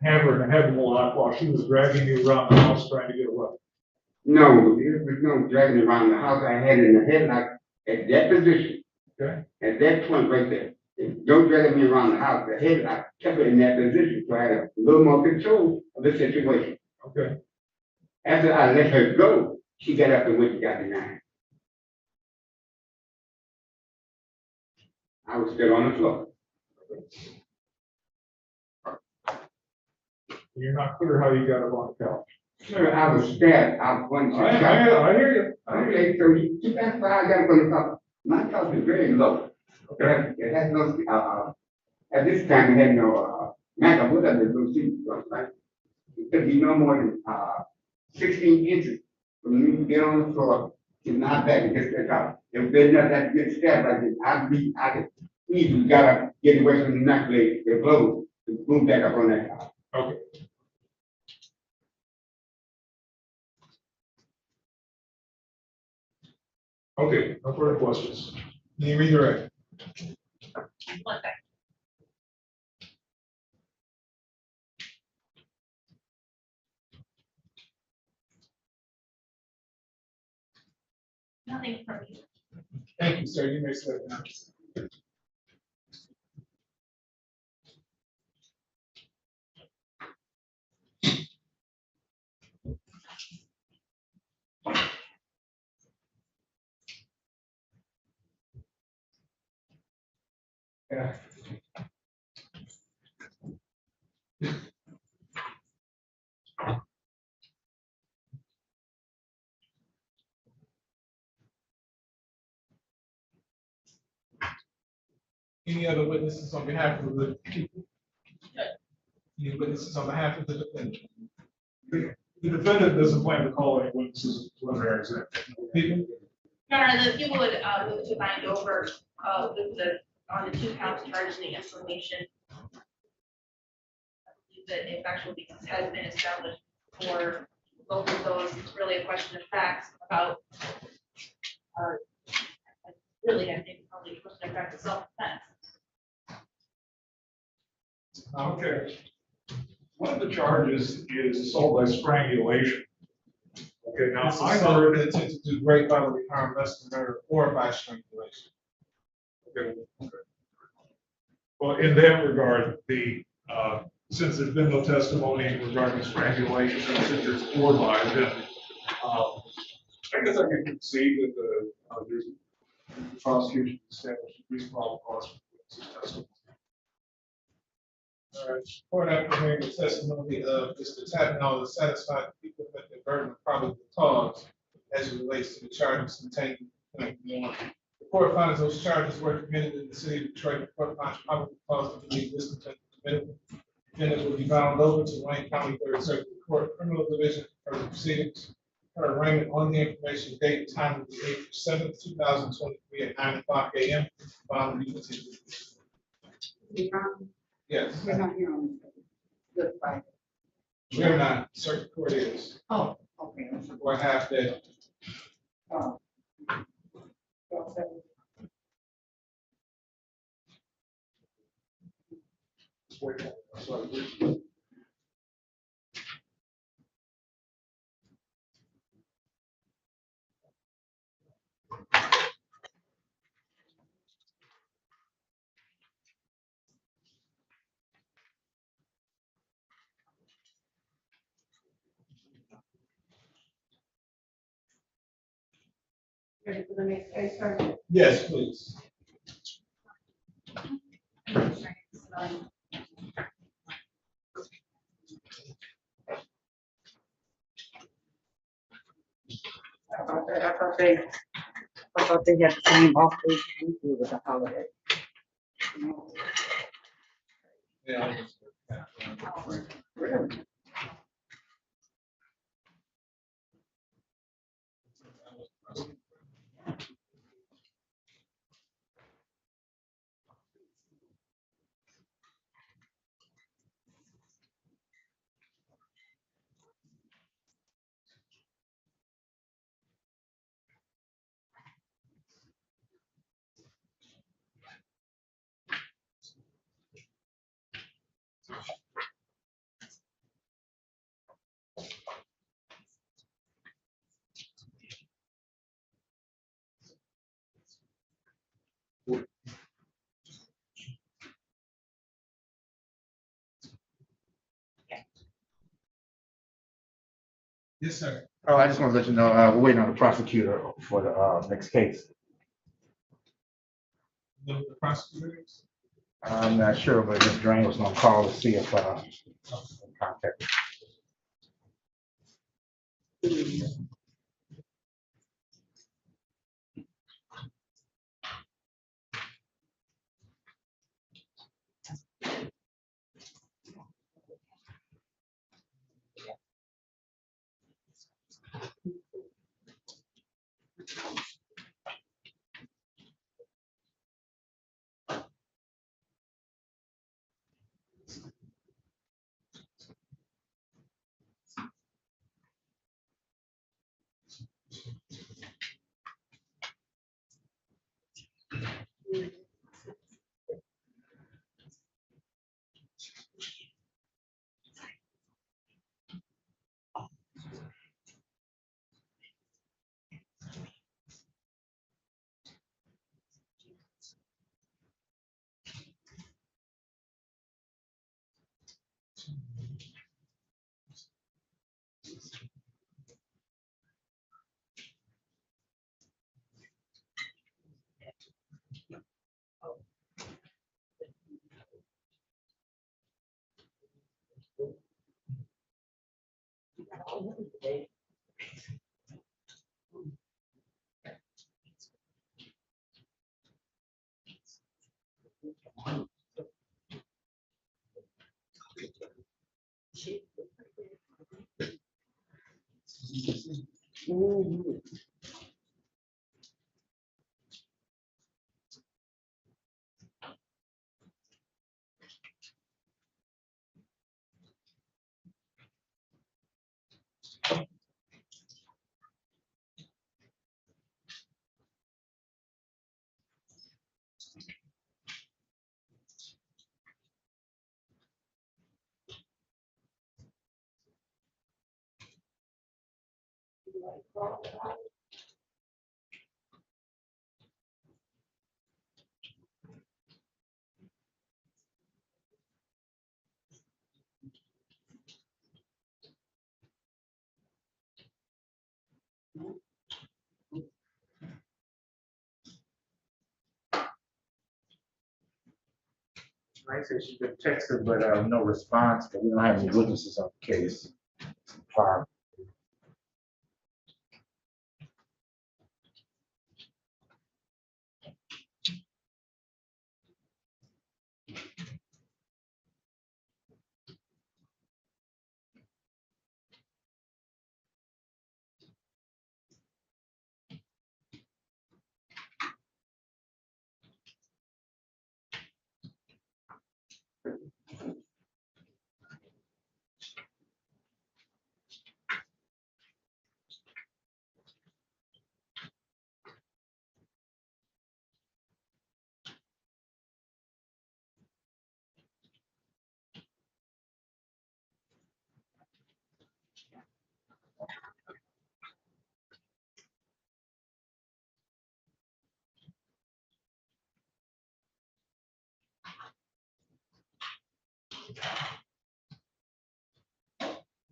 have her in a headlock while she was dragging you around the house trying to get a weapon? No, there was no dragging around the house. I had her in the headlock at that position. Okay. At that point right there. Don't drag me around the house. The headlock kept her in that position, so I had a little more control of the situation. Okay. After I let her go, she got up and went and got the knife. I was still on the floor. You're not clear how you got up on the couch. Sir, I was stabbed out one I hear you. Okay, so that's why I got up on the couch. My couch is very low. Okay. It has no, at this time, it had no, matter what other little seat was, right? It could be no more than, 16 inches from me to get on the floor to not back against the couch. If there's not that good stab like this, I could easily got up, get away from the knife blade, the blow, to move back up on that couch. Okay. Okay, no further questions. Can you redirect? One second. Nothing from you. Thank you, sir. You may sit down. Yeah. Any other witnesses on behalf of the people? Any witnesses on behalf of the defendant? The defendant doesn't plan to call any witnesses preliminary exam. People, Your Honor, the people would move to bind over with the on the 2 counts charging the information. I believe that if actual basis has been established for both of those, it's really a question of facts about really, I think probably a question of fact of self-defense. okay. One of the charges is assault by strangulation. Okay, now It's I assault heard. with intent to do great bodily harm, less than murder, or by strangulation. Okay. Well, in that regard, since there's been no testimony regarding strangulation, and since there's or by, then I guess I can concede that there's the prosecution established reasonable cause for witness testimony. All right, court after hearing the testimony of Mr. Tappan, is satisfied the people with the burden of probable cause as it relates to the charges contained in the one. The court finds those charges were committed in the city of Detroit. The court finds probable cause to believe this intent was committed. Defendant will be bound over to Wayne County Third Circuit Court Criminal Division for the proceedings. Her arraignment on the information date and time of the April 7th, 2023 at 9:00 a.m. Bond will be continued. Yes. We're not here on Good Friday. We're not, circuit court is, Oh, okay. or half day. Oh. Ready for the next case, sir? Yes, please. I thought they had the same off days we do with the holiday. Yeah. Really? Yes, sir. Oh, I just want to let you know, we're waiting on the prosecutor for the next case. The prosecutors? I'm not sure, but Ms. Drain was gonna call to see if contact. I said she's been texted, but no response, but we don't have any witnesses on the case. Far.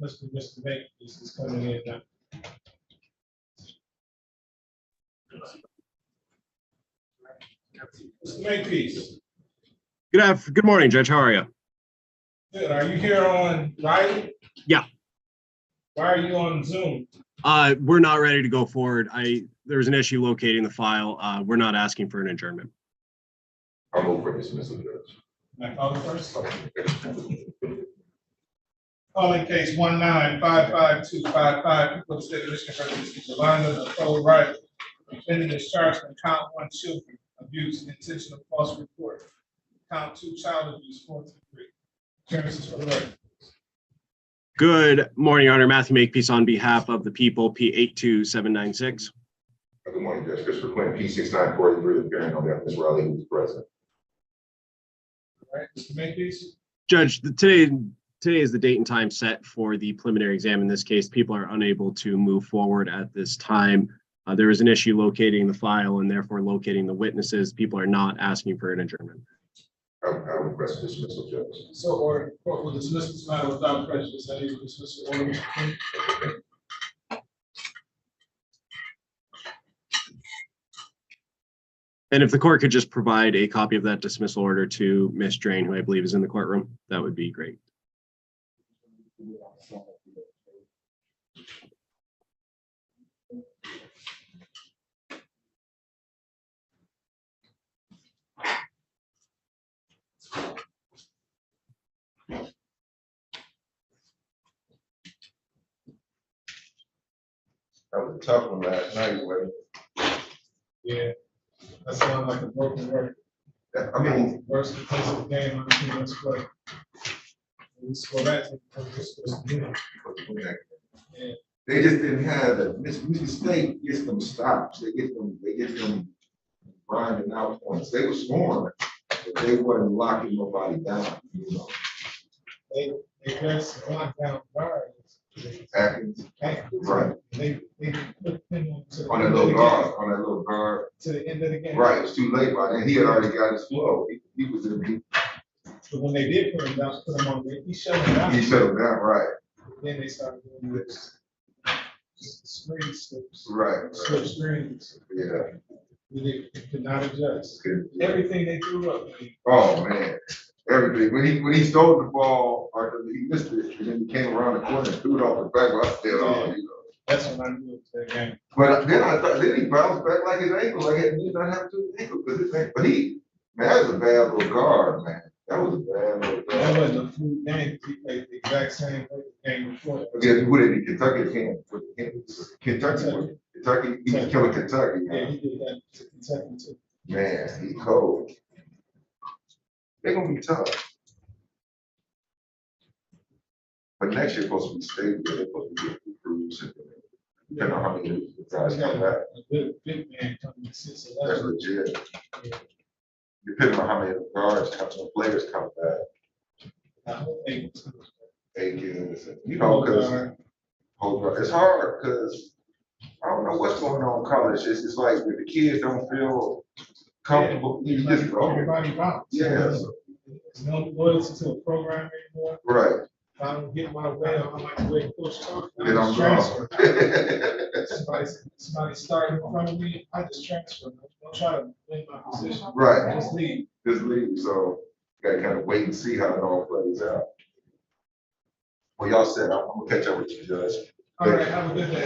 Mr. Makepeace is coming in now. Mr. Makepeace, Good morning, Judge. How are you? good. Are you here on Riley? Yeah. Why are you on Zoom? We're not ready to go forward. There's an issue locating the file. We're not asking for an adjournment. I'll move for dismissal, Judge. Can I call it first? Calling case 1955255, people of the state of Michigan versus Yolanda Nicole Riley. Defendant is charged on count 1, children abuse and intentional false report. Count 2, child abuse, 4 through 3. Appearances for the record. Good morning, Your Honor. Matthew Makepeace on behalf of the people, P82796. Good morning, Judge. Christopher Quinn, P6943, appearing on behalf of Ms. Riley, who's present. All right, Mr. Makepeace. Judge, today is the date and time set for the preliminary exam. In this case, people are unable to move forward at this time. There is an issue locating the file and therefore locating the witnesses. People are not asking for an adjournment. I request dismissal, Judge. So ordered. Court will dismiss this matter without prejudice. I need to dismiss the order, Mr. Quinn. And if the court could just provide a copy of that dismissal order to Ms. Drain, who I believe is in the courtroom, that would be great. That was a tough one last night, but Yeah, that sounds like a broken record. I mean, Worst place of the game, I think let's play. We score that. they just didn't have the Michigan State gets them stops. They get them grinding out points. They were scoring, but they wasn't locking nobody down, you know. They just locked down guards. Atkins, right. They put him On that little guard, to the end of the game. Right, it was too late by then. He had already got his flow. He was in the. But when they did put him down, on, he shut him down. He shut him down, right. Then they started doing this. Screen slips. Right. Slip screens. Yeah. They could not adjust. Everything they threw up. Oh, man. Everything. When he stole the ball, or he missed it, and then he came around the corner and threw it off the back. I said, oh, you know. That's when I knew it was that game. But then I thought, then he bounced back like his ankle, like he did not have to ankle, because his ankle. But man, that was a bad little guard, man. That was a bad little That dog. wasn't a food game. He played the exact same way the game before. Okay, he put it in Kentucky, Kentucky, he was killing Kentucky, Yeah, man. he did that to Kentucky too. Man, he cold. They're gonna be tough. But next year supposed to be stable, they're supposed to be improved. Depending on how many guys We got come back, a good big man coming since that's 11. legit. Depending on how many guards come, players come back, I hope they can. Akins, you know, because it's hard, because I don't know what's going on in college. It's like if the kids don't feel comfortable, you just go. Everybody bounce. Yeah. There's no loyalty to a program anymore. Right. If I don't get my way, I like the way Coach talks. I Then I'm just gone. transfer. Somebody started in front of me, I just transfer. Don't try to win my position. Right. Just leave. Just leave, so gotta kind of wait and see how it all plays out. Well, y'all said, I'm gonna catch up with you, Judge. All right, have a good day.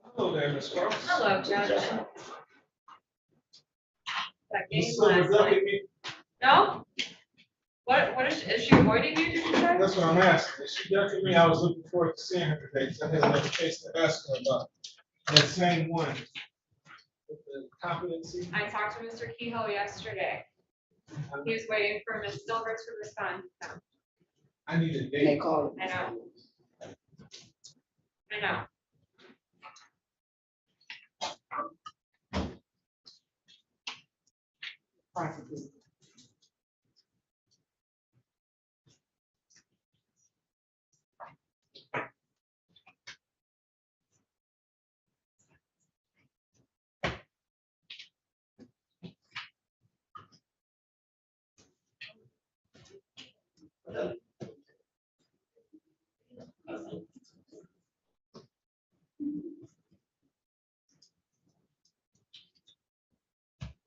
Hello there, Ms. Cross. Hello, Judge. That game Ms. Silver last night. ducking me. No? What is she avoiding you, did you say? That's what I'm asking. Is she ducking me? I was looking forward to seeing her today, because I had another case to ask her about. That same one. With the competency. I talked to Mr. Kehoe yesterday. He was waiting for Ms. Silver to respond. No. I need a date. I know. I know.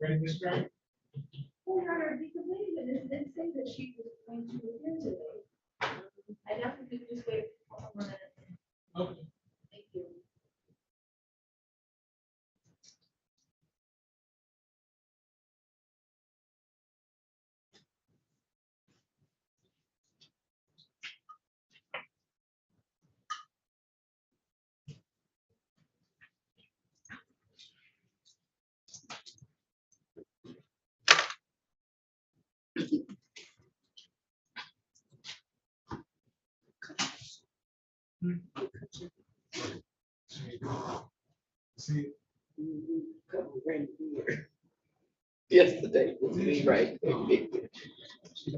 Ready, Ms. Grant? Well, Your Honor, the complainant didn't say that she was going to appear today. I'd have to just wait for a minute. Okay. Thank you. See. Yesterday was me, right?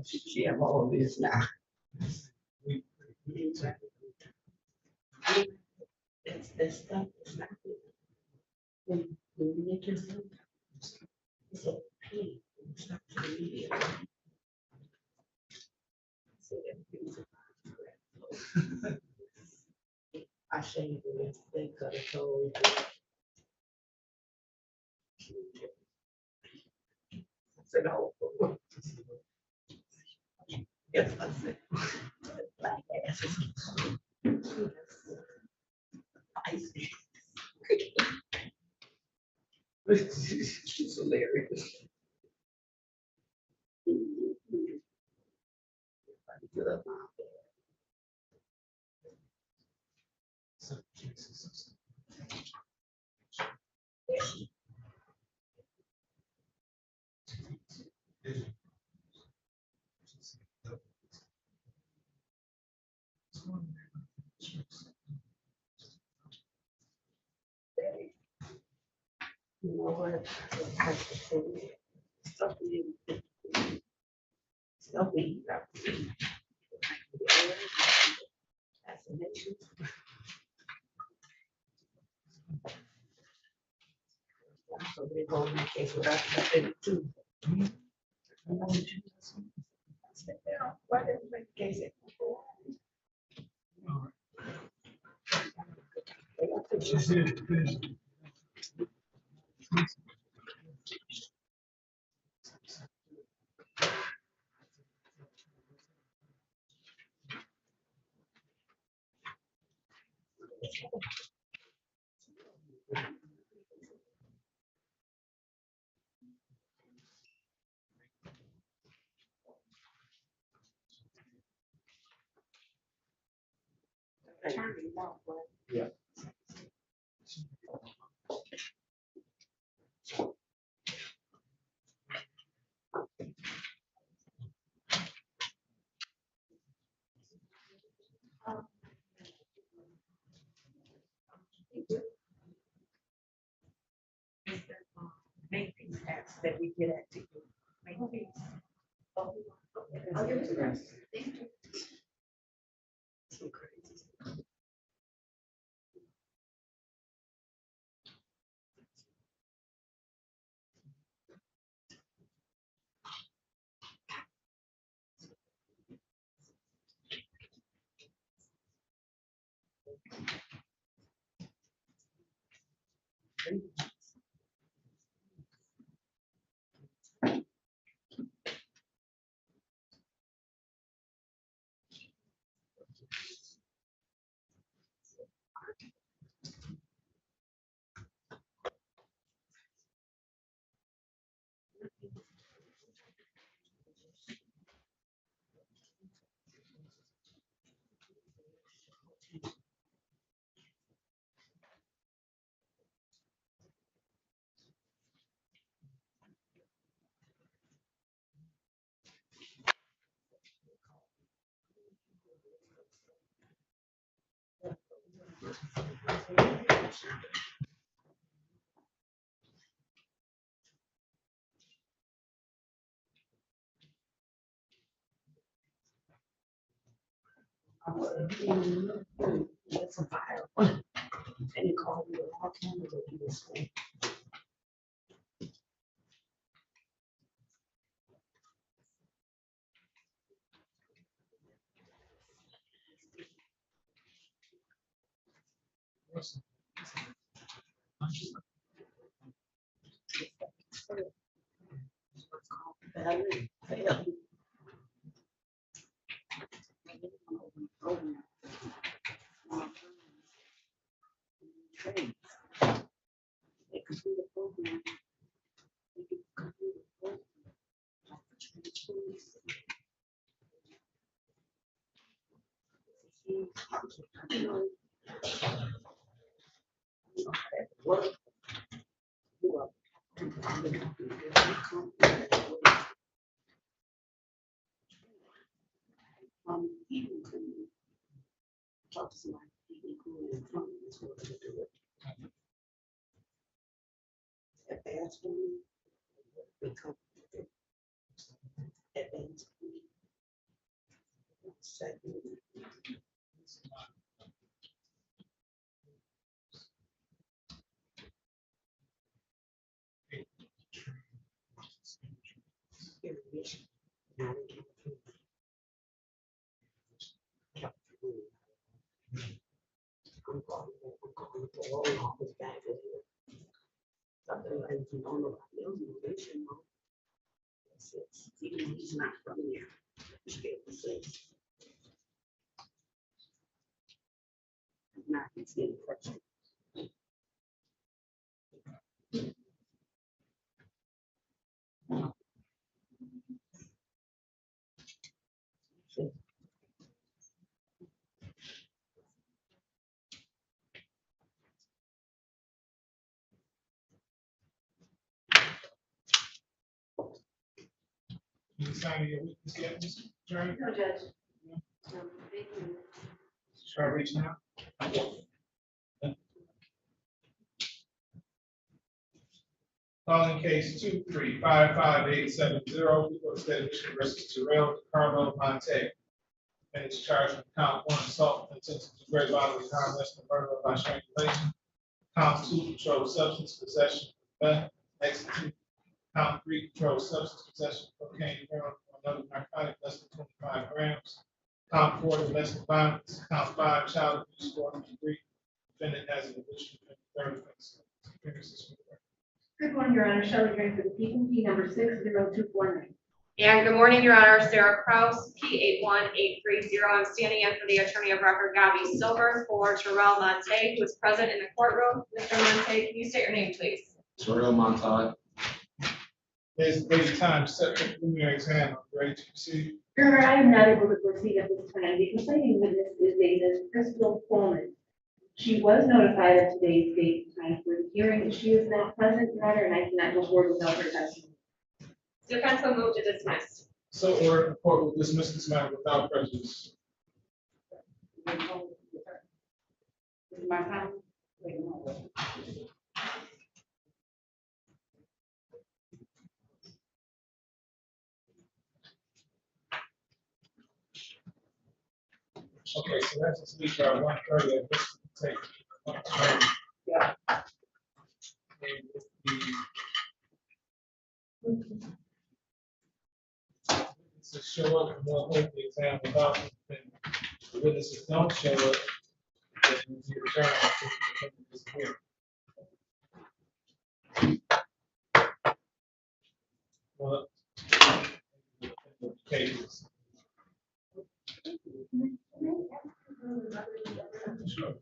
She have all this now. That's stuff. It's not good. When you make yourself, it's a pain. It's not to the media. So everything's about I shaved it yesterday, cut it so. I said, oh. Yes, I said. Black ass. Icy. She's hilarious. You know what? Stuff we fascination. So they go in the case without that too. Why didn't make the case? Yeah. Maintenance tax that we get at to you. Maintenance. Oh, okay. I'll give it to them. Thank you. So crazy. It's a fire. And you call me all kind of this thing. Even to talk to somebody, even who is from this world to do it. If they ask for me, they come. Advance. I'm calling the parole office back in here. Something like you don't know about the organization, no. Even though he's not from there. He's scared to say. Not, he's getting frustrated. You sign your witness yet, Mr. Attorney? No, Judge. Start reaching out. Calling case 2355870, people of the state of Michigan versus Terrell Carmel Monte. And it's charged with count 1, assault with intent to do great bodily harm, less than murder by strangulation. Count 2, controlled substance possession, execute. Count 3, controlled substance possession, cocaine, heroin, or another narcotic less than 25 grams. Count 4, domestic violence. Count 5, child abuse, 403. Defendant has an additional 30 minutes. Good morning, Your Honor. Shelley Green for the people, P number 60249. And good morning, Your Honor. Sarah Kraus, P81830. I'm standing in for the attorney of record, Gabby Silver, for Terrell Monte, who is present in the courtroom. Mr. Monte, can you state your name, please? Terrell Montauk. There's a time set for preliminary exam. I'm ready to proceed. Your Honor, I am not able to proceed at this time. The complaining witness is a Ms. Crystal Coleman. She was notified of today's date and time for the hearing. She is not present, Your Honor, and I cannot go forward without her testimony. Defense will move to dismiss. So ordered, the court will dismiss this matter without prejudice. My time. Okay, so that's a speech by 1:30 at this take. 1:30. Yeah. And if the witnesses show up and they'll hold the exam without them, then the witnesses don't show up, then you return to this hearing. Well, cases. Sure.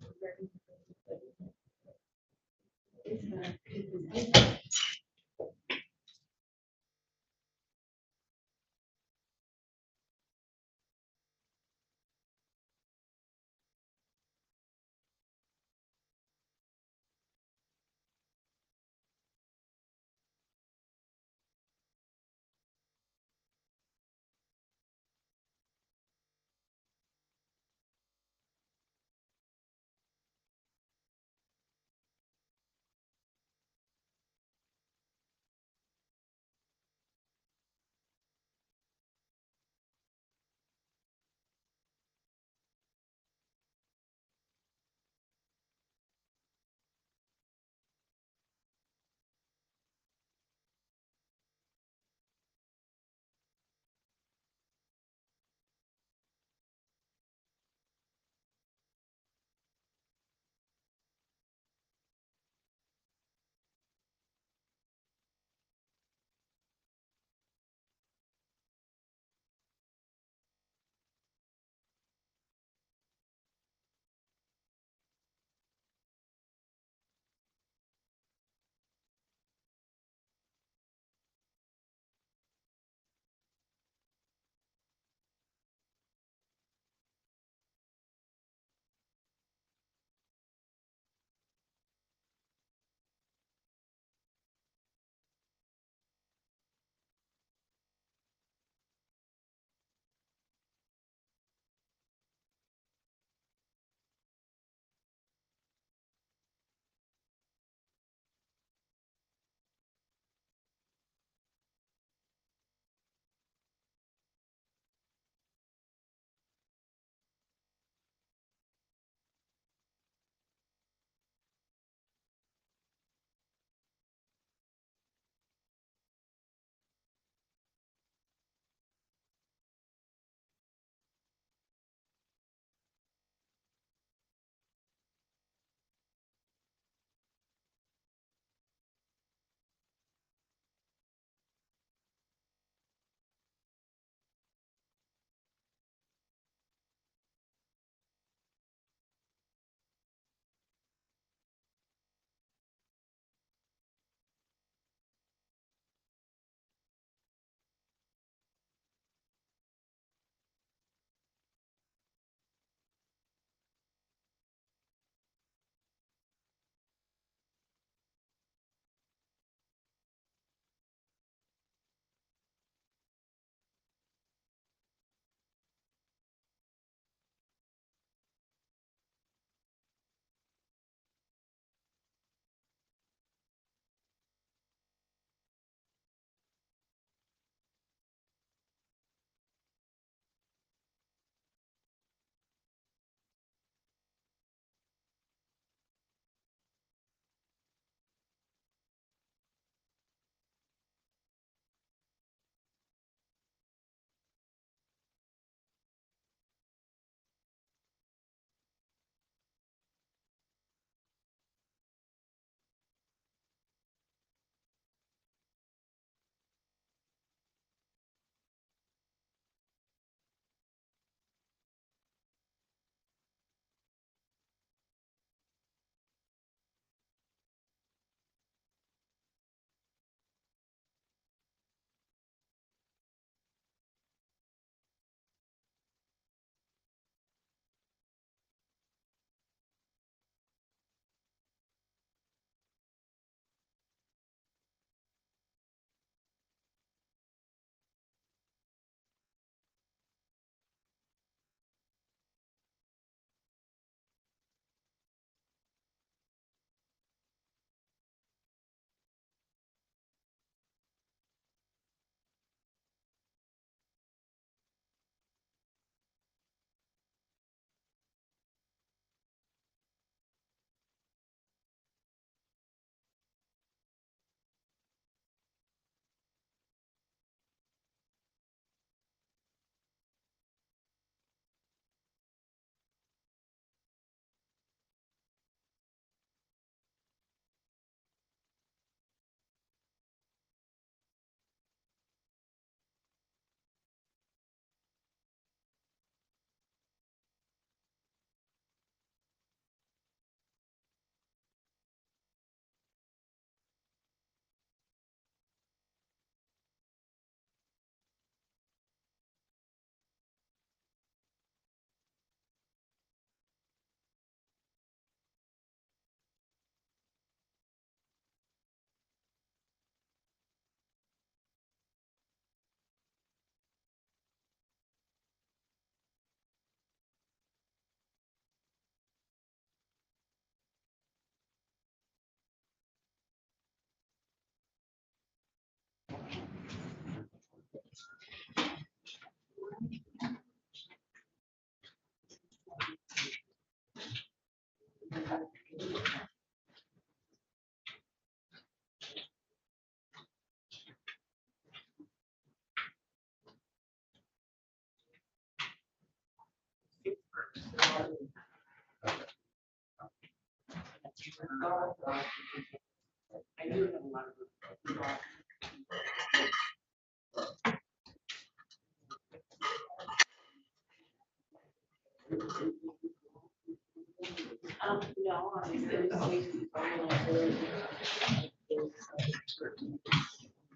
No,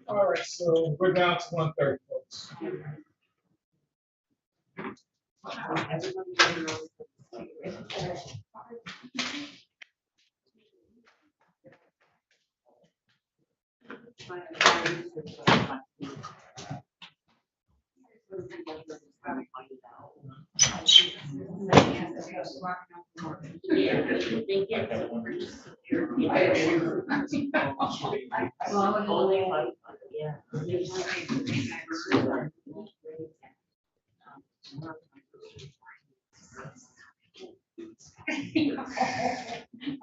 All right, so we're down to 1:30, folks.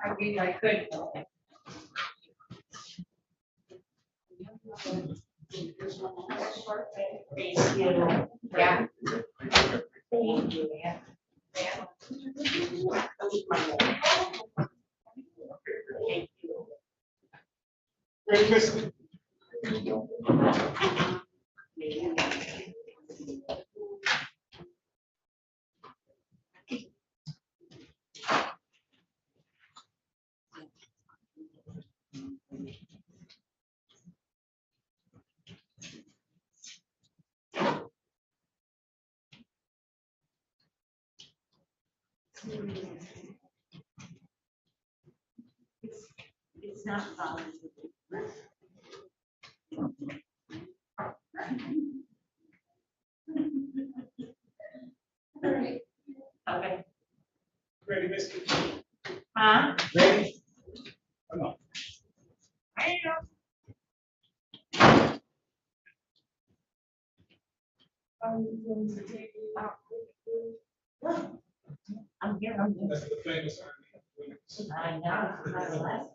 I mean, I could. Yeah. Thank you. Great, Christmas. it's not voluntary. Okay. Ready, Mr. Huh? Ready? Come on. I I'm here, I'm here. That's the famous. I know, it's my last.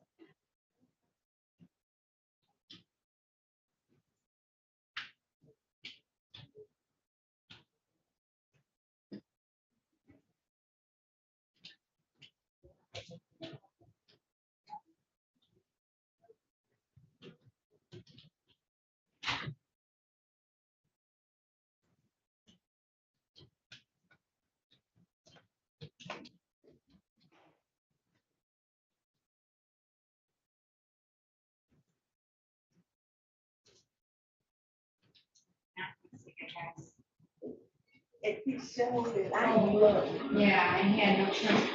It shows that I don't look. Yeah, I had no choice.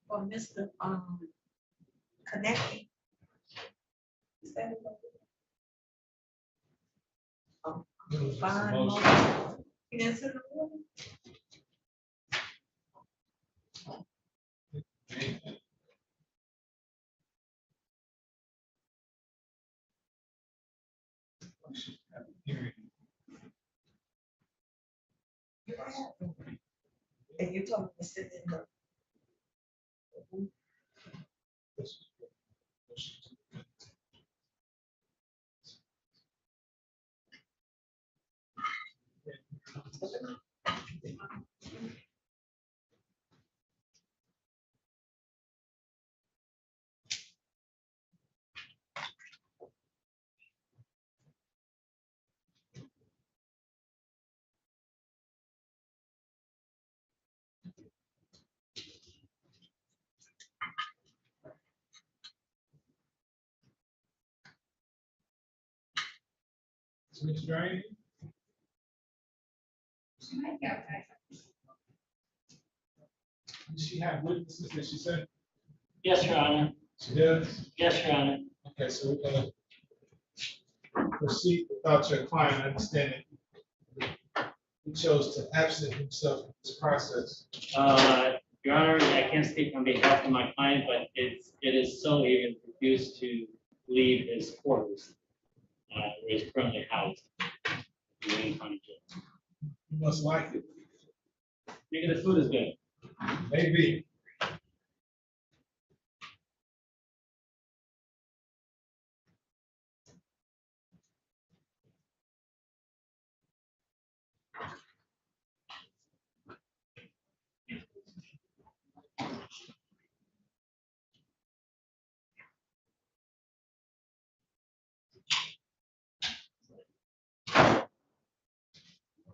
For Mr. Connecting. Is that it? Oh, fine, motion. Yes, in the morning. And you told me to sit in the. Ms. Drain? Does she have witnesses that she said? Yes, Your Honor. She does? Yes, Your Honor. Okay, so we're gonna proceed without your client understanding. He chose to absent himself from this process. Your Honor, I can't speak on behalf of my client, but it is so he refused to leave his quarters, where he's currently housed in Wayne County Jail. You must like it. Maybe the food is good. Maybe.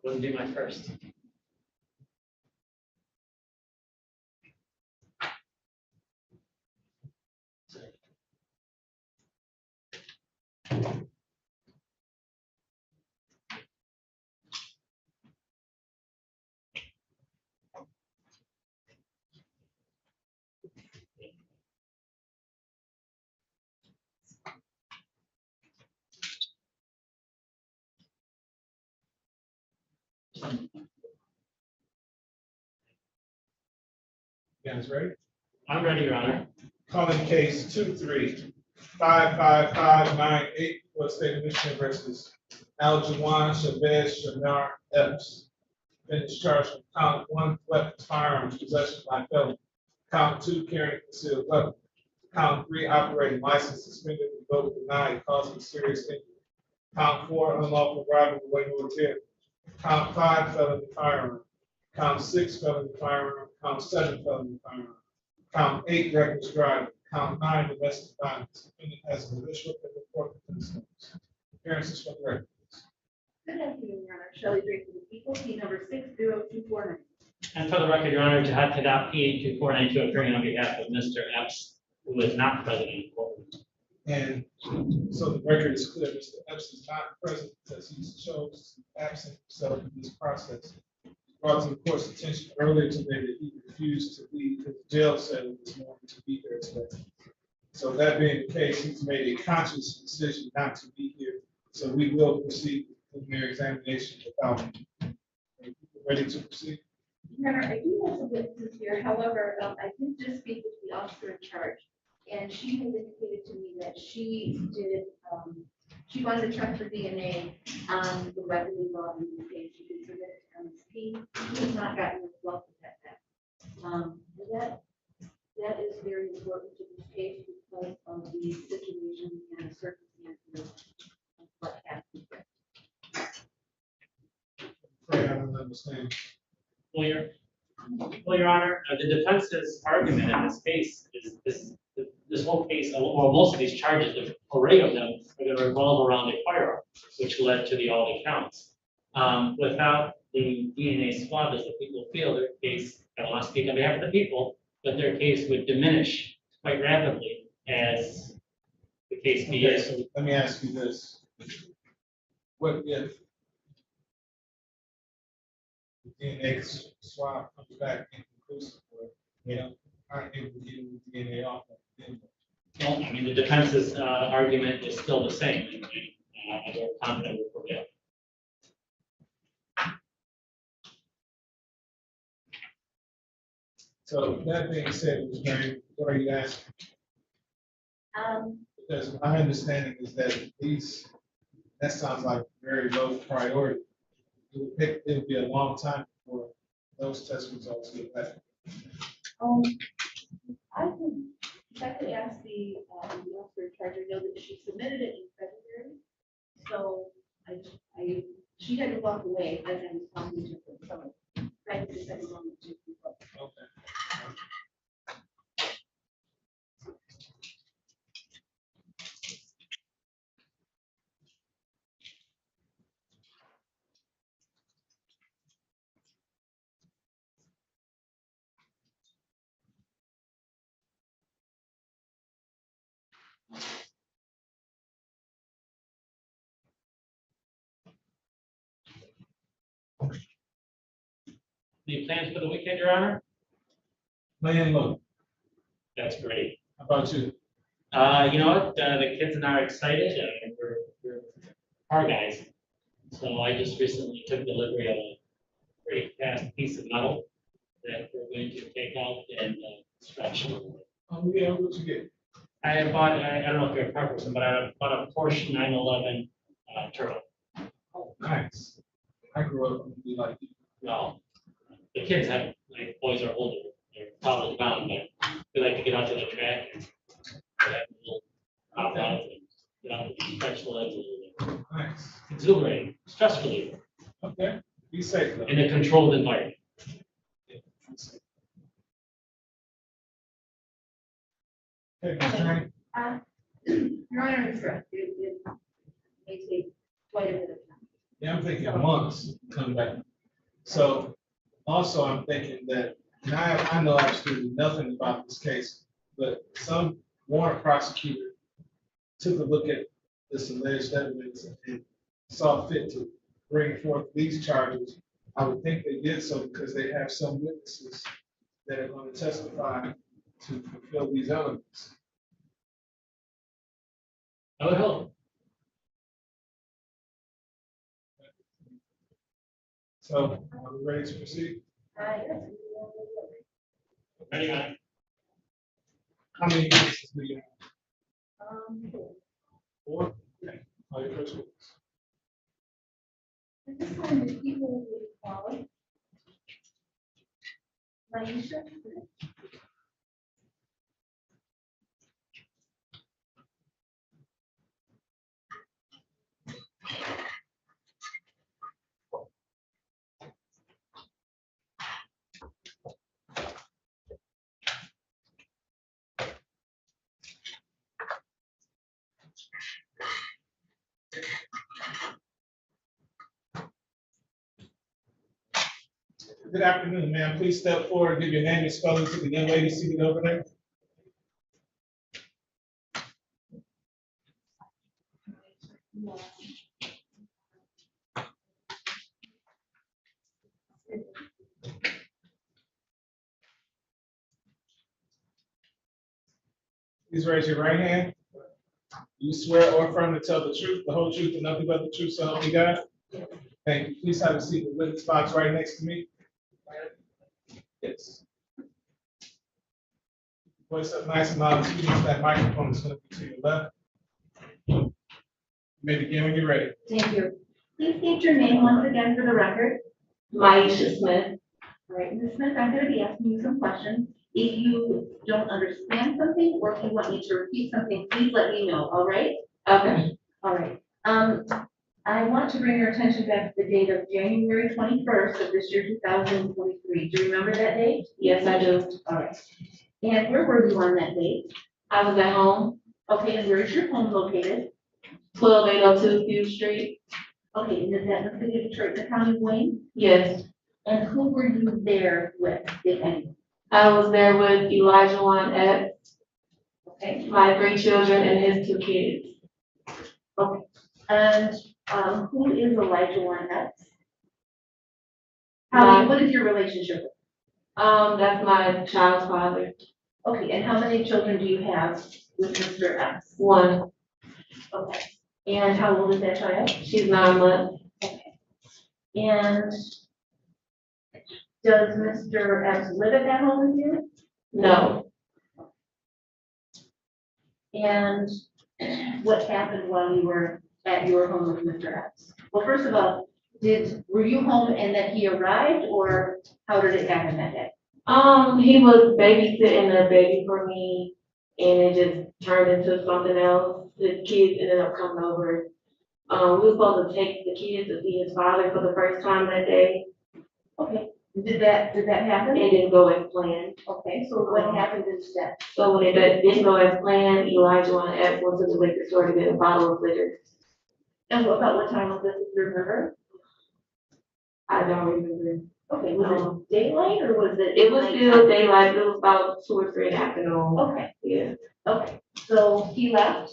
Wouldn't be my first. Guys, ready? I'm ready, Your Honor. Calling case 2355598 for State of Michigan versus Aljawan Shabazz Shanar Epps. Finished charged with count 1, weapons, firearms, possession by felon. Count 2, carrying a concealed weapon. Count 3, operating license suspended, revoked, denied, causing serious injury. Count 4, unlawful driving away with vehicle. Count 5, felony firearm. Count 6, felony firearm. Count 7, felony firearm. Count 8, reckless driving. Count 9, domestic violence. Defendant has a visual and report to themselves. Appearances for the record. Good afternoon, Your Honor. Shelley Drake for the people, P number 60249. And for the record, Your Honor, Jihad Kadat P82492 appearing on behalf of Mr. Epps, who is not present in court. And so the record is clear, Mr. Epps is not present because he chose to absent himself in this process. Brought to the court's attention earlier today that he refused to leave his jail cell this morning to be here today. So that being the case, he's made a conscious decision not to be here So we will proceed with preliminary examination without. Ready to proceed? Your Honor, I do have some witnesses here. However, I did just speak with the officer in charge, and she has indicated to me that she did, she wanted to check for DNA on the weapon involved in the case. She did submit it to MSP. She has not gotten a result of that back. And that is very important to this case because of the situation and circumstances of what happened. I don't understand. Well, Your Honor, the defense's argument in this case is this whole case, or most of these charges, the array of them are going to revolve around a firearm, which led to the all the counts. Without the DNA swab, as the people feel, their case, I don't want to speak on behalf of the people, but their case would diminish quite rapidly as the case Okay, begins. so let me ask you this. What if the DNA swab comes back inconclusive, or they aren't able to get the DNA off of them? Well, I mean, the defense's argument is still the same. I'm confident we'll prevail. So that being said, Ms. Graham, what are you asking? Because my understanding is that that sounds like very low priority. It would be a long time before those test results get back. I could ask the officer in charge. I know that she submitted it in February, so she had to walk away as I was talking to her. So I just said to Okay. Any plans for the weekend, Your Honor? Man, look, That's great. how about you? You know what? The kids and I are excited. We're car guys. So I just recently took delivery of a very fast piece of metal that we're going to take out and stretch. Oh, yeah, what you get? I bought, I don't know if you're a car person, but I bought a Porsche 911 Turbo. Oh, nice. I grew up to be like you. Well, the kids have, like, boys are older, they're college bound, but they like to get out to the track and have a little hop out and get out and stretch the legs a little bit. Nice. Exhilarating, stress reliever. Okay. Be safe, though. In a controlled environment. Yeah, be safe. Okay, Ms. Graham? Your Honor, is correct. It may take quite a bit of time. Yeah, I'm thinking months to come back. So also I'm thinking that, and I know absolutely nothing about this case, but some warrant prosecutor took a look at this alleged evidence and saw fit to bring forth these charges. I would think they did so because they have some witnesses that are going to testify to fulfill these elements. I would hope. So are we ready to proceed? Yes. Ready, man? How many cases do you have? 4? Okay. All your first witness. At this time, the people will call. Maisha. Good afternoon, ma'am. Please step forward and give your name and spelling to the young lady seated over there. Please raise your right hand. You swear or affirm to tell the truth, the whole truth, and nothing but the truth, so help me God? Thank you. Please have a seat in the witness box right next to me. Yes. Voice up nice and loud. That microphone is going to be to your left. You may begin when you're ready. Thank you. Please state your name once again for the record. Maisha Smith. All right, Ms. Smith, I'm going to be asking you some questions. If you don't understand something or if you want me to repeat something, please let me know, all right? Okay. All right. I want to bring your attention back to the date of January 21st of this year, 2023. Do you remember that date? Yes, I do. All right. And where were you on that date? I was at home. Okay, and where is your home located? 12802 Hughes Street. Okay, and is that in the city of Detroit, the county of Wayne? Yes. And who were you there with, if any? I was there with Elijah Epps, Okay. my 3 children and his 2 kids. Okay. And who is Elijah Epps? What is your relationship with? That's my child's father. Okay, and how many children do you have with Mr. Epps? 1. Okay. And how old is that child? She's 9 months. Okay. And does Mr. Epps live at that home with you? No. And what happened while you were at your home with Mr. Epps? Well, first of all, were you home and then he arrived, or how did it happen that day? He was babysitting a baby for me, and it just turned into something else. His kids ended up coming over. We were supposed to take the kids to see his father for the first time that day. Okay. Did that happen? It didn't go as planned. Okay, so what happened instead? So when it didn't go as planned, Elijah Epps went to the liquor store to get a bottle of liquor. And about what time was this, do you remember? I don't remember. Okay, was it daylight or was it? It was still daylight. It was about 2 or 3 in the afternoon. Okay. Yeah. Okay, so he left?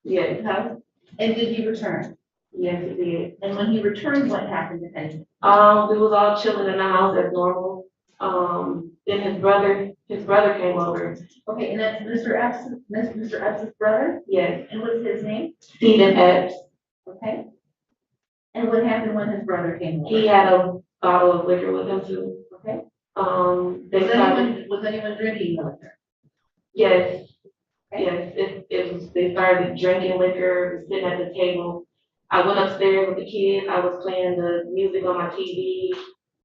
Yes. And did he return? Yes, he did. And when he returned, what happened to him? We was all chilling in the house as normal. Then his brother came over. Okay, and that's Mr. Epps' brother? Yes. And what's his name? Stephen Epps. Okay. And what happened when his brother came over? He had a bottle of liquor with him too. Okay. Was anyone drinking liquor? Yes. Okay. Yes, they started drinking liquor, sitting at the table. I went upstairs with the kids. I was playing the music on my TV,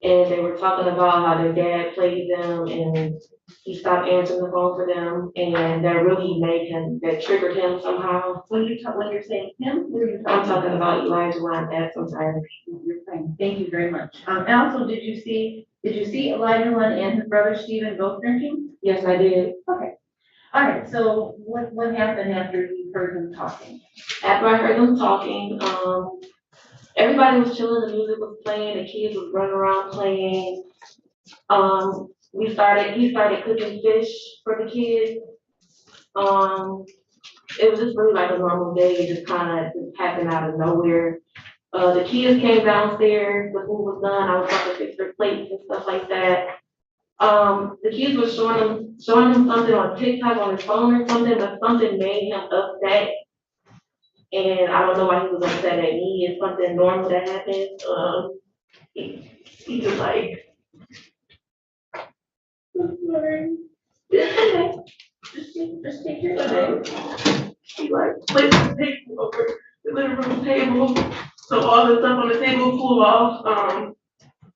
and they were talking about how their dad played them, and he stopped answering the phone for them, and that really that triggered him somehow. When you're saying him, who are you I'm talking about Elijah Epps. I'm sorry. You're fine. Thank you very much. And also, did you see Elijah and his brother Stephen both drinking? Yes, I did. Okay. All right, so what happened after you heard them talking? After I heard them talking, everybody was chilling, the music was playing, the kids was running around playing. He started cooking fish for the kids. It was just really like a normal day, it just kind of happened out of nowhere. The kids came downstairs, the food was done, I was about to fix their plates and stuff like that. The kids were showing him something on TikTok on his phone or something, but something made him upset. And I don't know why he was upset at me. It's something normal that happened. He just like, I'm sorry. Just take your time. He like placed the table over the living room table, so all the stuff on the table flew off.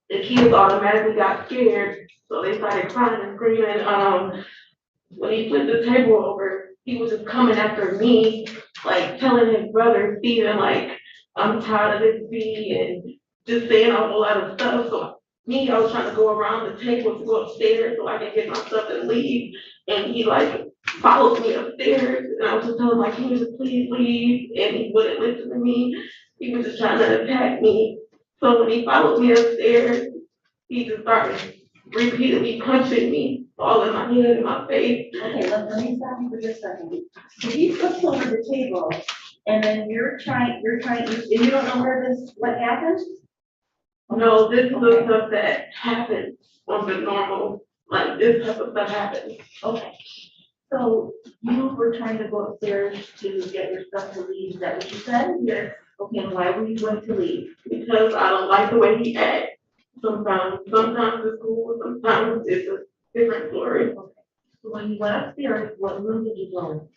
The kids automatically got scared, so they started crying and screaming. When he flipped the table over, he was just coming after me, like telling his brother Steven, like, I'm tired of this beat, and just saying a whole lot of stuff. So I was trying to go around the table to go upstairs so I could get my stuff and leave. And he like followed me upstairs, and I was just telling him like, can you just please leave? And he wouldn't listen to me. He was just trying to attack me. So when he followed me upstairs, he just started repeatedly punching me all in my head and my face. Okay, let me stop you for just a second. So he flips over the table, and then you're trying, and you don't know what happened? No, this is the stuff that happens on the normal, like this type of stuff happens. Okay. So you were trying to go upstairs to get your stuff to leave, is that what you said? Yes, Okay, and why were you going to leave? because I don't like the way he acts. Sometimes it's cool, sometimes it's a different story. So when you went upstairs, what room did you go in?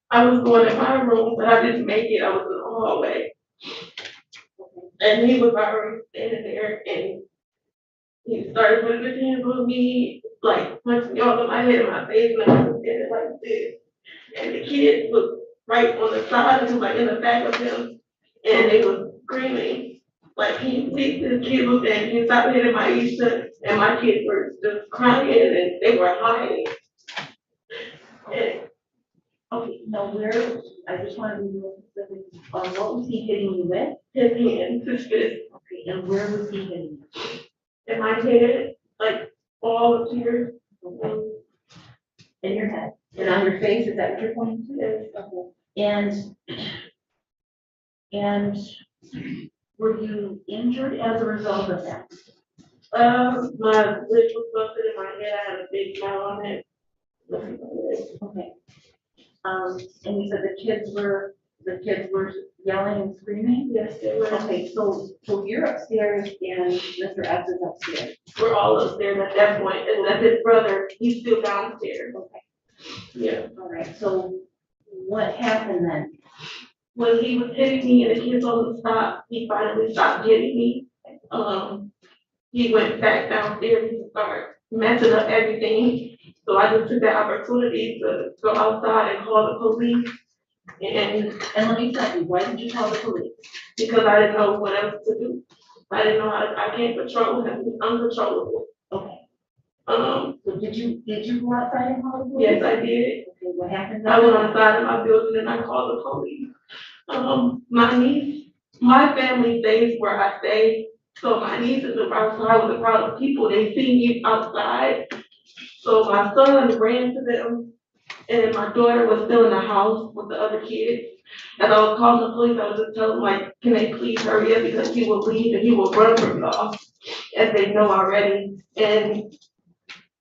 I was going in my room, but I didn't make it. I was in the hallway. And he was already standing there and he started putting his hands on me, like punching me all in my head and my face, and I was standing like this. And the kids was right on the side of him, like in the back of him, and they was screaming. Like the kids was saying, he stopped hitting my Isha, and my kids were just crying and they were hiding. And Okay, now where, I just want to be more specific, what was he hitting you with? his hands, his fist, Okay, and where was he hitting you? in my head, like all of here. In your head? And on your face, is that what you're pointing to? Yes. Okay. And were you injured as a result of that? My lip was busted in my head. I had a big smile on it. Okay. And you said the kids were yelling and screaming? Yes, they were. Okay, so you're upstairs and Mr. Epps is upstairs. We're all upstairs at that point, and that's his brother. He's still downstairs. Okay. Yeah. All right, so what happened then? When he was hitting me and the kids on the stop, he finally stopped hitting me. He went back downstairs and started messing up everything. So I just took that opportunity to go outside and call the police. And let me tell you, why did you call the police? Because I didn't know what else to do. I didn't know I can't control him. He's uncontrollable. Okay. So did you go outside and call the police? Yes, I did. Okay, what happened? I went outside of my building and I called the police. My niece, my family stays where I stay. So my nieces are outside with a crowd of people. They see me outside. So my son ran to them and my daughter was still in the house with the other kids. As I was calling the police, I was just telling them, like, can they please hurry up because he will leave and he will run from y'all, as they know already. And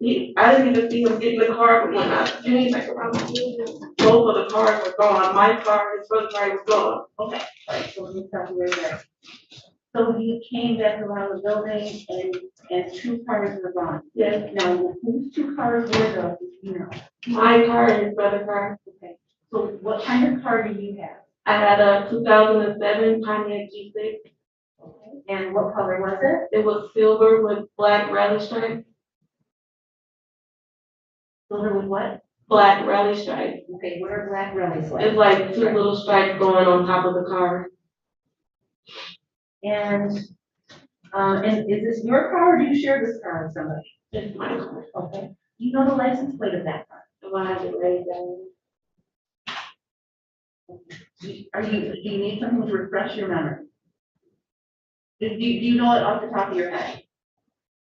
I didn't even see him get in the car, but when I came back around the building, both of the cars were gone. My car, his brother's car was gone. Okay, all right, so let me stop you right there. So you came back around the building and two cars were gone? Yes. Now, whose two cars were those, you know? My car and his brother's car. Okay, so what kind of car do you have? I had a 2007 Pontiac G6. Okay, and what color was it? It was silver with black rally stripes. Silver with what? Black rally stripes. Okay, what are black rally stripes? It's like two little stripes going on top of the car. And is this your car or do you share this car with somebody? It's my car. Okay. Do you know the license plate of that car? Do I have it right down? Do you need something to refresh your memory? Do you know it off the top of your head?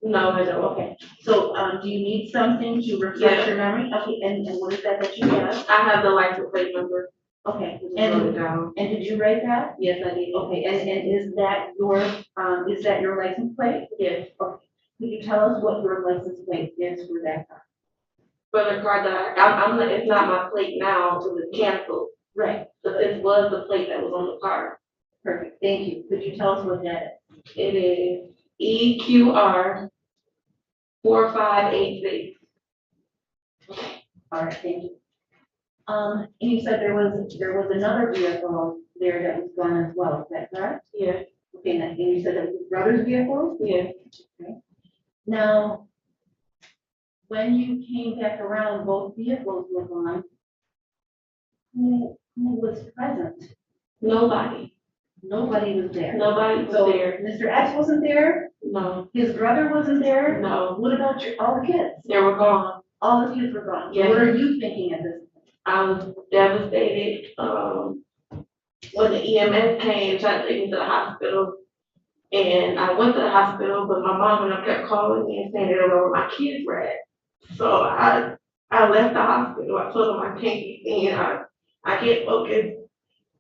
No, I don't. Okay, so, do you need something to refresh your memory? Okay, and what is that you have? I have the license plate number. Okay, Wrote it down. and did you write that? Yes, I did. Okay, and is that your license plate? Yes. Okay, can you tell us what your license plate is for that car? For the car that it's not my plate now, it was canceled. Right. But this was the plate that was on the car. Perfect, thank you. Could you tell us what that is? It is EQR 4586. Okay, all right, thank you. And you said there was another vehicle there that was gone as well, is that correct? Yes. Okay, and you said that was your brother's vehicle? Yes. Okay. Now, when you came back around, both vehicles were gone. Who was present? Nobody. Nobody was there. Nobody was So there. Mr. X wasn't there? No. His brother wasn't there? No. What about all the kids? They were gone. All the kids were gone. Yes. What are you thinking at this point? I was devastated. When the EMS came and tried to take me to the hospital, and I went to the hospital, but my mom and I kept calling me and saying they don't know where my kids were at. So I left the hospital. I told them I can't be seen. I can't focus.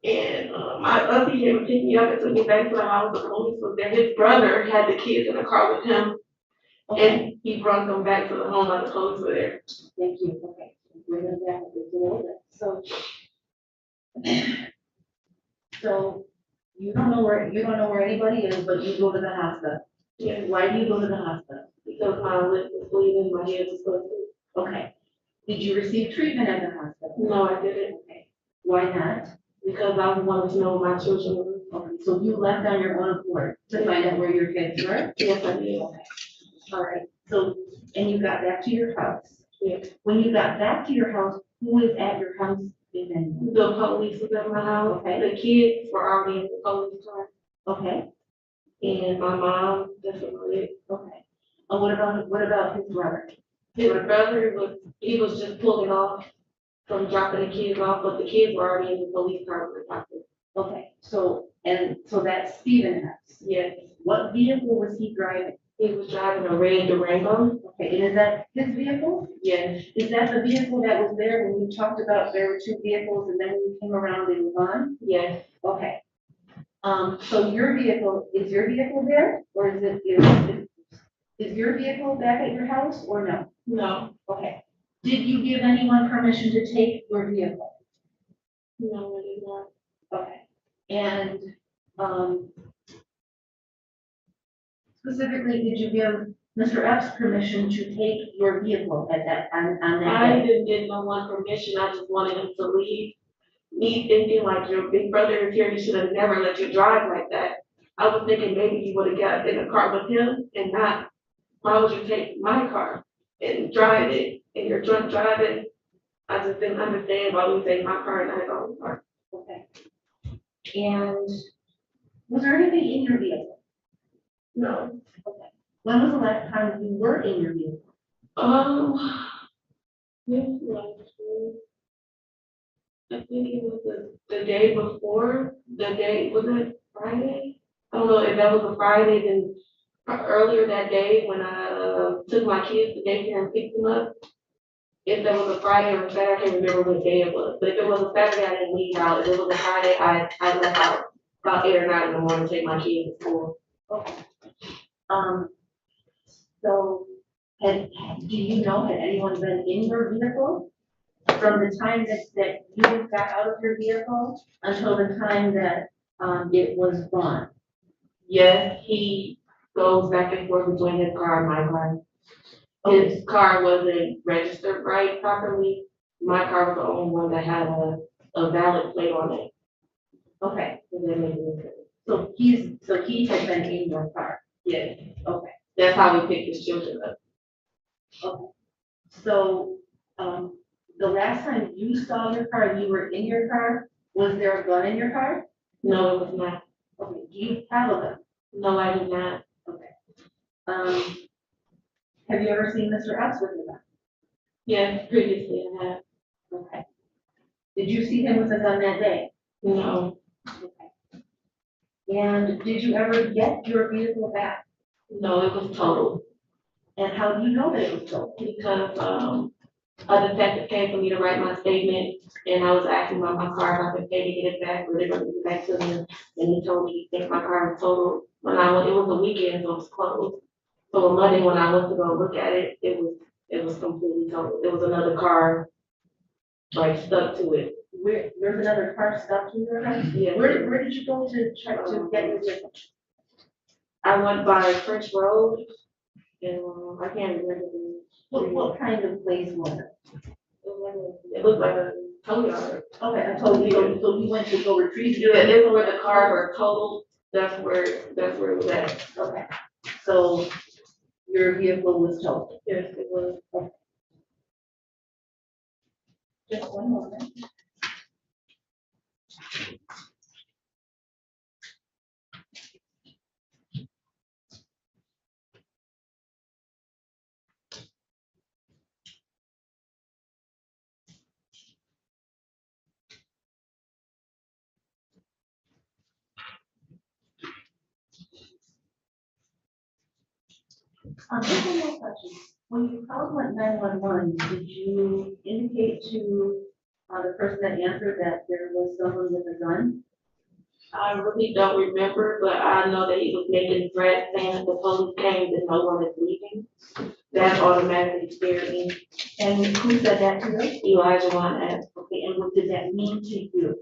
And my auntie came and picked me up and took me back to the house. The police was there. His brother had the kids in the car with him. Okay, And he brought them back to the home while the police were there. thank you, okay. We're gonna back up just a little bit, so. So, you don't know where anybody is, but you go to the hospital. Yeah, Why do you go to the hospital? because my lip was bleeding, my head was bleeding. Okay. Did you receive treatment at the hospital? No, I didn't, Okay. Why not? because I wanted to know where my children were. Okay, so you left on your own accord to find out where your kids were? Yes, I did. Okay. All right, so, and you got back to your house? Yes. When you got back to your house, who is at your house, if anyone? The police was at my house, Okay. the kids were already in the police car, Okay, and my mom, that's about it. okay. What about his brother? His brother he was just pulling off from dropping the kids off, but the kids were already in the police car with the doctor. Okay, so that's Stephen Epps. Yes, What vehicle was he driving? he was driving a red Durango. Okay, and is that his vehicle? Yes, Is that the vehicle that was there when you talked about there were two vehicles and then when you came around they were gone? yes. Okay. So is your vehicle there, or is your vehicle back at your house, or no? No, Okay. Did you give anyone permission to take your vehicle? no, I did not. Okay. And, specifically, did you give Mr. Epps permission to take your vehicle at that, on that I day? didn't give no one permission, I just wanted him to leave. Me thinking like your big brother is here, he should have never let you drive like that. I was thinking maybe you would have got in the car with him and not, why would you take my car and drive it and you're drunk driving? I just didn't understand why we take my car and not his own car. Okay. And was there anything in your vehicle? No. Okay. When was the last time you were in your vehicle? I think it was the day before, was it Friday? I don't know if that was a Friday, then earlier that day when I took my kids to daycare and picked them up. If that was a Friday or a Saturday, I can't remember what day it was, but if it was a Saturday, I didn't leave out. If it was a Friday, I left out about 8 or 9 in the morning to take my kids to school. Okay. So, do you know, had anyone been in your vehicle from the time that you got out of your vehicle until the time that, it was gone? Yes, he goes back and forth between his car and my car. His car wasn't registered right properly. My car was the only one that had a valid plate on it. Okay, Does that make any sense? so he had been in your car? Yes, Okay, that's how we picked his children up. okay. So, the last time you saw your car, you were in your car, was there a gun in your car? No, it was not. Okay, do you have a gun? No, I did not. Okay. Have you ever seen Mr. Epps with a gun? Yes, previously I have. Okay. Did you see him with a gun that day? No. Okay. And did you ever get your vehicle back? No, it was totaled. And how do you know that it was totaled? Because, a detective came for me to write my statement, and I was asking about my car, if I could pay to get it back, or they were gonna get it back to me, and he told me he thinks my car was totaled. When it was a weekend, so it was closed. So on Monday, when I went to go look at it, it was completely totaled. There was another car, like, stuck to it. There's another car stuck to your house? Yeah. Where did you go to try to get your vehicle? I went by French Road, and, I can't remember What kind of place was it? it looked like a tow yard. Okay, I told you, so you went to go retrieve Yeah, your. it's where the cars were totaled, that's where it was at. Okay, so your vehicle was totaled? Yes, it was. Okay. Just one moment. Just one more question. When you called 911, did you indicate to the person that answered that there was someone with a gun? I really don't remember, but I know that he was making threats saying that the police came and no one is leaving. That automatically scared me. And who said that to you? Elijah Wan asked, Okay, and what did that mean to you?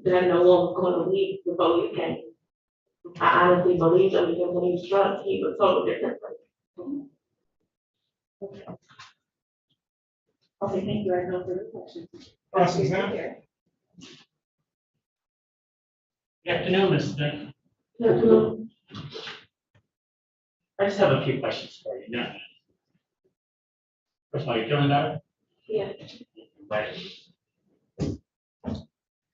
that no one was gonna leave the police came. I honestly believe him because when he was drunk, he was totally different. Okay, thank you. I have no further questions. Cross-examine. Good afternoon, Ms. Smith. Mhm. I just have a few questions for you now. First of all, you feeling better? Yeah. Right.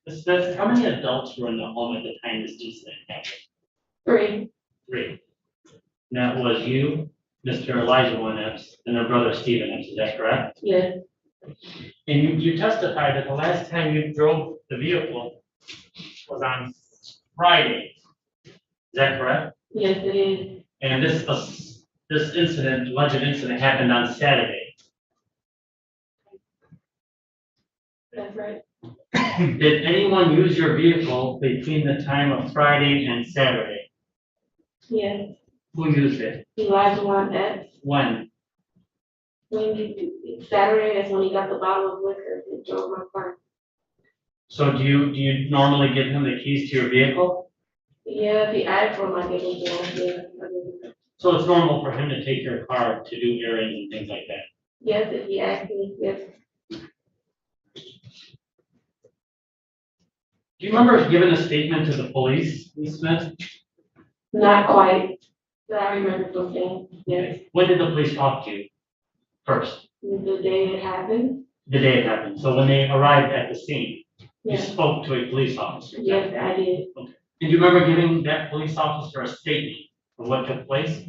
Ms. Smith, how many adults were in the home at the time this incident happened? 3. 3. And that was you, Mr. Elijah Epps, and their brother Stephen Epps, is that correct? Yes. And you testified that the last time you drove the vehicle was on Friday. Is that correct? Yes, it is. And this incident, alleged incident, happened on Saturday. That's right. Did anyone use your vehicle between the time of Friday and Saturday? Yes. Who used it? Elijah Wan Epps. When? Saturday is when he got the bottle of liquor and drove my car. So do you normally give him the keys to your vehicle? Yeah, if he asked for my given to him, yeah. So it's normal for him to take your car to do errands and things like that? Yes, if he asked me, yes. Do you remember giving a statement to the police, Ms. Smith? Not quite, but I remember something, yes. When did the police talk to you first? The day it happened, The day it happened. So when they arrived at the scene, you yes, spoke to a police officer? yes, I did. Okay. And you remember giving that police officer a statement of what took place?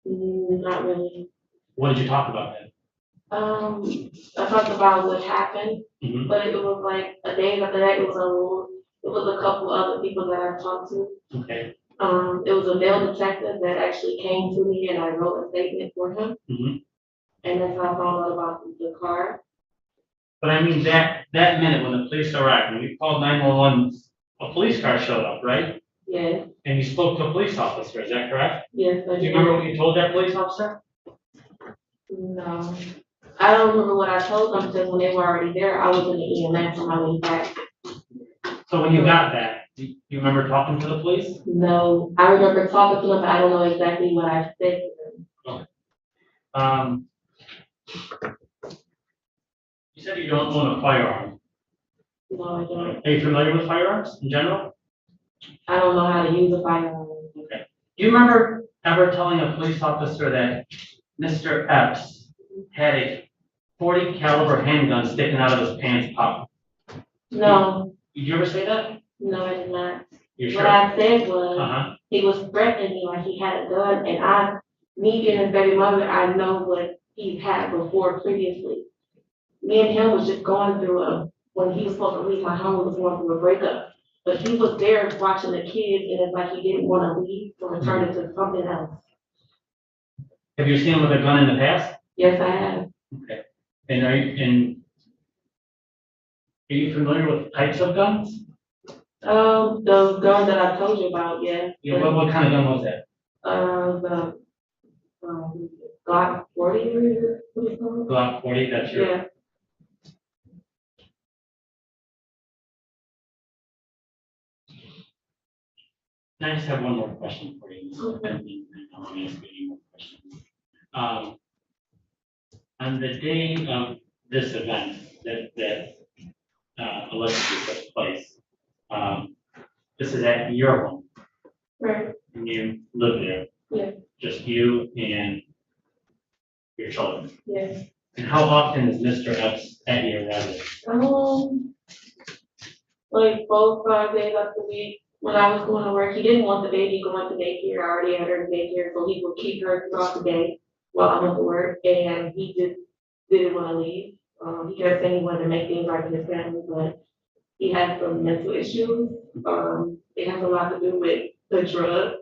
Not really. What did you talk about then? I talked about what happened, Mhm. but it was like a day after that, it was a couple other people that I talked to. Okay. It was a male detective that actually came to me and I wrote a statement for him. Mhm. And that's how I found out about the car. But I mean, that minute when the police arrived, when you called 911, a police car showed up, right? Yes, And you spoke to a police officer, is that correct? yes, I Do did. you remember what you told that police officer? No, I don't remember what I told them because when they were already there, I was in the EMS and I went back. So when you got back, do you remember talking to the police? No, I remember talking to them, but I don't know exactly what I said to them. You said you don't own a firearm. No, I don't. Are you familiar with firearms in general? I don't know how to use a firearm. Okay. Do you remember ever telling a police officer that Mr. Epps had a .40 caliber handgun sticking out of his pants pocket? No, Did you ever say that? no, I did not. You What sure? I said was, Uh-huh. he was threatening me like he had a gun, and me being his baby mother, I know what he's had before previously. Me and him was just going through when he was supposed to leave my home, we was going through a breakup. But he was there watching the kids, and it's like he didn't want to leave, so it turned into something else. Have you seen him with a gun in the past? Yes, I have. Okay. And are you familiar with types of guns? The gun that I told you about, yeah. Yeah, what kind of gun was that? The, Glock 40, what is it called? Glock 40, that's your. Yeah. I just have one more question for you. Okay. And then I'll ask you any more questions. On the day of this event that allegedly took place, this is at your home. Right. And you live there. Yeah. Just you and your children. Yes. And how often is Mr. Epps at your residence? Like 4 or 5 days out the week. When I was going to work, he didn't want the baby going to daycare. I already had her in daycare, so he would keep her throughout the day while I went to work, and he just didn't want to leave. He kept saying he wanted to make things right with his family, but he had some mental issues. It has a lot to do with the drug.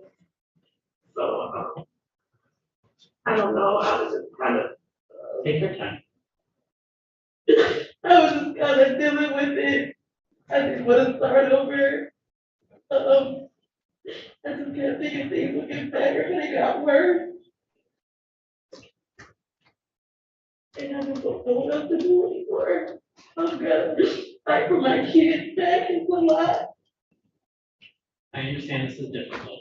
So, I don't know, I was just kind of. Take your time. I was just kind of dealing with it. I didn't want to start over. I just can't think of things looking better, but it got worse. And I just don't know what else to do anymore. I'm gonna fight for my kids back. It's a lot. I understand this is difficult.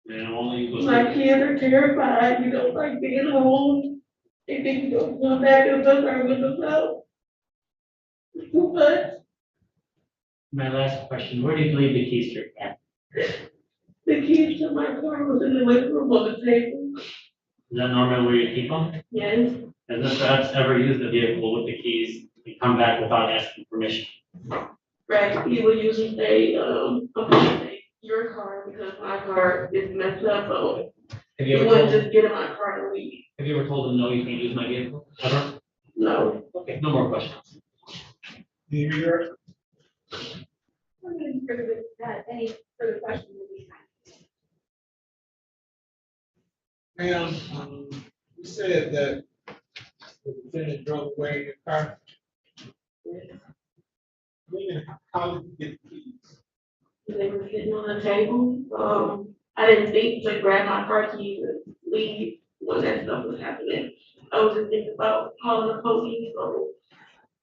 And only. My kids are terrified, you know, like being home. They think you're gonna come back and stuff or with us out. It's too much. My last question, where do you believe the keys to your car? The keys to my car was in the living room on the table. Is that normally where you keep them? Yes. Has Mr. Epps ever used the vehicle with the keys and come back without asking permission? Right, he would usually say, I'm gonna take your car because my car is messed up, so Have he you ever wouldn't told, just get in my car and leave. have you ever told him, no, you can't use my vehicle? Ever? No. Okay, no more questions. Any other? Any further questions will be fine. Ma'am, you said that the defendant drove away in your car. Meaning, how did you get the keys? They were sitting on the table. I didn't think to grab my car keys and leave when that stuff was happening. I was just thinking about calling the police, so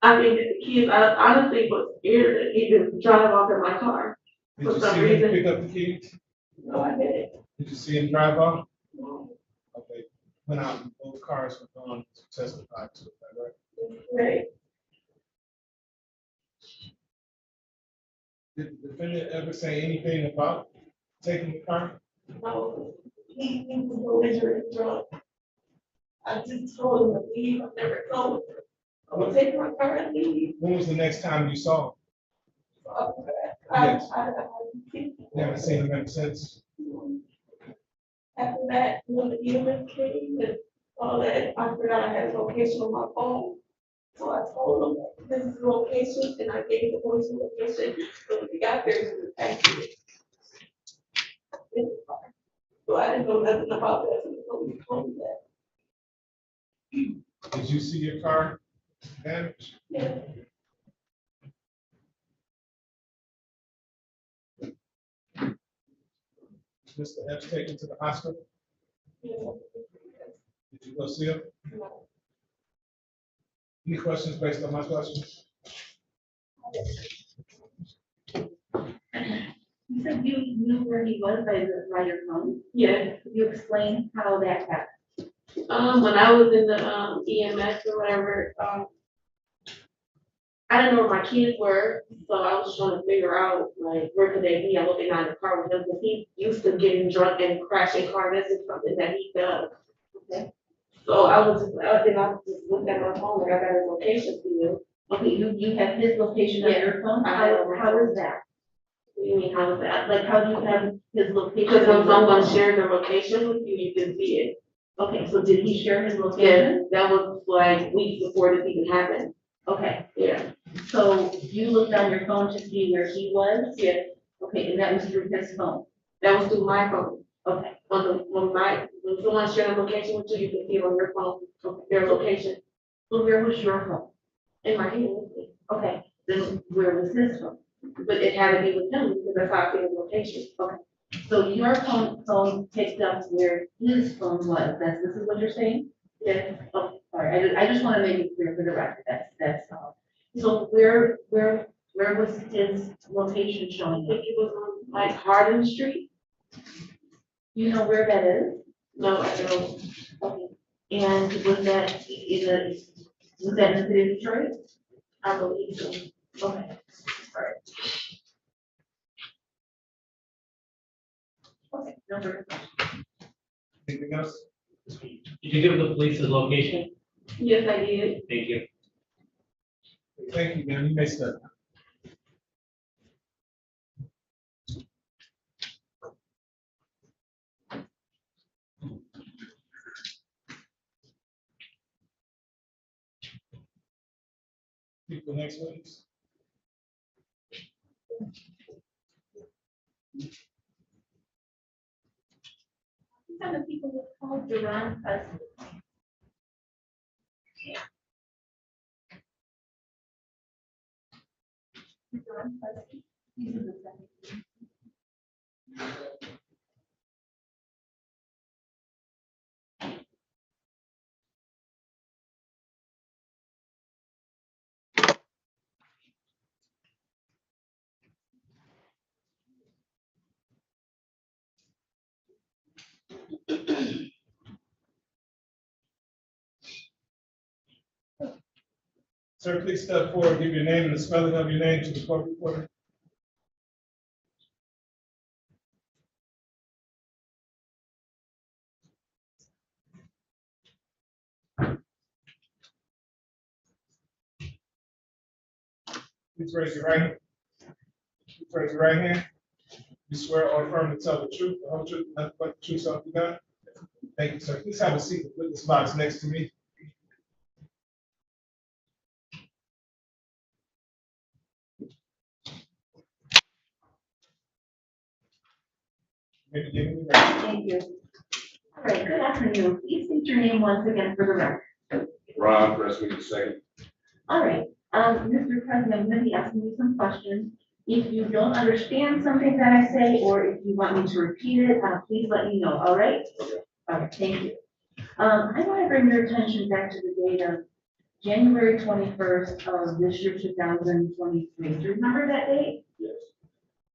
I think that the kids, I honestly was scared that he just drive off in my car. Did For you some see him reason. pick up the keys? No, I didn't. Did you see him drive off? No. Okay, went out and both cars were gone to testify to it, right? Right. Did the defendant ever say anything about taking the car? No, he was belligerent drunk. I just told him to leave. I never told him. I'm gonna take my car and leave. When was the next time you saw him? I You haven't seen him ever since? After that, when the unit came and all that, I forgot I had a location on my phone. So I told him, this is the location, and I gave the police the location, so when we got there, it was actually in the car. So I didn't know nothing about that, so the police told me that. Did you see your car damaged? Yeah. Mr. Epps taken to the hospital? Yeah. Did you go see him? No. Any questions based on my questions? You said you knew where he was by your phone? Yeah. Could you explain how that happened? When I was in the EMS or whatever, I didn't know where my kids were, so I was trying to figure out like where could they be. I looked behind the car with him because he used to getting drunk and crashing cars. This is something that he does. Okay. So I was just looked at my phone, like I got his location for you. Okay, you have his location on your phone? How is that? What do you mean, how is that? Like, how do you have his location? Because when on your someone phone? shares their location with you, you can see it. Okay, so did he share his Yeah, location? that was like weeks before this even happened. Okay, Yeah. so you looked on your phone to see where he was? Yeah. Okay, and that was through his phone? That was through my phone. Okay. When someone shares a location with you, you can see it on your phone, their location. So where was your phone? In my hand. Okay, then where was his phone? But it had to be with him because that's how I see his location. Okay, so your phone picked up where his phone was, this is what you're saying? Yeah. Oh, all right, I just want to make it clear for the record, that's all. So where was his location I showing think up? it was on like Hardin Street. You know where that is? No, I don't. Okay, and was that in the city of Detroit? I believe so. Okay, all right. Okay, no further questions. Anything else? Did you give the police his location? Yes, I did. Thank you. Thank you, ma'am. You may step. People next witness. These are the people who called Duran husband. Duran husband. These are the second. Sir, please step forward, give your name and the spelling of your name to the court reporter. Please raise your right hand. Please raise your right hand. You swear or affirm to tell the truth, the whole truth, and nothing but the truth, so help you God? Thank you, sir. Please have a seat in the witness box next to me. Maybe give me the record. Thank you. All right, good afternoon. Please state your name once again for the record. Ron Pressman II. All right, Mr. President, I'm going to be asking you some questions. If you don't understand something that I say, or if you want me to repeat it, please let me know, all right? All right, thank you. I want to bring your attention back to the date of January 21st of this year, 2023. Do you remember that date? Yes.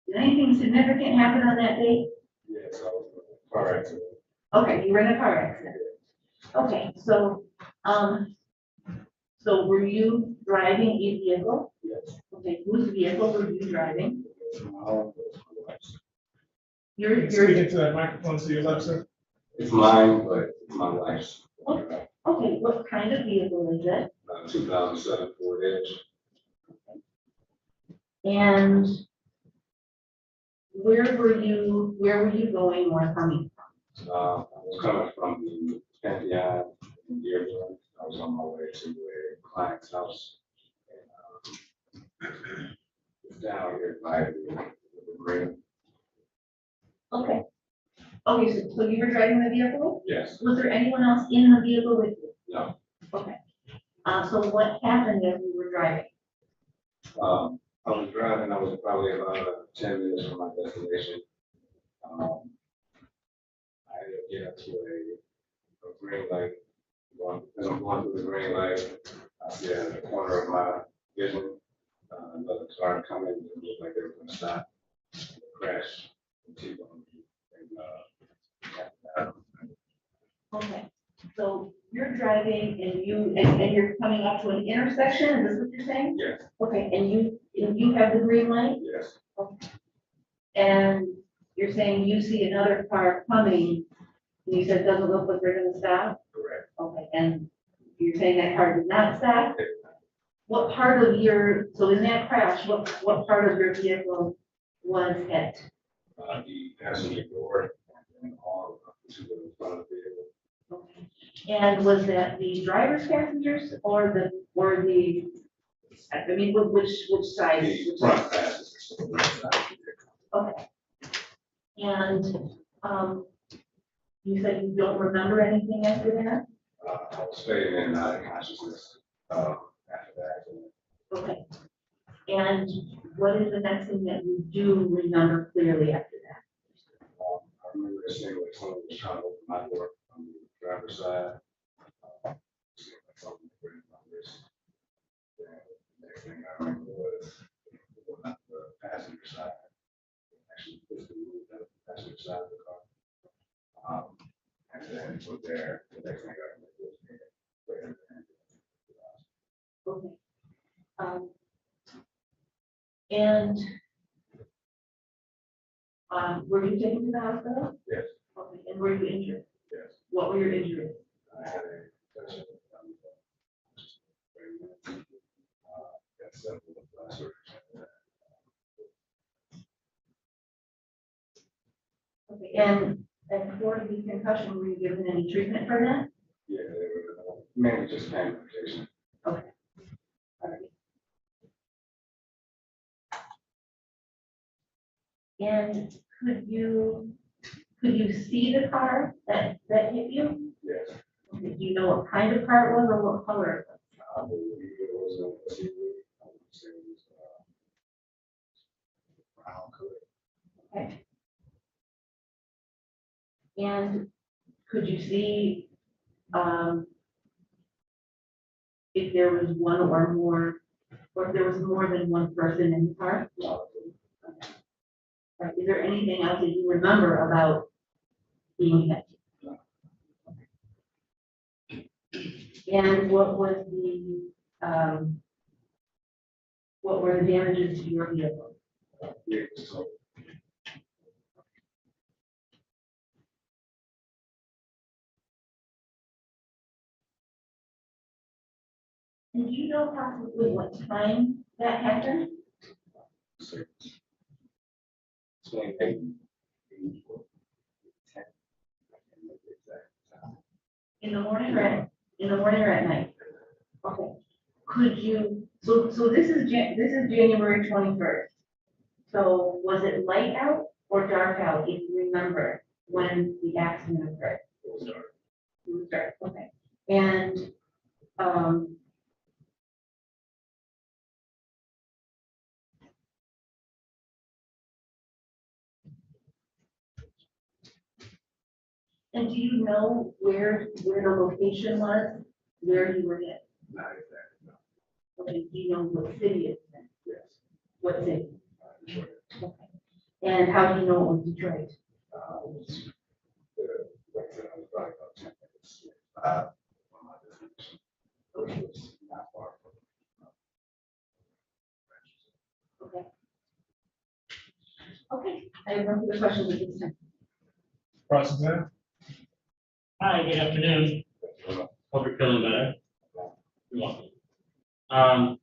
Did anything significant happen on that date? Yes, I was in a car accident. Okay, you were in a car accident. Okay, so were you driving a vehicle? Yes. Okay, whose vehicle were you driving? You're speaking to that microphone to your left, sir. It's mine, but it's my wife's. Okay, what kind of vehicle is it? 2007 Ford Edge. And where were you going or coming from? I was coming from the Pantheon in Dearborn. I was on my way to a client's house. And, it's down here by the green. Okay. Okay, so you were driving the vehicle? Yes. Was there anyone else in the vehicle with you? No. Okay. So what happened as you were driving? I was driving, I was probably about 10 minutes from my destination. I ended up getting to a green light. As I'm going through the green light, I see at the corner of my vision, another car coming, it looked like they were going to stop, crash, and T-bone me. Okay, so you're driving and you're coming up to an intersection, is this what you're saying? Yes. Okay, and you have the green light? Yes. Okay. And you're saying you see another car coming, and you said it doesn't look like they're gonna stop? Correct. Okay, and you're saying that car did not stop? What part of so in that crash, what part of your vehicle was hit? The passenger door and all of the two in front of the vehicle. Okay. And was that the driver's passengers or which side? The front passengers. Okay. And, you said you don't remember anything after that? I was fading in and out of consciousness after that. Okay. And what is the next thing that you do remember clearly after that? I remember seeing like someone was trying to open my door on the driver's side. Seeing like something grabbed my wrist. And the next thing I remember was going up the passenger side. Actually, physically moved out the passenger side of the car. And then from there, the next thing I remember was being Okay. And were you taken to the hospital? Yes. Okay, and were you injured? Yes. What were your injuries? I had a concussion. Got several surgeries. Okay, and for the concussion, were you given any treatment for that? Yeah, they were mainly just pain medication. Okay. And could you see the car that hit you? Yes. Okay, do you know what kind of car it was or what color it was? I believe it was a SUV. I would say it was Okay. And could you see, if there was one or more, or if there was more than one person in the car? No. Okay. Right, is there anything else that you remember about being hit? No. And what was the, what were the damages to your vehicle? And do you know possibly what time that happened? In the morning or at night? Okay. Could you, so this is January 21st. So was it light out or dark out, if you remember when the accident occurred? It was dark. It was dark, okay. And, and do you know where the location was, where you were hit? Not exactly, no. Okay, do you know what city it's in? Yes. What city? Detroit. Okay. And how do you know it was Detroit? Like I said, I was probably about 10 minutes. From my destination. Which was not far from. Okay. Okay, I have no further questions at this time. Cross-examine. Hi, good afternoon. Hope you're feeling better. You're welcome. Are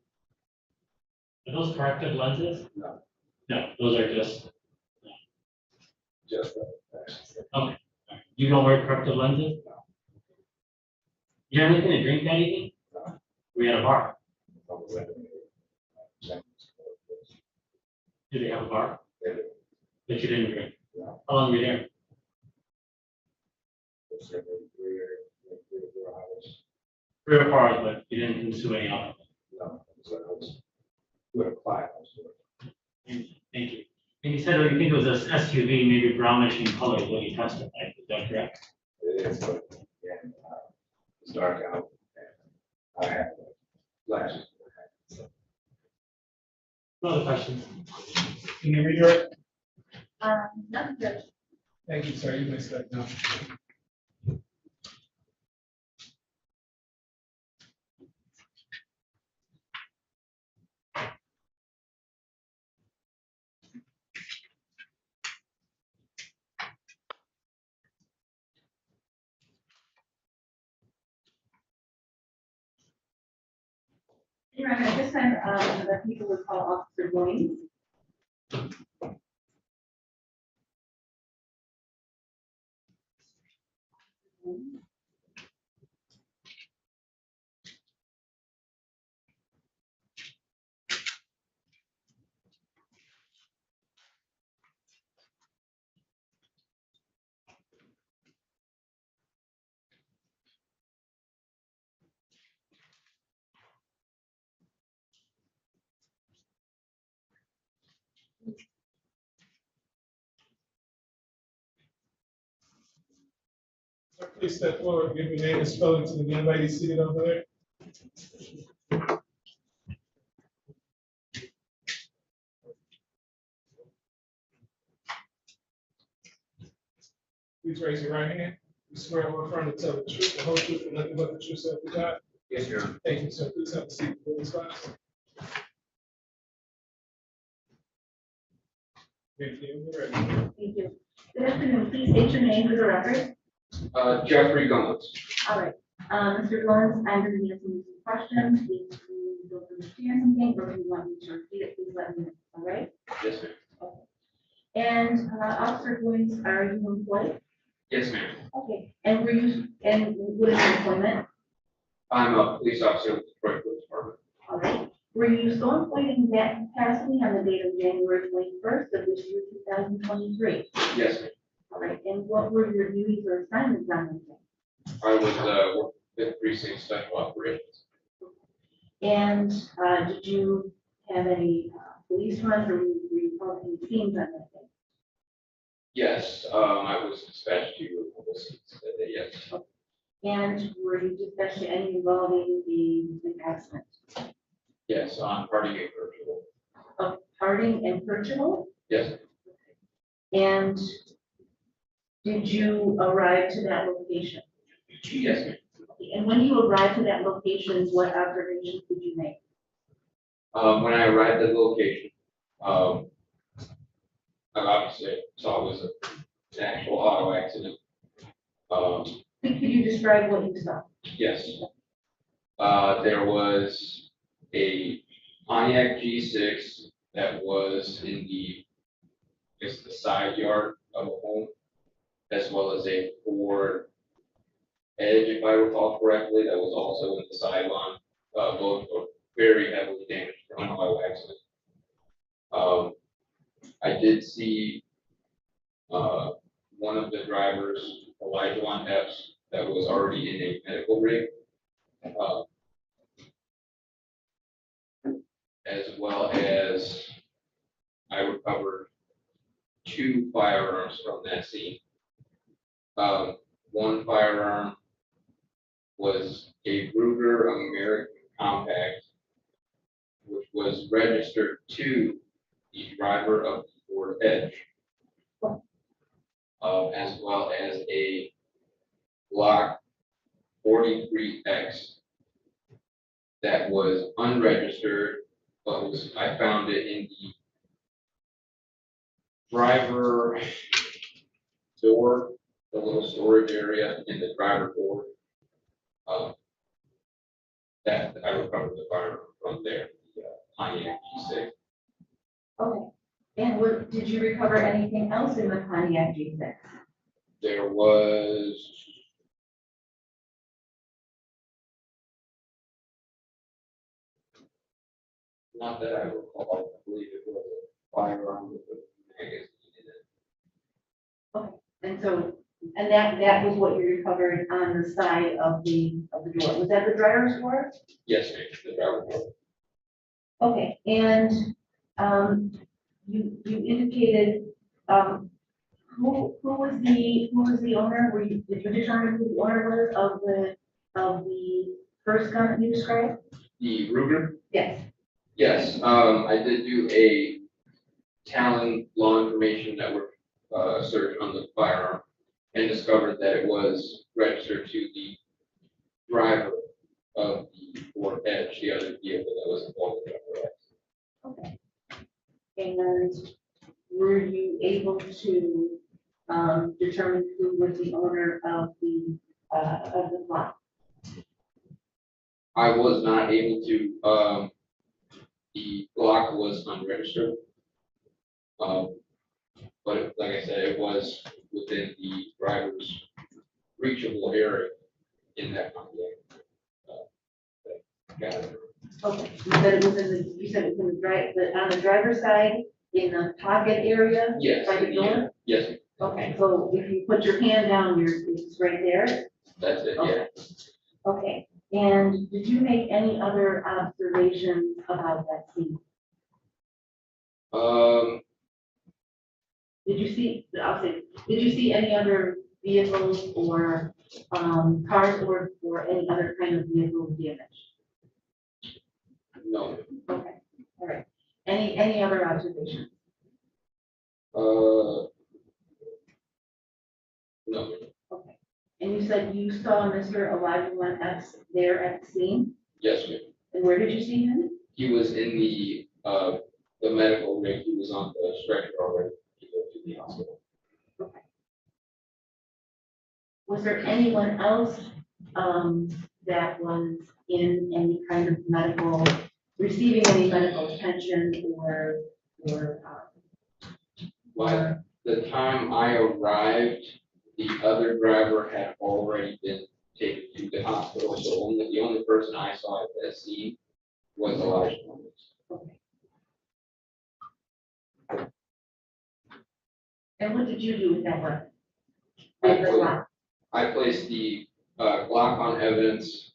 those corrective lenses? No. No, those are just. Just Okay. You don't wear corrective lenses? No. You have anything to drink that evening? No. We had a bar. Did they have a bar? Yeah. But you didn't drink? No. How long were you there? 3 or 4 hours, but you didn't consume any alcohol? No. So I was with a client. Thank you. And you said you think it was a SUV, maybe brownish in color, is what you testified. Is that correct? It is, but again, it's dark out. And I have flashes. No other questions? Can you redirect? Nothing good. Thank you, sir. You missed that now. Your Honor, at this time, the people would call Officer Williams. Sir, please step forward, give your name and spelling to the young lady seated over there. Please raise your right hand. You swear or affirm to tell the truth, the whole truth, and nothing but the truth, so help you God? Yes, Your Honor. Thank you, sir. Please have a seat for this class. Thank you. You're ready. Thank you. Good afternoon. Please state your name for the record. Jeffrey Gummins. All right. Mr. Lawrence, I'm going to be asking you some questions. If you don't understand something or if you want me to repeat it, please let me know. All right? Yes, ma'am. Okay. And Officer Williams, are you employed? Yes, ma'am. Okay. And were you, and what is your employment? I'm a police officer with the Detroit Police Department. All right. Were you still employed in that capacity on the date of January 21st of this year, 2023? Yes, ma'am. All right. And what were your duties or assignments on this day? I was working with precinct special operations. And did you have any police runs or were you called to the scenes on that day? Yes, I was dispatched to a that day, yes. And were you dispatched to any involving the accident? Yes, on Harding and Virtual. Of Harding and Purchase? Yes, And did you arrive to that location? yes, ma'am. And when you arrived to that location, what observations did you make? When I arrived at the location, I obviously saw it was an actual auto accident. Could you describe what you saw? Yes. There was a Pontiac G6 that was in the side yard of a home, as well as a Ford Edge, if I recall correctly, that was also in the sideline. Both were very heavily damaged from an auto accident. I did see one of the drivers, Elijah Epps, that was already in a medical rig. As well as I recovered 2 firearms from that scene. One firearm was a Ruger American Compact, which was registered to the driver of the Ford Edge, as well as a Glock 43X that was unregistered, but I found it in the driver door, the little storage area in the driver door. That I recovered the firearm from there, the Pontiac G6. Okay. And did you recover anything else in the Pontiac G6? There was not that I recall, I believe it was a firearm with a magazine in it. Okay. And so, and that was what you recovered on the side of the door. Was that the driver's door? Yes, ma'am, the driver door. Okay. And you indicated who was the owner? Did you determine who the owner was of the first gun that you described? The Ruger? Yes. Yes, I did do a Talon Law Information Network search on the firearm and discovered that it was registered to the driver of the Ford Edge, the other vehicle that was involved in the accident. Okay. And were you able to determine who was the owner of the block? I was not able to. The Glock was unregistered. But like I said, it was within the driver's reachable area in that Pontiac. Okay, you said it was on the driver's side in the pocket area? Yes. By the door? Yes. Okay, so if you put your hand down, it's right there? That's it, yeah. Okay, and did you make any other observations about that scene? Did you see any other vehicles or cars or any other kind of vehicle damage? No. Okay, all right. Any other observations? No. Okay. And you said you saw Mr. Elijah Epps there at the scene? Yes, ma'am. And where did you see him? He was in the medical rig. He was on the stretcher already to go to the hospital. Okay. Was there anyone else that was in any kind of receiving any medical attention or By the time I arrived, the other driver had already been taken to the hospital, so the only person I saw at that scene was Elijah. Okay. And what did you do with that weapon? I placed the Glock on evidence.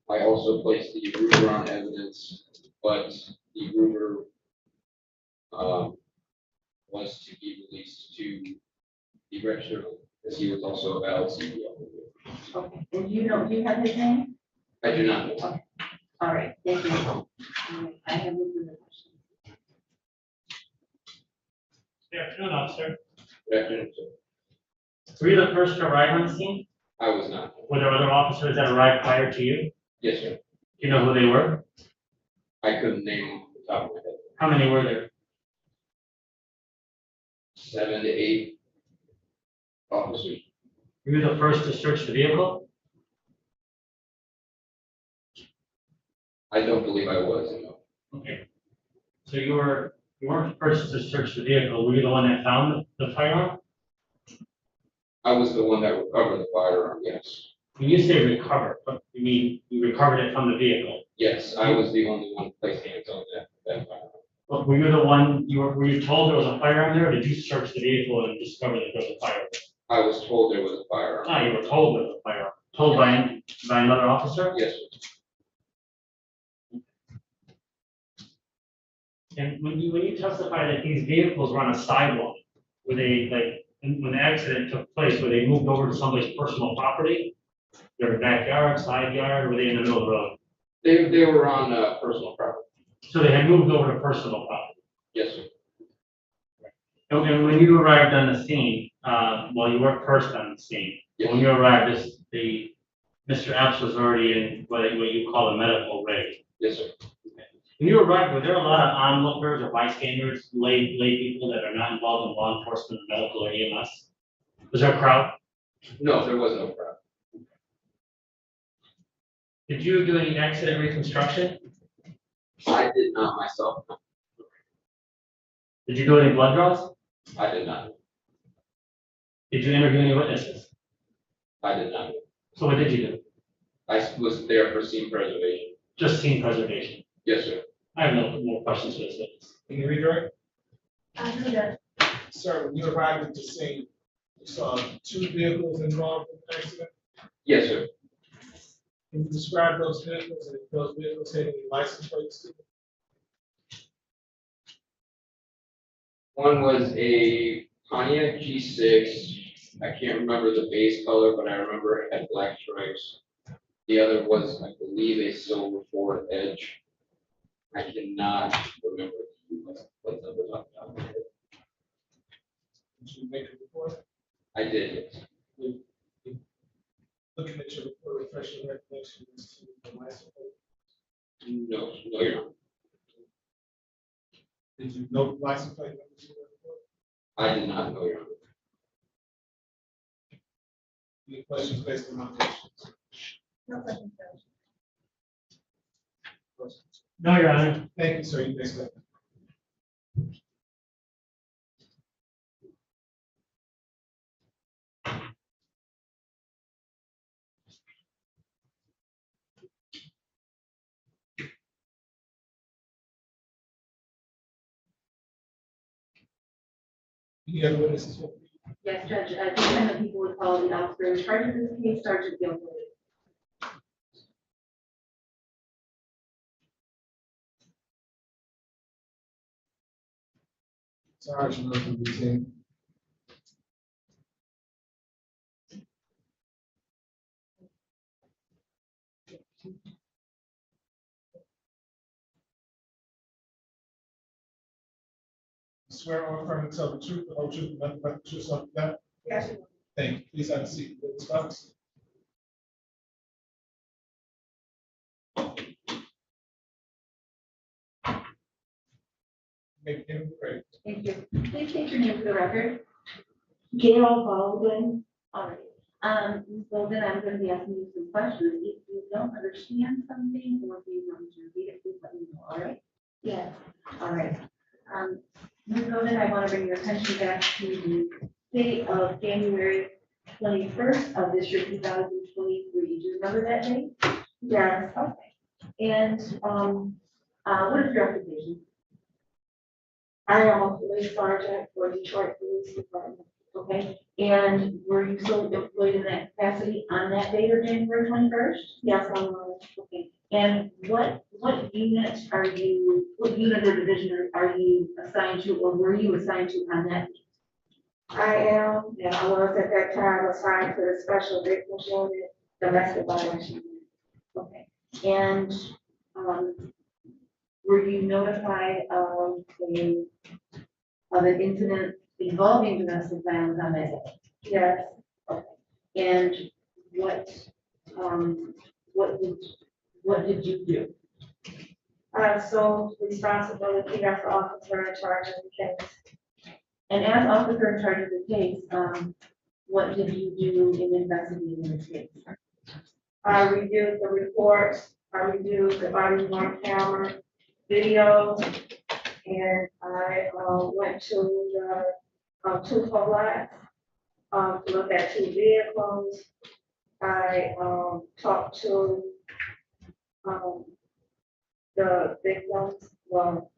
I also placed the Ruger on evidence, but the Ruger was to be released to the register, as he was also a valid CDL. Okay, and do you have his name? I do not know. All right, thank you. I have no further questions. Good afternoon, officer. Good afternoon, sir. Were you the first to arrive on the scene? I was not. Were there other officers that arrived prior to you? Yes, sir. Do you know who they were? I couldn't name off the top of my head. How many were there? 7 to 8 officers. Were you the first to search the vehicle? I don't believe I was, no. Okay. So you weren't the first to search the vehicle. Were you the one that found the firearm? I was the one that recovered the firearm, yes. When you say recover, what you mean you recovered it from the vehicle? Yes, I was the only one to place hands on that firearm. But were you the one, were you told there was a firearm there, or did you search the vehicle and discover that there was a firearm? I was told there was a firearm. Ah, you were told there was a firearm. Told by another officer? Yes, sir. And when you testify that these vehicles were on a sidewalk, were they like, when the accident took place, were they moved over to somebody's personal property? Their backyard, side yard, were they in the middle of the road? They were on personal property. So they had moved over to personal property. Yes, sir. And when you arrived on the scene, well, you weren't first on the scene. Yes. When you arrived, Mr. Epps was already in what you call a medical rig. Yes, sir. When you arrived, were there a lot of onlookers or bystanders, lay people that are not involved in law enforcement, medical, or EMS? Was there a crowd? No, there was no crowd. Did you do any accident reconstruction? I did not myself. No. Did you do any blood draws? I did not. Did you interview any witnesses? I did not. So what did you do? I was there for scene preservation. Just scene preservation? Yes, sir. I have no more questions for this witness. Can you redirect? I do that. Sir, when you arrived at the scene, you saw 2 vehicles involved in the accident. Yes, sir. Can you describe those vehicles and if those vehicles had any license plates to them? One was a Pontiac G6. I can't remember the base color, but I remember it had black stripes. The other was, I believe, a silver Ford Edge. I cannot remember what numbers off the top of my head. Did you make a report? I did, yes. Looking at your report, refresh your recollection as to the license plate. No, you're not. Did you know the license plate numbers in your report? I did not know, Your Honor. Any questions based on my questions? No questions, Judge. No, Your Honor. Thank you, sir. You may step. Any other witnesses? Yes, Judge, this time the people would call the officer in charge of this case, Sergeant Gilroy. Sergeant of the routine. Swear or affirm to tell the truth, the whole truth, and nothing but the truth, so help you God? Yes. Thank you. Please have a seat. Witness box. Make him great. Thank you. Please state your name for the record. Gail Baldwin. All right. Ms. Baldwin, I'm going to be asking you some questions. If you don't understand something or if you want to repeat it, please let me know. All right? Yes. All right. Ms. Baldwin, I want to bring your attention back to the date of January 21st of this year, 2023. Do you remember that date? Yes. Okay. And what is your occupation? I am a police sergeant for Detroit Police Department. Okay, and were you still employed in that capacity on that date of January 21st? Yes, I was. Okay, And what unit or division are you assigned to, or were you assigned to on that? I am, and I was at that time assigned to the special victims unit, domestic violence unit. Okay, and, were you notified of an incident involving domestic violence on that day? Yes. Okay, and what did you do? So responsibility as the officer in charge of the case. And as officer in charge of the case, what did you do in investigating this case? I reviewed the reports, I reviewed the body worn camera video, and I went to the two lots to look at two vehicles. I talked to the victims, well,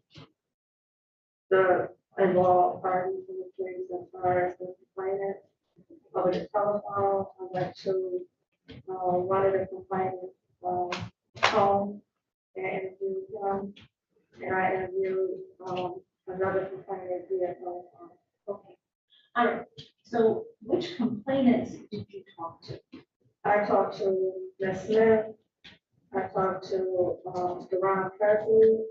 the involved parties in the case as far as the complainant. Over the telephone, I went to one of the complainants' home and interviewed him, and I interviewed another complainant via telephone. Okay, all right, so which complainants did you talk to? I talked to Ms. Smith, I talked to Deron Presley,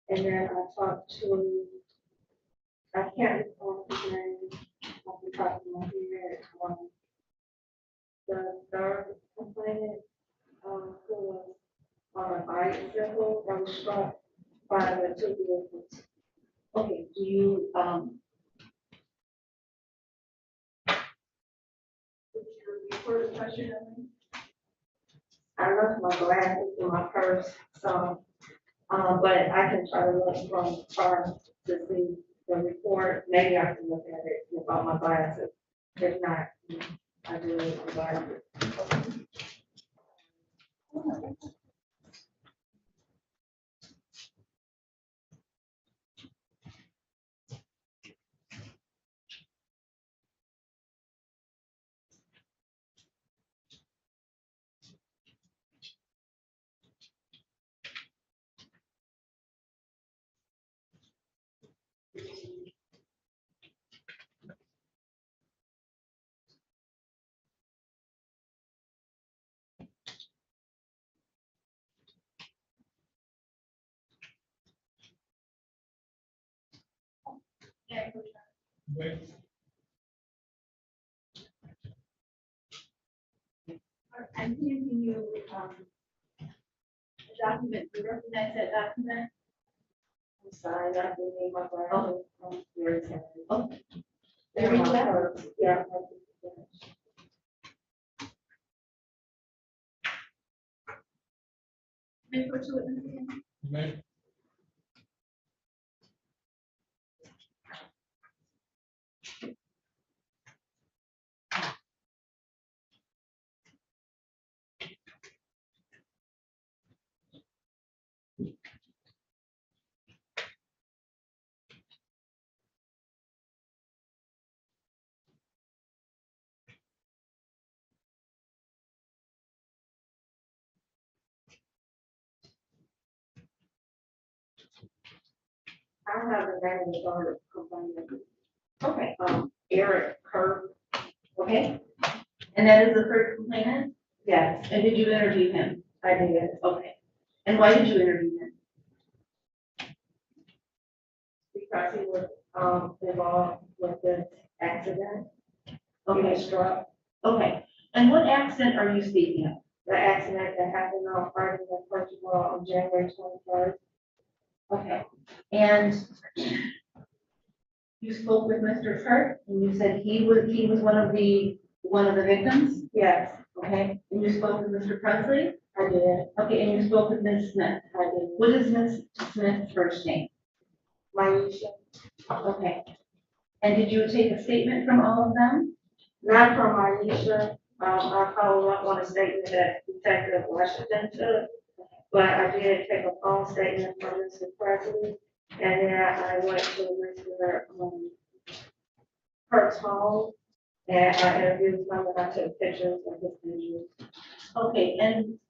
and then I talked to, I can't recall his name off the top of my head. The third complainant, who was on a bicycle that was struck by the two vehicles. Okay, do you, Further question of me? I left my glasses in my purse, so, but I can try to look from far to see the report. Maybe I can look at it without my glasses. If not, I do need my glasses. I'm handing you, a document, do you recognize that document? I'm sorry, I didn't need my glasses. I'm very sorry. oh, They're in my purse. Yeah. May I put you witness again? I don't have the name of the third complainant. okay, Eric Kirk. okay. And that is the third complainant? Yes, And did you interview him? I did. Okay. And why did you interview him? Because he was involved with this accident. He Okay, was struck. okay. And what accident are you speaking of? The accident that happened on Friday, the first of all, on January 21st. Okay, and you spoke with Mr. Hart, and you said he was one of the victims? Yes, Okay, and you spoke with Mr. Presley? I did. Okay, and you spoke with Ms. Smith? I did. What is Ms. Smith's first name? Maisha. Okay, and did you take a statement from all of them? Not from Maisha. I followed up on a statement that Detective Washington took, but I did take a phone statement from Mr. Presley, and then I went to Mr. Kurt's home, And I interviewed him and I took pictures of his injuries. Okay,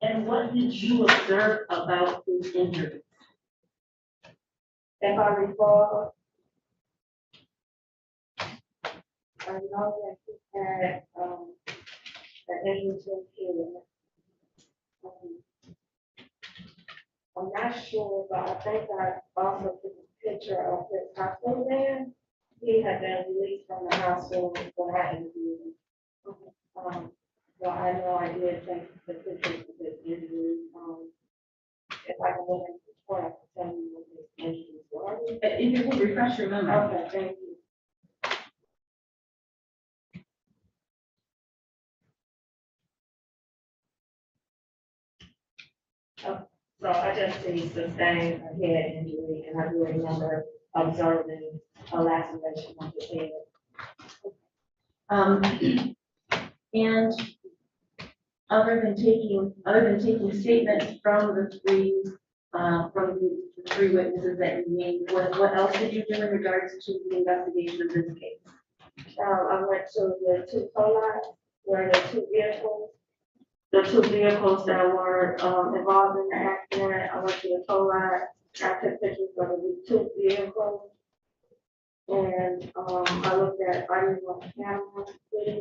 and what did you observe about his injury? If I recall, I know that he had, an injury to his head. I'm not sure, but I think I also took a picture of his hospital bed. He had been released from the hospital when I interviewed him. So I know I did take the pictures of his injuries. If I can look at the report, I can tell you what his injuries were. If you could refresh your memory. Okay, thank you. So I just see sustained a head injury, and I do remember observing a laceration of the head. And other than taking statements from the three witnesses that you named, what else did you do in regards to the investigation of this case? I went to the two co-lots where the two vehicles that were involved in the accident. I went to the co-lot, I took pictures of the two vehicles. And I looked at items on the camera. Okay,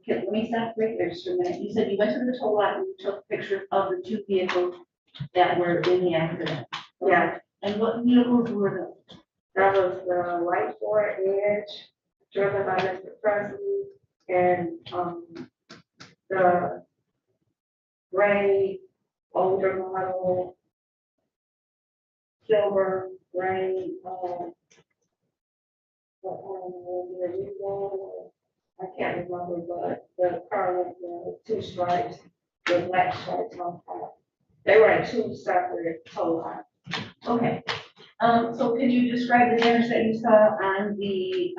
let me stop right there just for a minute. You said you went to the tow lot and you took pictures of the two vehicles that were in the accident. Yeah. And what vehicles were those? That was the white Ford Edge, driven by Mr. Presley, and the gray, older model, silver, gray, I can't remember, but the car with the two stripes, the black stripes on top. They were in two separate tow lots. Okay. So can you describe the damage that you saw on the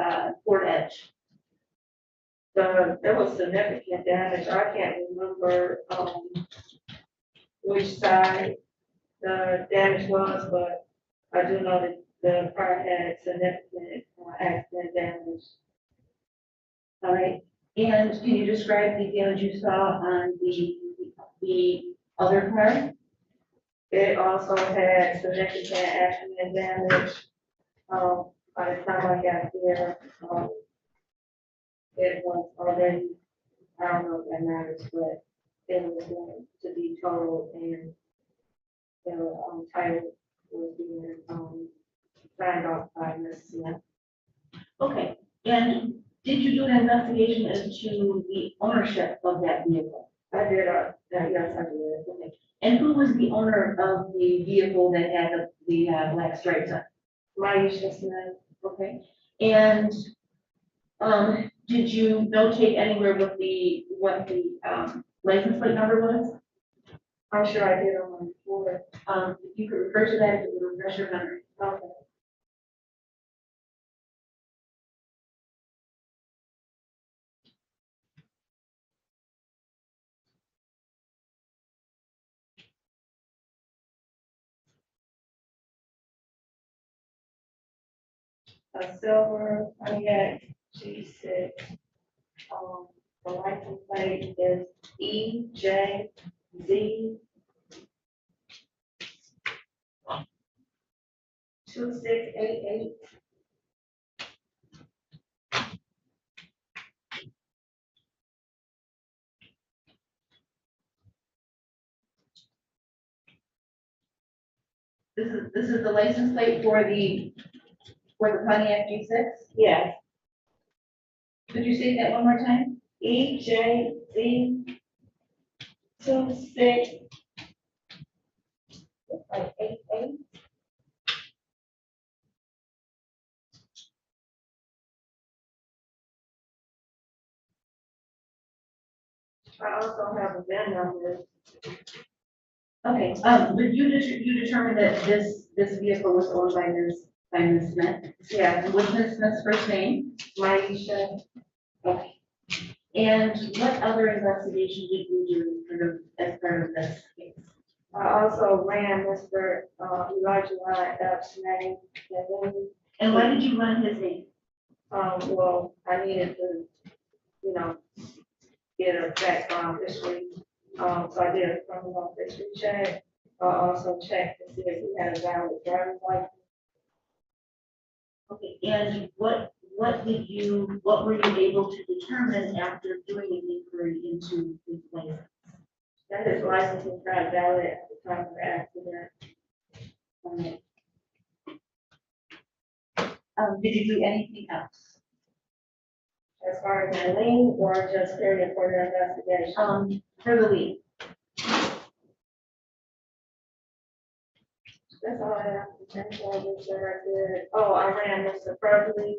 Ford Edge? There was significant damage. I can't remember which side the damage was, but I do know that the car had significant accident damage. All right. And can you describe the damage you saw on the other car? It also had significant accident damage. By the time I got there, it was already, I don't know if that matters, but it was going to be totaled, and the title was being signed off by Ms. Smith. Okay. And did you do an investigation as to the ownership of that vehicle? I did, yes, I did. Okay. And who was the owner of the vehicle that had the black stripes on? Maisha Smith. Okay. And did you notate anywhere what the license plate number was? I'm sure I did on my report. If you could refer to that, it would refresh your memory. Okay. A silver Pontiac G6. The license plate is EJZ 2688. This is the license plate for the Pontiac G6? Yes. Could you say that one more time? EJZ 2688. I also have a VIN number. Okay, but you determined that this vehicle was owned by Ms. Smith? Yeah. And what's Ms. Smith's first name? Maisha. Okay. And what other investigation did you do as part of this case? I also ran Mr. Elijah Epps' name. And why did you run his name? Well, I needed to, a background history. So I did a criminal history check. I also checked to see if he had a valid driver's license. Okay, and what were you able to determine after doing an inquiry into his license? That his license was not valid at the time of the accident. Did you do anything else? As far as my lien or just carrying for the investigation? For the lien. That's all I have to change over, so I did. Oh, I ran Mr. Presley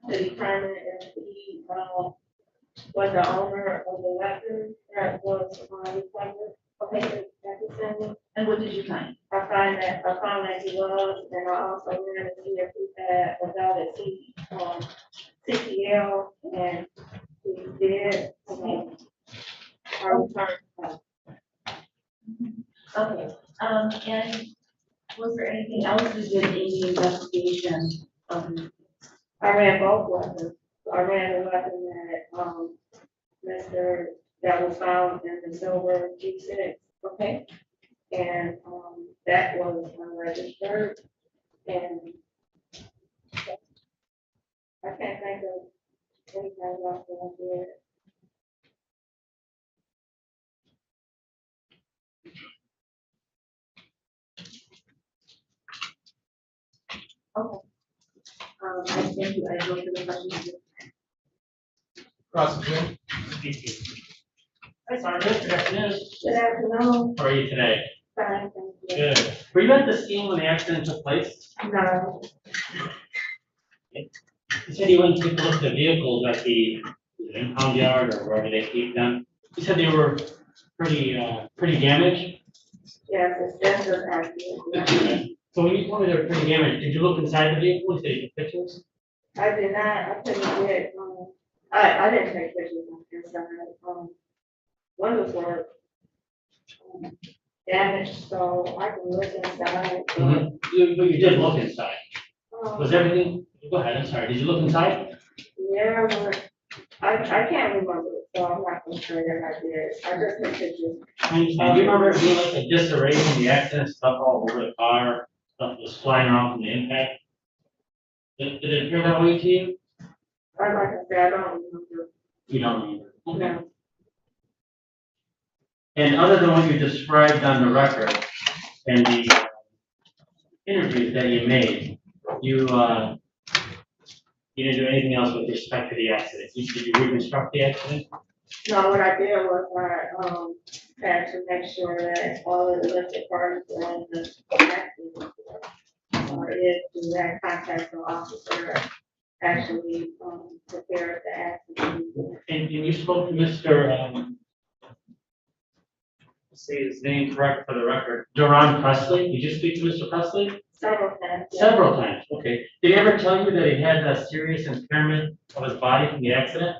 to determine if he, was the owner of the weapon that was recovered. Okay, that's the. And what did you find? I found that he was, and I also ran to see if he had a valid CCL, and he did. Okay. I returned. Okay, and was there anything else you did in the investigation? I ran both weapons. I ran the weapon that was found in the silver G6. Okay. And that was unregistered. And I can't think of anything else that I did. Okay. I thank you. I go to the questions. Prosecutor. Hi, Sergeant. Good afternoon. Good afternoon. How are you today? Fine, thank you. Good. Were you at the scene when the accident took place? No. You said you went to take a look at the vehicles at the impound yard or wherever they keep them. You said they were pretty damaged? Yes, it's just an accident. So when you told me they were pretty damaged, did you look inside the vehicle and take pictures? I did not, I couldn't get, I didn't take pictures on inside. Windows were damaged, so I can look inside. But you did look inside. Was everything, go ahead, I'm sorry, did you look inside? Yeah, but I can't remember, so I'm not gonna say that I did. I just took pictures. Do you remember it being like a disarray from the accident, stuff all over the car, stuff was flying around from the impact? Did it appear that way to you? Like I said, I don't remember. You don't remember? Okay. No. And other than what you described on the record and the interviews that you made, you didn't do anything else with respect to the accident? Did you reconstruct the accident? No, what I did was I had to make sure that all of the listed parties were on the accident. If that contact the officer actually prepared the accident. And you spoke to Mr. Let's say his name correct for the record, Duran Presley. Did you speak to Mr. Presley? Several times. Yeah. Several times, okay. Did he ever tell you that he had a serious impairment of his body from the accident?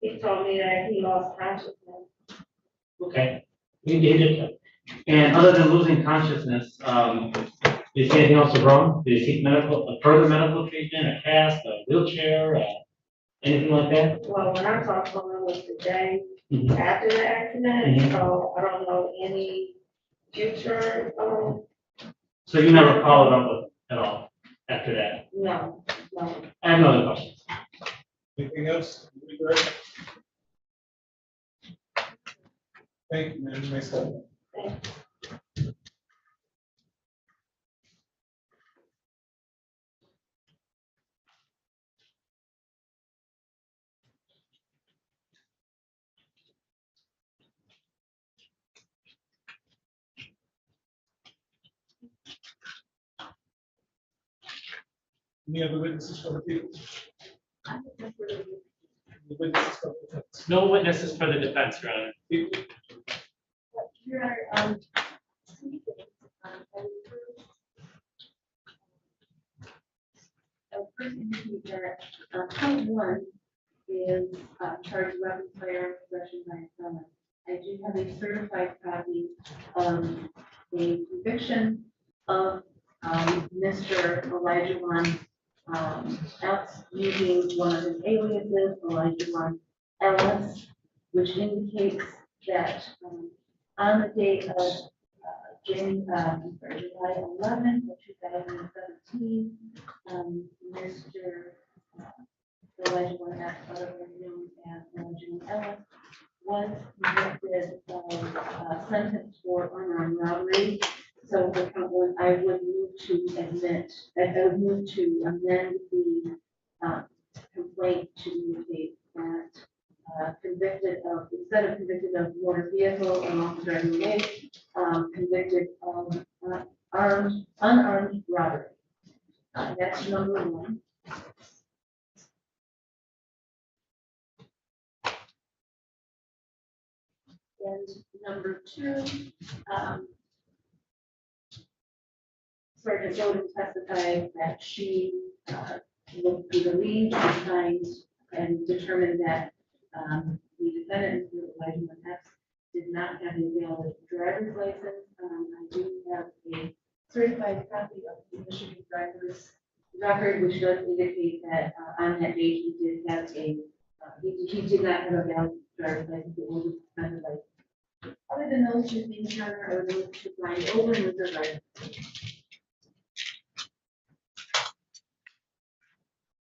He told me that he lost consciousness. Okay. He did. And other than losing consciousness, did you see anything else wrong? Did you seek further medical treatment, a cast, a wheelchair, anything like that? Well, when I talked to him was the day after the accident, so I don't know any future. So you never followed up with him at all after that? No. I have no other questions. Anything else? Thank you, man. You may step. Thank you. Any other witnesses for the people? The witnesses for the defense? No witnesses for the defense, Your Honor. People? Your Honor, I would first indicate that count one is charged weapons, firearm possession by a felon. I do have a certified copy of a conviction of Mr. Elijah Epps using one of his aliases, Elijah Ellis, which indicates that on the date of July 11th of 2017, Mr. Elijah Warnock, otherwise known as Elijah Ellis, was convicted of sentence for unarmed robbery. So for count one, I would move to amend the complaint to indicate that convicted of, instead of convicted of motor vehicle and officer driving away, convicted of unarmed robbery. That's number one. And number two, Sergeant Bowden testified that she looked through the lead and determined that the defendant, Elijah Epps, did not have a valid driver's license. I do have a certified copy of the Michigan driver's record, which does indicate that on that date he did have a he did not have a valid driver's license. It was suspended license. Other than those two things, Your Honor, I would move to blind over with the driver.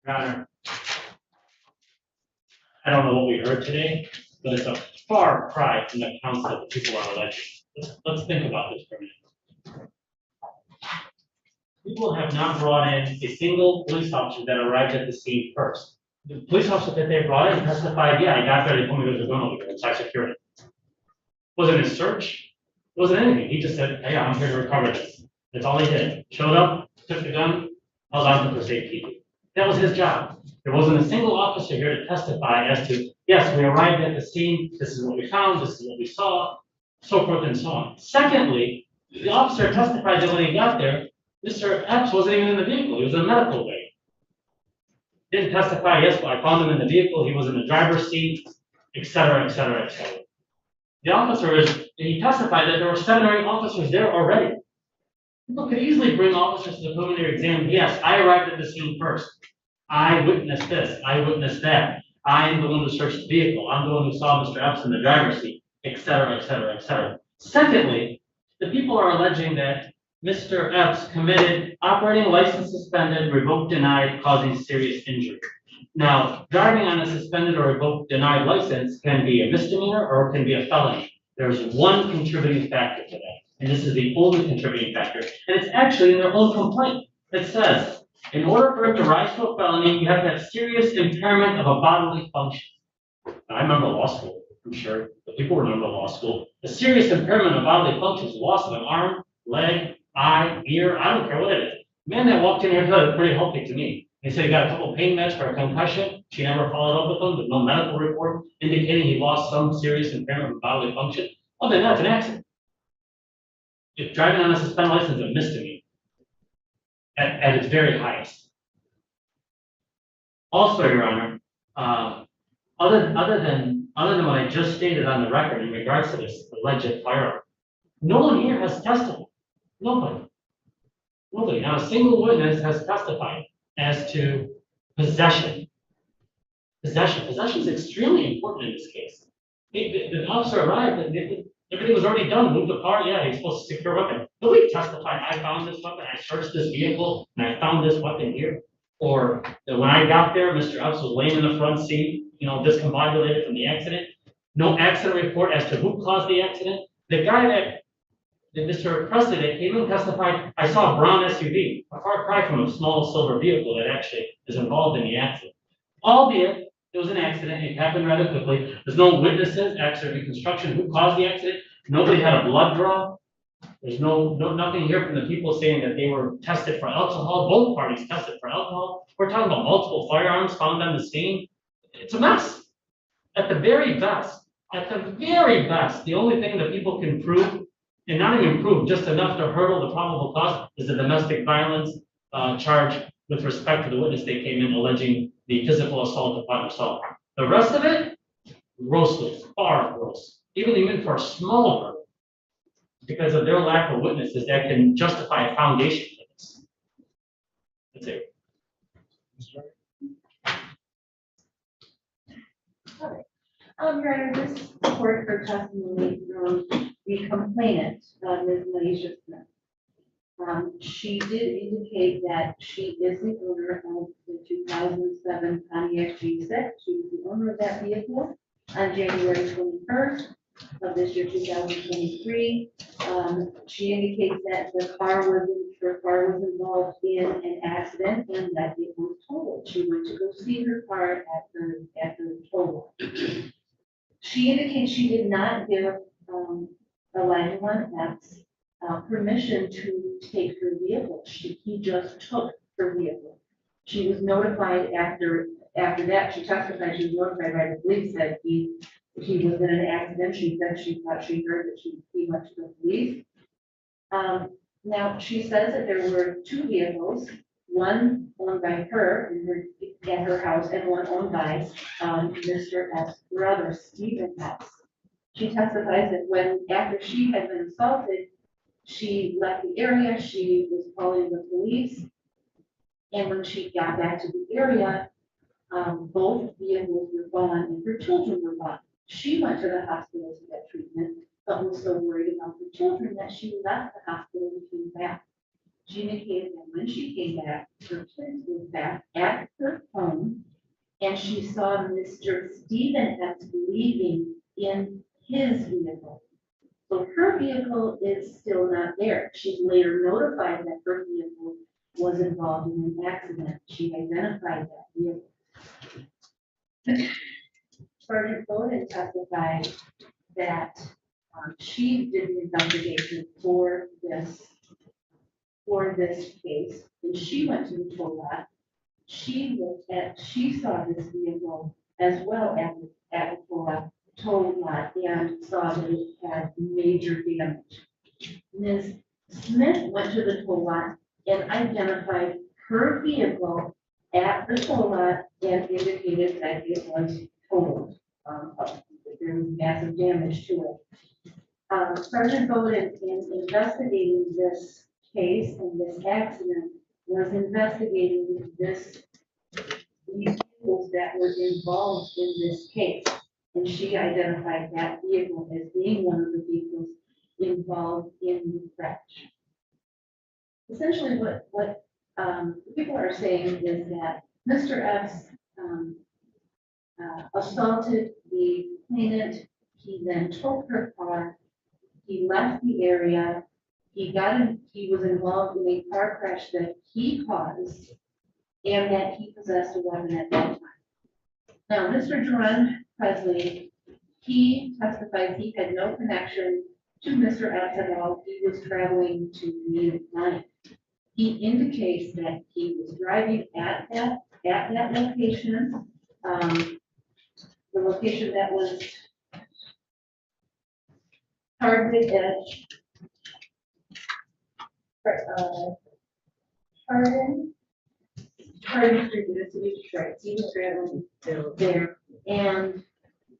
Your Honor, I don't know what we heard today, but it's a far cry from the counts that the people are alleging. Let's think about this for a minute. People have not brought in a single police officer that arrived at the scene first. The police officer that they brought in testified, yeah, I got there, they told me there was a gun over there inside security. Wasn't a search, wasn't anything. He just said, hey, I'm here to recover this. That's all he did. Showed up, took the gun, held on to for safety. That was his job. There wasn't a single officer here to testify as to, yes, we arrived at the scene, this is what we found, this is what we saw, so forth and so on. Secondly, the officer testified that when he got there, Mr. Epps wasn't even in the vehicle, he was in a medical way. Didn't testify, yes, well, I found him in the vehicle, he was in the driver's seat, et cetera, et cetera, et cetera. The officer he testified that there were 7 or 8 officers there already. People could easily bring officers to the preliminary exam. Yes, I arrived at the scene first. I witnessed this, I witnessed that. I am the one who searched the vehicle. I'm the one who saw Mr. Epps in the driver's seat, et cetera, et cetera, et cetera. Secondly, the people are alleging that Mr. Epps committed operating license suspended, revoked, denied, causing serious injury. Now, driving on a suspended or revoked denied license can be a misdemeanor or it can be a felony. There's one contributing factor to that, and this is the only contributing factor, and it's actually in their own complaint. It says, in order for it to rise to a felony, you have to have serious impairment of a bodily function. Now, I remember law school, I'm sure the people remember law school. The serious impairment of bodily functions, loss of an arm, leg, eye, ear, I don't care what it is. The man that walked in here was pretty healthy to me. He said he got a couple of pain meds for a concussion. She never followed up with him, with no medical report indicating he lost some serious impairment of bodily function. Other than that, it's an accident. If driving on a suspended license is a misdemeanor at its very highest. Also, Your Honor, other than what I just stated on the record in regards to this alleged firearm, no one here has testified. Nobody. Not a single witness has testified as to possession. Possession is extremely important in this case. The officer arrived, and everything was already done, moved the car, yeah, he's supposed to secure a weapon. Nobody testified, I found this weapon, I searched this vehicle, and I found this weapon here. Or that when I got there, Mr. Epps was laying in the front seat, discombobulated from the accident. No accident report as to who caused the accident. The guy that Mr. Presley that came and testified, I saw a brown SUV, a far cry from a small silver vehicle that actually is involved in the accident. Albeit, it was an accident, it happened rather quickly. There's no witnesses, accident reconstruction, who caused the accident. Nobody had a blood draw. There's nothing here from the people saying that they were tested for alcohol. Both parties tested for alcohol. We're talking about multiple firearms found on the scene. It's a mess. At the very best, the only thing that people can prove, and not even prove, just enough to hurdle the probable cause, is the domestic violence charge with respect to the witness they came in alleging the physical assault upon herself. The rest of it, grossly, far gross. Even for a small group, because of their lack of witnesses that can justify a foundation for this. That's it. All right. Your Honor, this support for testimony from the complainant, Ms. Maisha Smith. She did indicate that she is the owner of the 2007 Pontiac G6. She was the owner of that vehicle on January 21st of this year, 2023. She indicates that her car was involved in an accident and that it was totaled. She went to go see her car at the total. She indicates she did not give Elijah Epps permission to take her vehicle. He just took her vehicle. She was notified after that. She testified she was notified by the police that he was in an accident. She said she thought she heard that he went to the police. Now, she says that there were two vehicles, one owned by her at her house and one owned by Mr. Epps' brother, Stephen Epps. She testifies that after she had been assaulted, she left the area, she was calling the police, and when she got back to the area, both vehicles were gone and her children were gone. She went to the hospital to get treatment, but was so worried about the children that she left the hospital and came back. She indicated that when she came back, her kids were back at her home, and she saw Mr. Stephen Epps leaving in his vehicle. So her vehicle is still not there. She later notified that her vehicle was involved in an accident. She identified that vehicle. Sergeant Bowden testified that she did the investigation for this case, and she went to the tow lot. She saw this vehicle as well at the tow lot and saw that it had major damage. Ms. Smith went to the tow lot and identified her vehicle at the tow lot and indicated that it was totaled. There was massive damage to it. Sergeant Bowden, in investigating this case and this accident, was investigating these vehicles that were involved in this case. And she identified that vehicle as being one of the vehicles involved in the crash. Essentially, what people are saying is that Mr. Epps assaulted the complainant. He then took her car. He left the area. He was involved in a car crash that he caused, and that he possessed a weapon at that time. Now, Mr. Jerron Presley, he testified he had no connection to Mr. Epps at all. He was traveling to meet a client. He indicates that he was driving at that location, the location that was targeted at Hardin Street in the city of Detroit. He was traveling there, and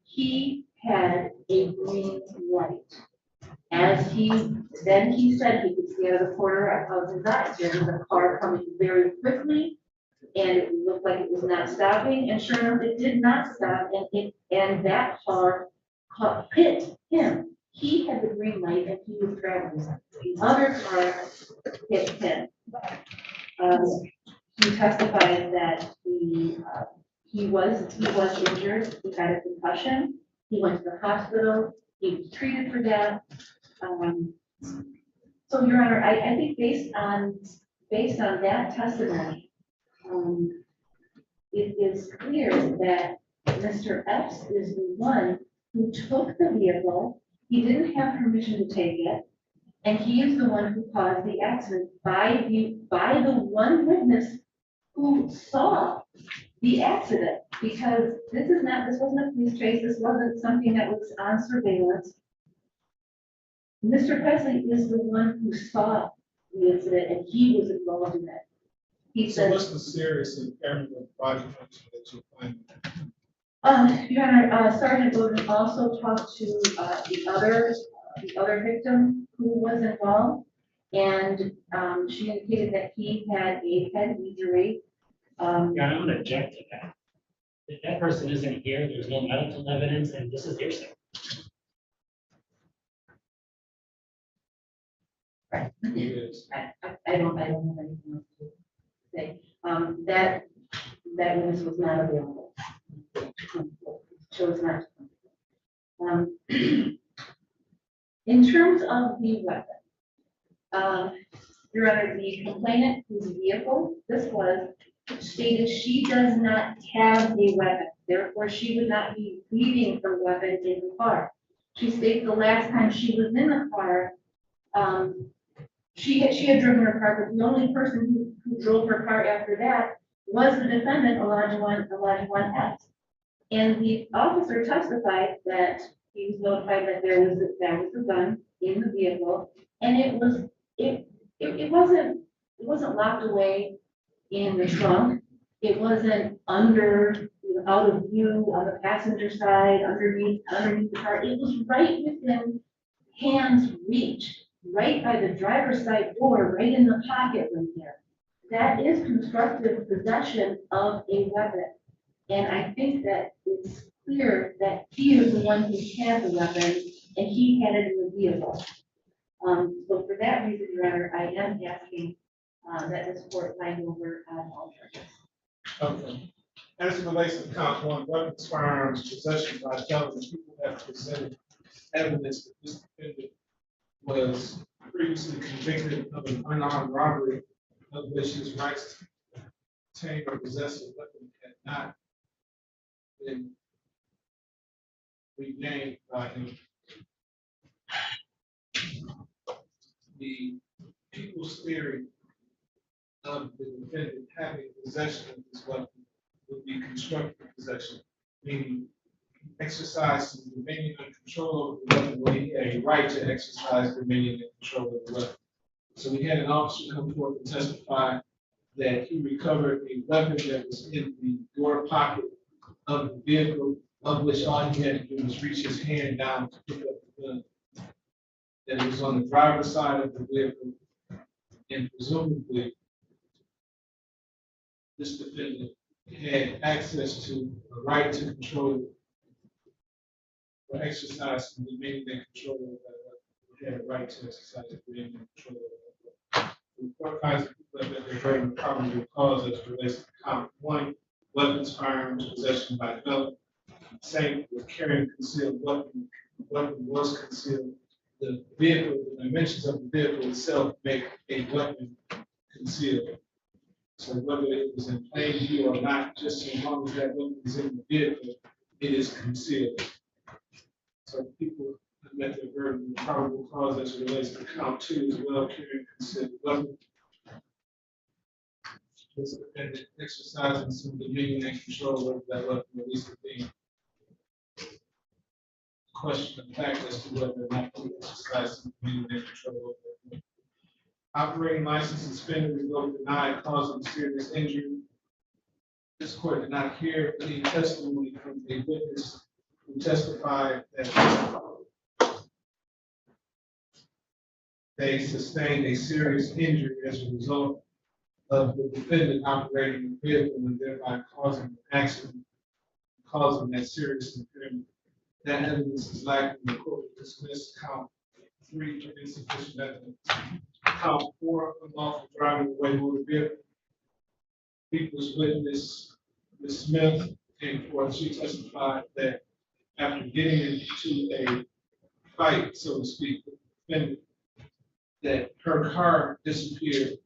he had a green light. Then he said he could see out of the corner of his eyes. There was a car coming very quickly, and it looked like it was not stopping. And sure enough, it did not stop, and that car hit him. He had the green light, and he was traveling. The other car hit him. He testified that he was injured. He had a concussion. He went to the hospital. He was treated for that. So, Your Honor, I think based on that testimony, it is clear that Mr. Epps is the one who took the vehicle. He didn't have permission to take it, and he is the one who caused the accident by the one witness who saw the accident. Because this wasn't a police chase. This wasn't something that was on surveillance. Mr. Presley is the one who saw the incident, and he was involved in it. He So said, what's the serious impairment of body function that you're finding? Your Honor, Sergeant Bowden also talked to the other victim who was involved, and she indicated that he had a head injury. Yeah, I'm gonna object to that. If that person isn't here, there's no medical evidence, and this is hearsay. Right. I don't have anything else to say. That witness was not available. Chose not to. In terms of the weapon, Your Honor, the complainant whose vehicle this was stated she does not have a weapon, therefore she would not be leaving her weapon in the car. She states the last time she was in the car, she had driven her car, but the only person who drove her car after that was the defendant, Elijah Epps. And the officer testified that he was notified that there was a gun in the vehicle, and it wasn't locked away in the trunk. It wasn't out of view on the passenger side, underneath the car. It was right within hand's reach, right by the driver's side door, right in the pocket right there. That is constructive possession of a weapon. And I think that it's clear that he is the one who had the weapon and he had it in the vehicle. So for that reason, Your Honor, I am asking that this court find over on all charges. Okay. As it relates to count one, weapons, firearms, possession by felons, people have presented evidence that this defendant was previously convicted of an unarmed robbery of which his rights to obtain or possess a weapon had not been regained by him. The people's theory of the defendant having possession of this weapon would be constructive possession, meaning exercise some dominion and control over the weapon where he had a right to exercise dominion and control over the weapon. So we had an officer come forth and testify that he recovered a weapon that was in the door pocket of the vehicle, of which all he had to do was reach his hand down to pick up the gun. That it was on the driver's side of the vehicle, and presumably this defendant had access to a right to control or exercise some dominion and control over that weapon. He had a right to exercise dominion and control over that weapon. The court finds that people have been very probable cause as it relates to count one, weapons, firearms, possession by felon. Same with carrying concealed weapon. The weapon was concealed. The vehicle, the dimensions of the vehicle itself make a weapon concealed. So whether it was in plain view or not, just as long as that weapon is in the vehicle, it is concealed. So people have met their burden of probable cause as it relates to count two as well, carrying concealed weapon. This defendant exercising some dominion and control over that weapon, at least being question of fact as to whether or not he exercised some dominion and control over that weapon. Operating license suspended, revoked, denied, causing serious injury. This court did not hear any testimony from a witness who testified that they sustained a serious injury as a result of the defendant operating the vehicle and thereby causing an accident, causing that serious impairment. That evidence is lacking. The court will dismiss count 3 for insufficient evidence. Count 4, unlawful driving away motor vehicle. People's witness, Ms. Smith, came forth. She testified that after getting into a fight, so to speak, with the defendant, that her car disappeared.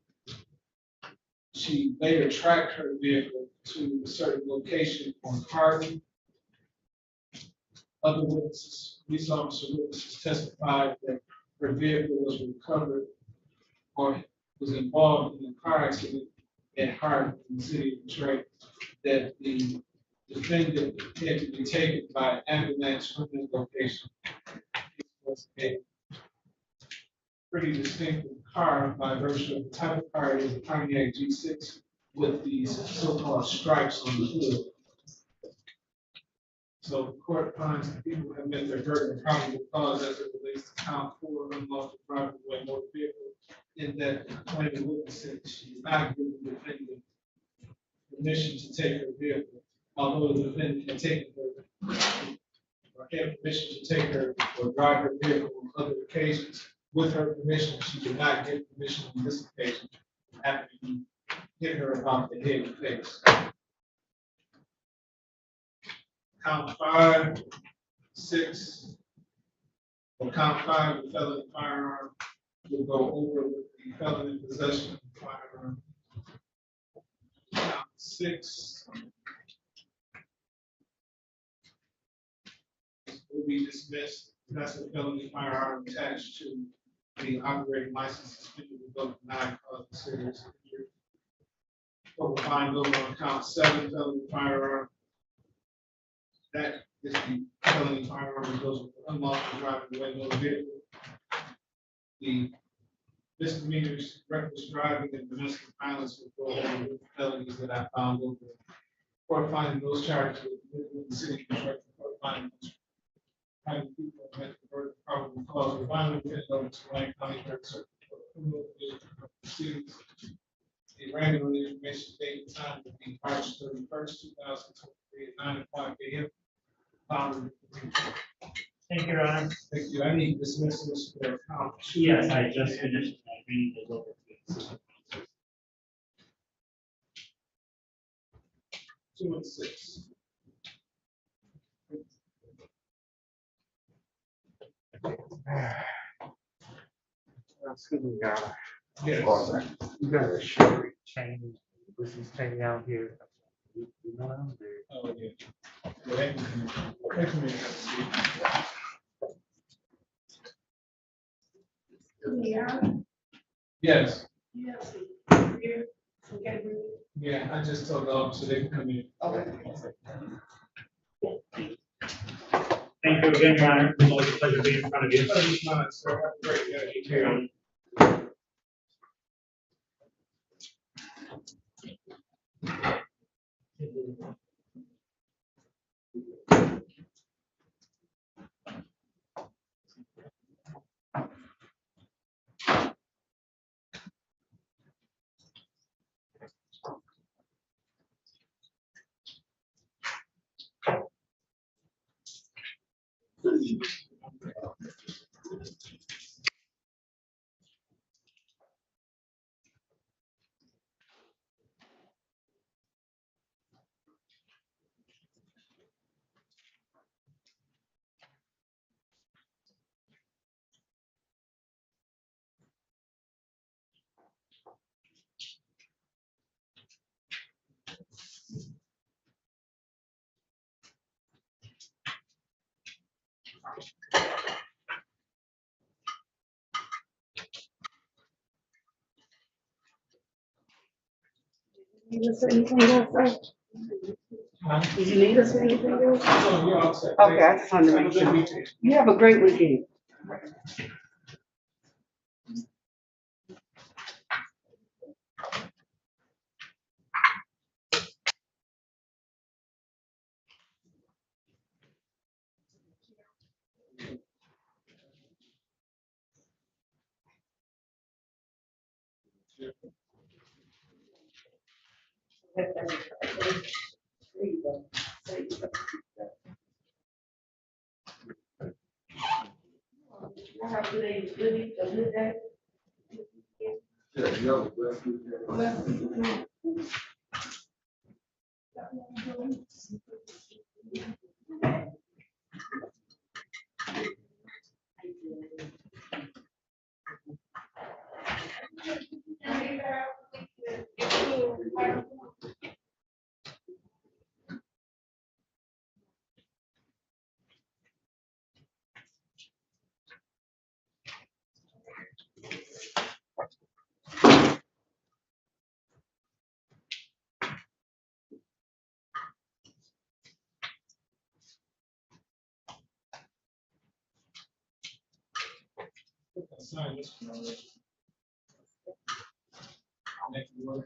She later tracked her vehicle to a certain location on Harding. Other witnesses, police officer witnesses testified that her vehicle was recovered or was involved in a car accident at Harding in the city of Detroit, that the defendant had to be taken by ambulance from that location. It was a pretty distinctive car by virtue of the type of car. It is a Pontiac G6 with these so-called stripes on the hood. So the court finds that people have met their burden of probable cause as it relates to count 4, unlawful driving away motor vehicle, in that the complaining witness said she did not give the defendant permission to take her vehicle. although the defendant can take her, or have permission to take her or drive her vehicle on other occasions. With her permission, she did not get permission on this occasion after he hit her about the head and face. Count 5, 6, or count 5, the felony firearm will go over with the felony possession of the firearm. Count 6 will be dismissed. That's a felony firearm attached to the operating license suspended with both denied cause of serious injury. What we'll find over on count 7, felony firearm. That is the felony firearm that goes with the unlawful driving away motor vehicle. The misdemeanors, reckless driving, and domestic violence will go over with the felonies that I found over. Court finding those charges with the city construction, court finding those people met the verdict of probable cause of violence and over to Wayne County Third Circuit Court of Criminal Division of Proceedings. The random information date and time will be March 31st, 2023 at 9:05 a.m. Thank you, Your Honor. Thank you. I need dismissals for count 2. Yes, I just finished reading those over. 2 and 6. Excuse me, Your Honor. Yes. You got a Sherry chain, this is chain out here. You know what I'm doing? Oh, yeah. Yeah, that can be. Yeah. Yes. Yes. Here, okay. Yeah, I just told the officer they can come in. Okay. Thank you again, Your Honor. It's always a pleasure being in front of you. It's not, sir. Have a great day. Thank you, Your Honor. Need us for anything else, sir? Did you need us for anything else? No, you're all set. Okay, I just wanted to make sure. You have a great weekend. Have a good day. Yeah, yo, let's do that. Sign this one already. Next one.